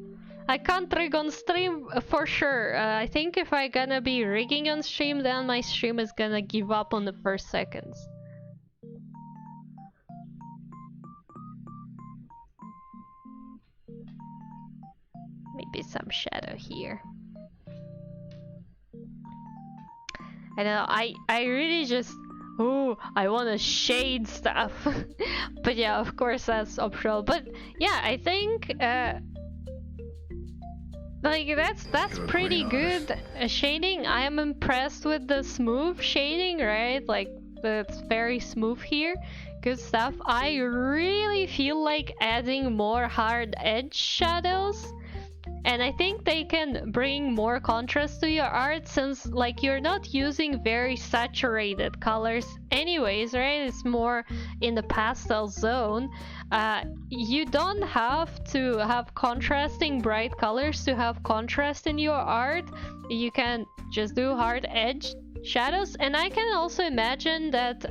I can't rig on stream for sure. I think if I gonna be rigging on stream, then my stream is gonna give up on the first seconds. Maybe some shadow here. I know, I really just... Ooh, I wanna shade stuff. But yeah, of course that's optional. But yeah, I think... like that's pretty good shading. I am impressed with the smooth shading, right? Like it's very smooth here. Good stuff. I really feel like adding more hard edge shadows, and I think they can bring more contrast to your art, since like you're not using very saturated colors anyways, right? It's more in the pastel zone. You don't have to have contrasting bright colors to have contrast in your art. You can just do hard edge shadows, and I can also imagine that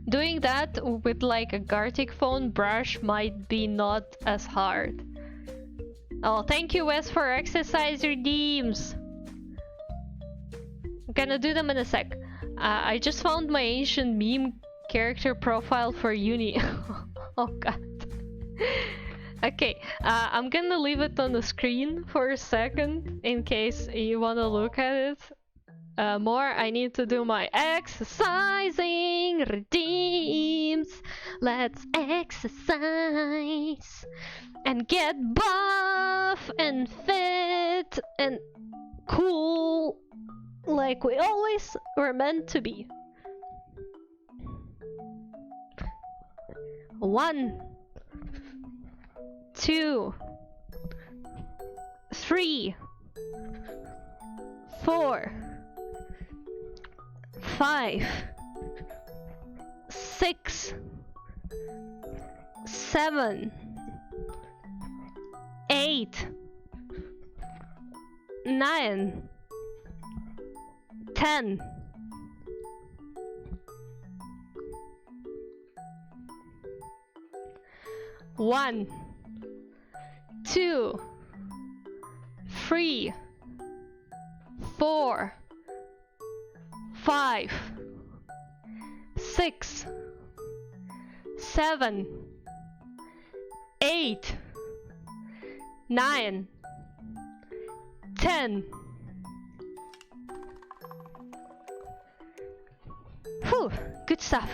doing that with like a Gartic phone brush might be not as hard. Oh, thank you, Wes, for exercise redeems. I'm gonna do them in a sec. I just found my ancient meme character profile for uni. Oh god. Okay, I'm gonna leave it on the screen for a second in case you wanna look at it more. I need to do my exercising redeems. Let's exercise and get buff and fit and cool like we always were meant to be. 1, 2, 3, 4, 5, 6, 7, 8, 9, 10. 1, 2, 3, 4, 5, 6, 7, 8, 9, 10. Whew, good stuff.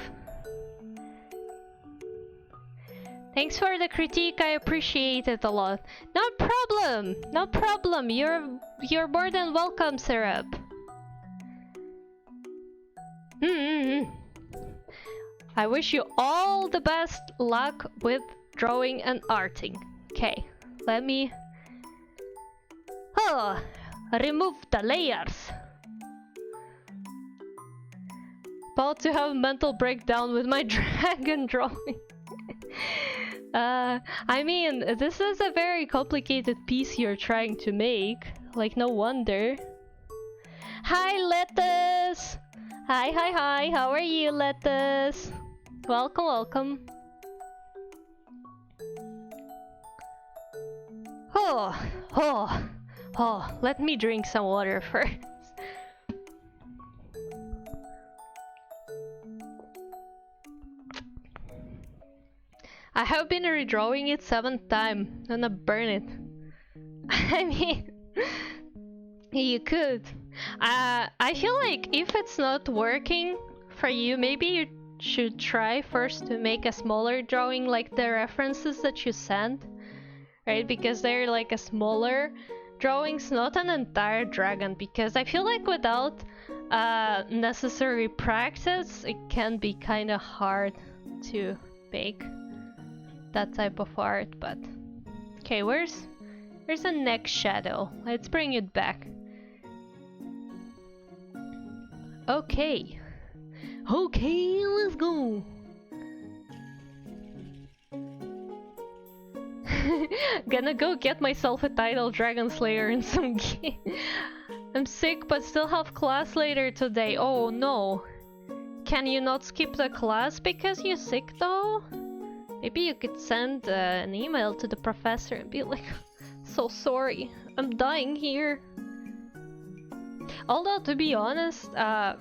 Thanks for the critique, I appreciate it a lot. No problem, no problem. You're more than welcome, Syrup. I wish you all the best luck with drawing and arting. Okay, let me remove the layers. About to have a mental breakdown with my dragon drawing. I mean, this is a very complicated piece you're trying to make. Like, no wonder. Hi, Lettuce! Hi, hi, hi. How are you, Lettuce? Welcome, welcome. Oh, let me drink some water first. I have been redrawing it 7th time. I'm gonna burn it. I mean, you could. I feel like if it's not working for you, maybe you should try first to make a smaller drawing, like the references that you sent, right? Because they're like a smaller drawings, not an entire dragon. Because I feel like without necessary practice, it can be kind of hard to fake that type of art, but okay, where's the next shadow? Let's bring it back. Okay. Okay, let's go. Gonna go get myself a title Dragon Slayer in some game. I'm sick but still have class later today. Oh no. Can you not skip the class because you're sick though? Maybe you could send an email to the professor and be like, so sorry, I'm dying here. Although to be honest, I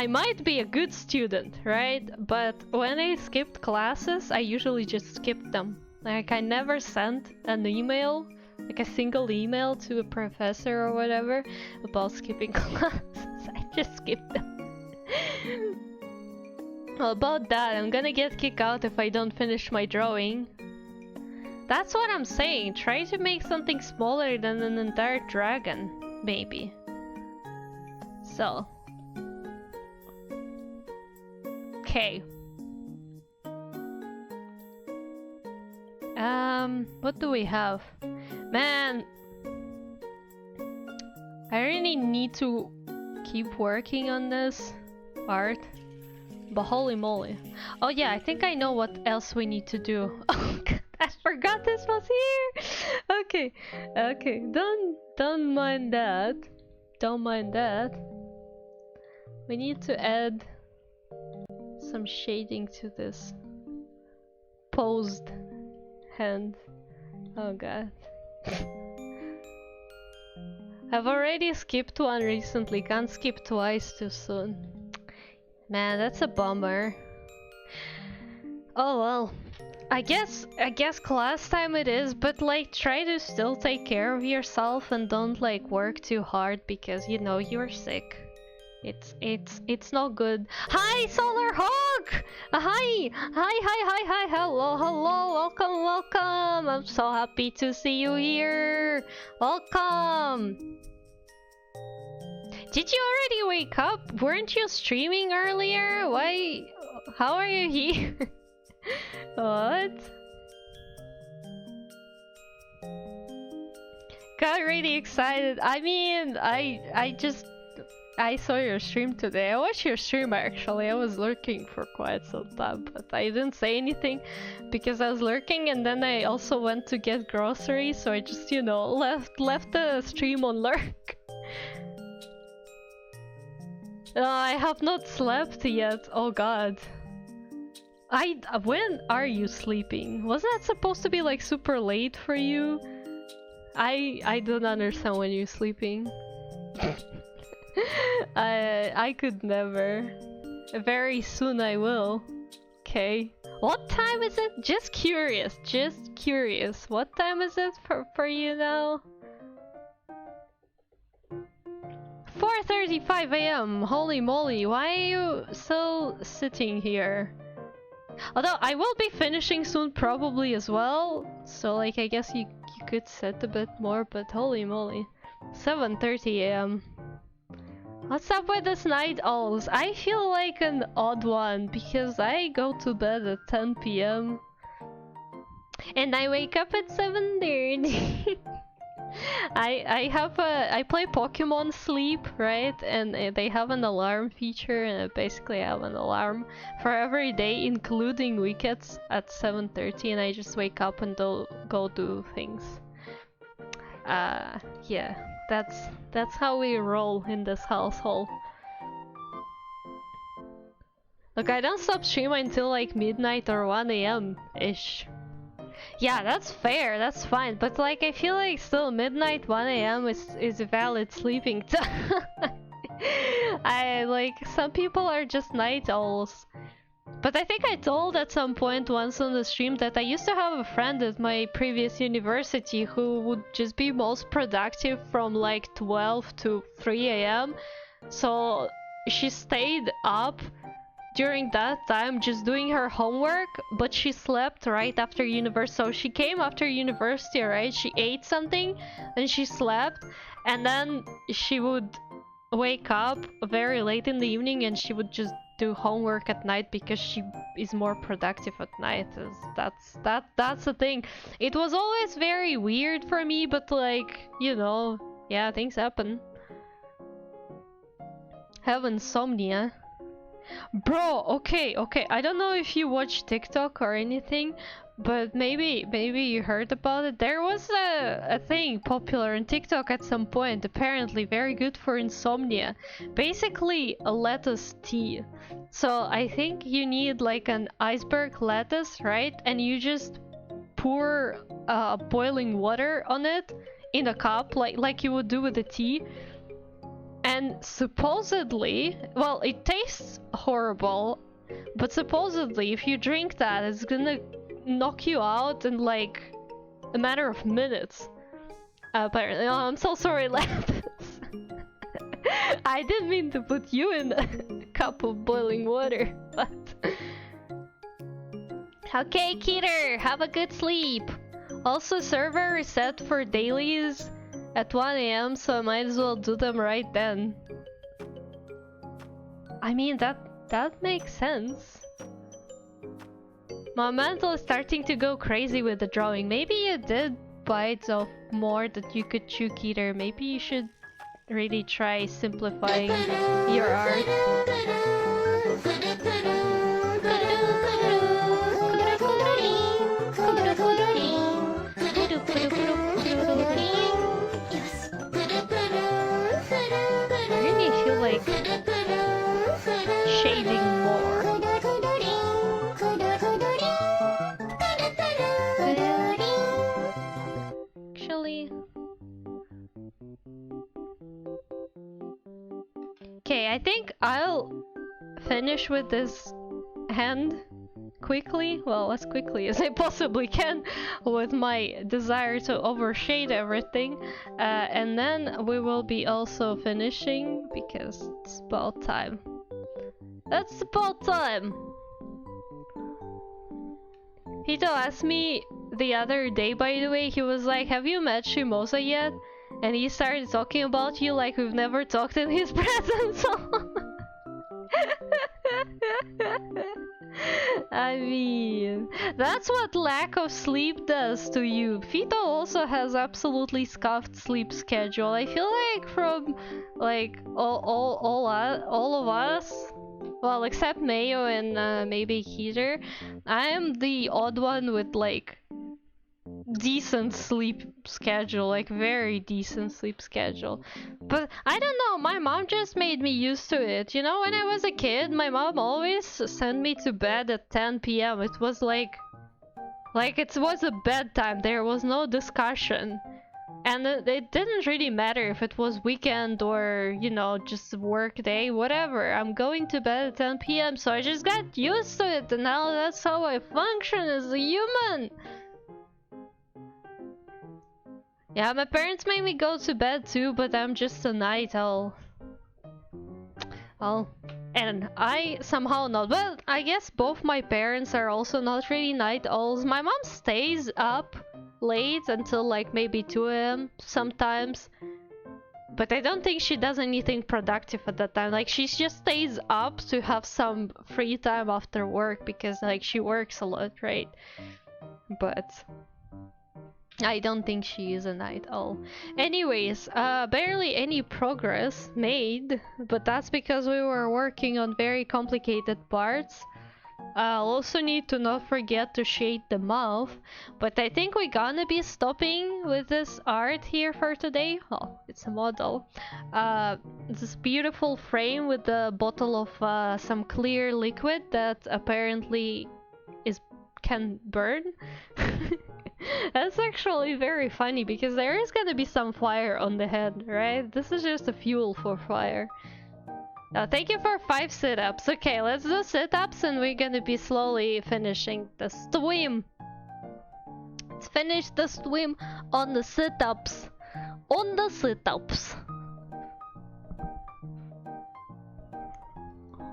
might be a good student, right? But when I skipped classes, I usually just skipped them. Like, I never sent an email, like a single email to a professor or whatever about skipping classes. I just skipped them. Well, about that, I'm gonna get kicked out if I don't finish my drawing. That's what I'm saying. Try to make something smaller than an entire dragon, maybe. So. Okay. What do we have? Man, I really need to keep working on this art. But holy moly. Oh yeah, I think I know what else we need to do. Oh god, I forgot this was here. Okay, okay, don't mind that. Don't mind that. We need to add some shading to this posed hand. Oh god. I've already skipped one recently, can't skip twice too soon. Man, that's a bummer. Oh well. I guess class time it is, but like try to still take care of yourself and don't like work too hard because you know you're sick. It's not good. Hi, Solar Hawk! Hi, hello, welcome. I'm so happy to see you here. Welcome. Did you already wake up? Weren't you streaming earlier? Why? How are you here? What? Got really excited. I mean, I saw your stream today. I watched your stream actually. I was lurking for quite some time, but I didn't say anything because I was lurking, and then I also went to get groceries, so I just, you know, left the stream on lurk. I have not slept yet. Oh god. When are you sleeping? Wasn't that supposed to be like super late for you? I don't understand when you're sleeping. I could never. Very soon I will. Okay. What time is it? Just curious. What time is it for you now? 4:35 AM. Holy moly, why are you still sitting here? Although I will be finishing soon probably as well. So like I guess you could sit a bit more, but holy moly. 7:30 AM. What's up with this night owls? I feel like an odd one because I go to bed at 10 PM and I wake up at 7:30. I play Pokemon Sleep, right? And they have an alarm feature, and I basically have an alarm for every day, including weekends at 7:30, and I just wake up and go do things. Yeah, that's how we roll in this household. Look, I don't stop streaming until like midnight or 1 AM ish. Yeah, that's fair, that's fine, but like I feel like still midnight 1 AM is a valid sleeping time. I like some people are just night owls. But I think I told at some point once on the stream that I used to have a friend at my previous university who would just be most productive from like 12 to 3 AM. So she stayed up during that time just doing her homework, but she slept right after university. So she came after university, right? She ate something and she slept, and then she would wake up very late in the evening and she would just do homework at night because she is more productive at night. That's the thing. It was always very weird for me, but like, you know, yeah, things happen. Have insomnia. Bro, okay, I don't know if you watch TikTok or anything, but maybe you heard about it. There was a thing popular on TikTok at some point, apparently very good for insomnia. Basically a lettuce tea. So I think you need like an iceberg lettuce, right? And you just pour boiling water on it in a cup, like you would do with the tea. And supposedly, well, it tastes horrible, but supposedly if you drink that, it's gonna knock you out in like a matter of minutes. Apparently. Oh, I'm so sorry, Lapis. I didn't mean to put you in a cup of boiling water, but... Okay, Keter, have a good sleep. Also, server is set for dailies at 1 AM, so I might as well do them right then. I mean, that makes sense. My mental is starting to go crazy with the drawing. Maybe you did bites of more that you could chew, Keter. Maybe you should really try simplifying your art. I really feel like shading more. Actually... Okay, I think I'll finish with this hand quickly, well, as quickly as I possibly can, with my desire to overshade everything, and then we will be also finishing because it's about time. That's about time! Hito asked me the other day, by the way, he was like, have you met Shimosa yet? And he started talking about you like we've never talked in his presence. I mean, that's what lack of sleep does to you. Fito also has absolutely scuffed sleep schedule. I feel like from like all of us, well, except Mayo and maybe Keter, I am the odd one with like decent sleep schedule, like very decent sleep schedule. But I don't know, my mom just made me used to it. You know, when I was a kid, my mom always sent me to bed at 10 PM. It was like it was a bedtime. There was no discussion. And it didn't really matter if it was weekend or, you know, just work day, whatever. I'm going to bed at 10 PM, so I just got used to it, and now that's how I function as a human. Yeah, my parents made me go to bed too, but I'm just a night owl. And I somehow not. Well, I guess both my parents are also not really night owls. My mom stays up late until like maybe 2 AM sometimes. But I don't think she does anything productive at that time. Like, she just stays up to have some free time after work because like she works a lot, right? But I don't think she is a night owl. Anyways, barely any progress made, but that's because we were working on very complicated parts. I'll also need to not forget to shade the mouth, but I think we're gonna be stopping with this art here for today. Oh, it's a model. This beautiful frame with a bottle of some clear liquid that apparently can burn. That's actually very funny because there is gonna be some fire on the head, right? This is just a fuel for fire. Thank you for 5 sit-ups. Okay, let's do sit-ups and we're gonna be slowly finishing the swim. Let's finish the swim on the sit-ups. On the sit-ups.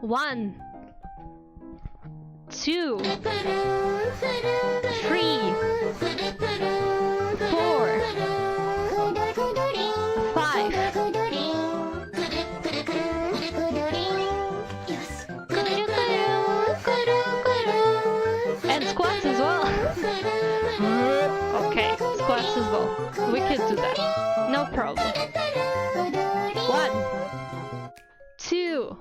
1, 2, 3, 4, 5. go. We could do that. No problem. 1, 2,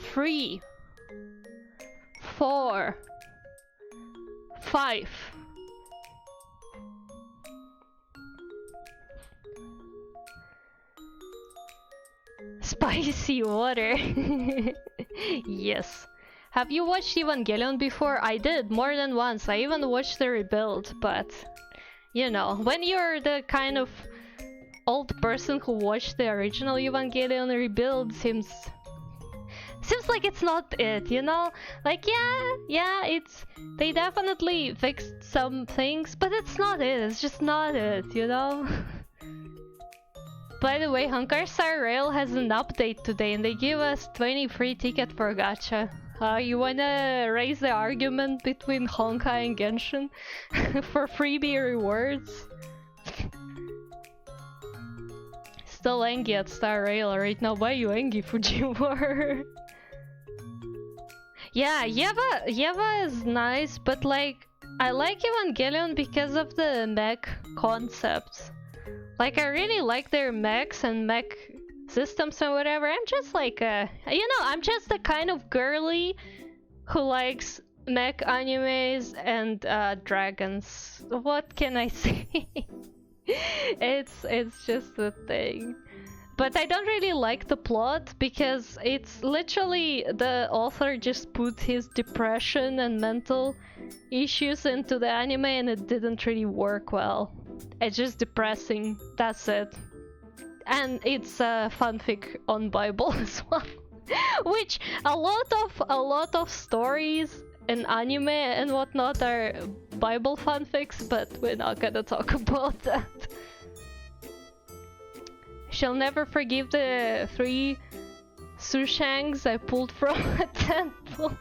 3, 4, 5. Spicy water. Yes. Have you watched Evangelion before? I did, more than once. I even watched the rebuild, but you know, when you're the kind of old person who watched the original Evangelion rebuild, seems like it's not it, you know? Like, yeah, they definitely fixed some things, but it's not it. It's just not it, you know? By the way, Honkai Star Rail has an update today and they give us 20 free tickets for gacha. You wanna raise the argument between Honkai and Genshin for freebie rewards? Still angry at Star Rail right now. Why are you angry, Fujiwara? Yeah, Yeva is nice, but like, I like Evangelion because of the mech concepts. Like, I really like their mechs and mech systems and whatever. I'm just like I'm just the kind of girly who likes mech animes and dragons. What can I say? It's just a thing. But I don't really like the plot because it's literally the author just put his depression and mental issues into the anime and it didn't really work well. It's just depressing, that's it. And it's a fanfic on Bible as well. Which a lot of stories in anime and whatnot are Bible fanfics, but we're not gonna talk about that. Shall never forgive the 3 Sushangs I pulled from a temple.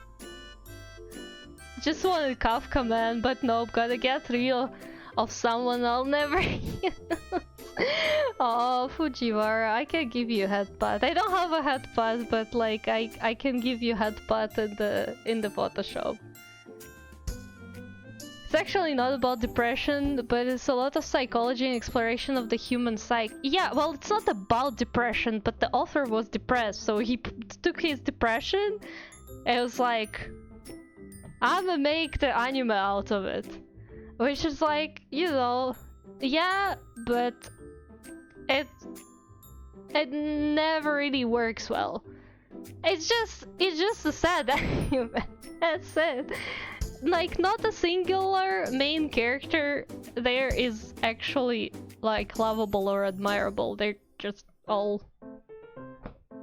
Just wanted Kafka, man, but nope, gotta get real of someone I'll never use. Oh, Fujiwara, I can give you headbutt. I don't have a headbutt, but like I can give you headbutt in the Photoshop. It's actually not about depression, but it's a lot of psychology and exploration of the human psyche. Yeah, well, it's not about depression, but the author was depressed, so he took his depression and was like, I'm gonna make the anime out of it. Which is like, you know, yeah, but it never really works well. It's just a sad anime. That's it. Like, not a singular main character there is actually like lovable or admirable. They're just all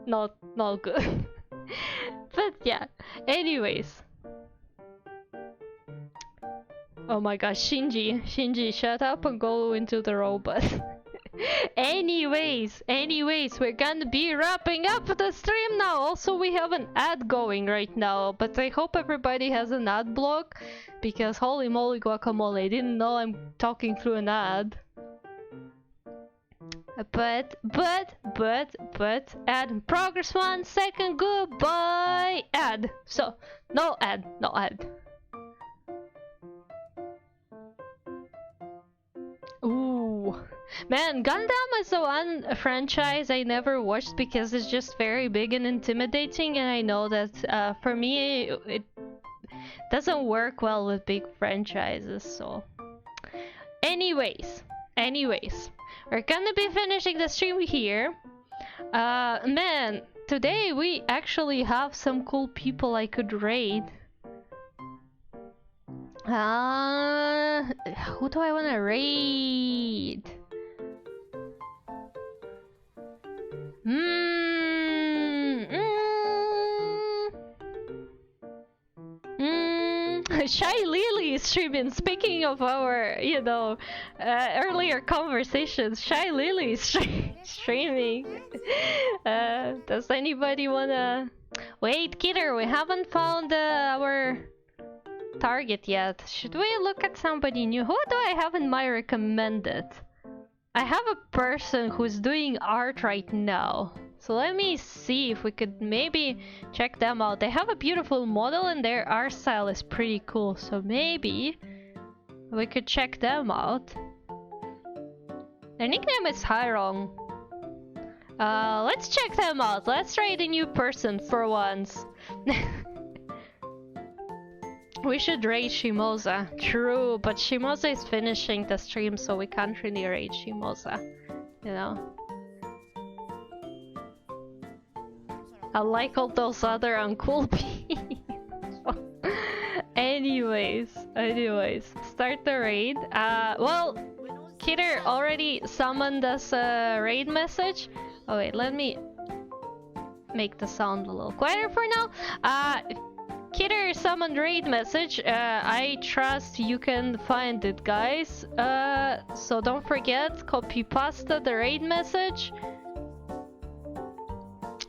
not good. But yeah, anyways. Oh my gosh, Shinji, shut up and go into the robot. Anyways, we're gonna be wrapping up the stream now. Also, we have an ad going right now, but I hope everybody has an ad block, because holy moly guacamole, I didn't know I'm talking through an ad. But, ad in progress, 1 second, goodbye, ad. So, no ad. Ooh. Man, Gundam is the one franchise I never watched because it's just very big and intimidating, and I know that for me it doesn't work well with big franchises, so... Anyways, we're gonna be finishing the stream here. Man, today we actually have some cool people I could raid. Who do I want to raid? Shy Lily is streaming. Speaking of our, earlier conversations, Shy Lily is streaming. Does anybody wanna... Wait, Kidder, we haven't found our target yet. Should we look at somebody new? Who do I have in my recommended? I have a person who's doing art right now. So let me see if we could maybe check them out. They have a beautiful model and their art style is pretty cool. So maybe we could check them out. Their nickname is Hyrong. Let's check them out. Let's raid a new person for once. We should raid Shimoza. True, but Shimoza is finishing the stream, so we can't really raid Shimoza. You know? I like all those other uncool people. anyways, start the raid. Well, Kitter already summoned us a raid message. Oh wait, let me make the sound a little quieter for now. Kitter summoned raid message. I trust you can find it, guys. So don't forget, copy pasta the raid message.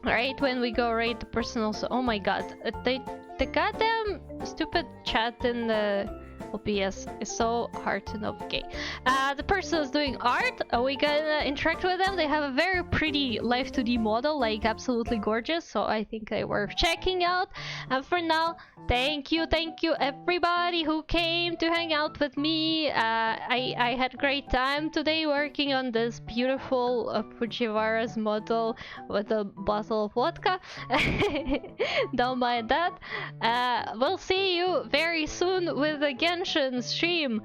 Right when we go raid the person also. Oh my god, the goddamn stupid chat in the OBS is so hard to navigate. The person is doing art. We gonna interact with them. They have a very pretty Life 2D model, like absolutely gorgeous. So I think they worth checking out. And for now, thank you everybody who came to hang out with me. I had a great time today working on this beautiful Fujiwara's model with a bottle of vodka. Don't mind that. We'll see you very soon with a Genshin stream.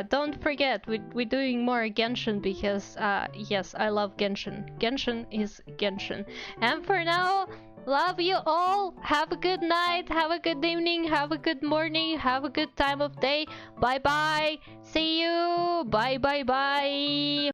Don't forget, we're doing more Genshin because yes, I love Genshin. Genshin is Genshin. And for now, love you all. Have a good night, have a good evening, have a good morning, have a good time of day. Bye bye. See you. Bye.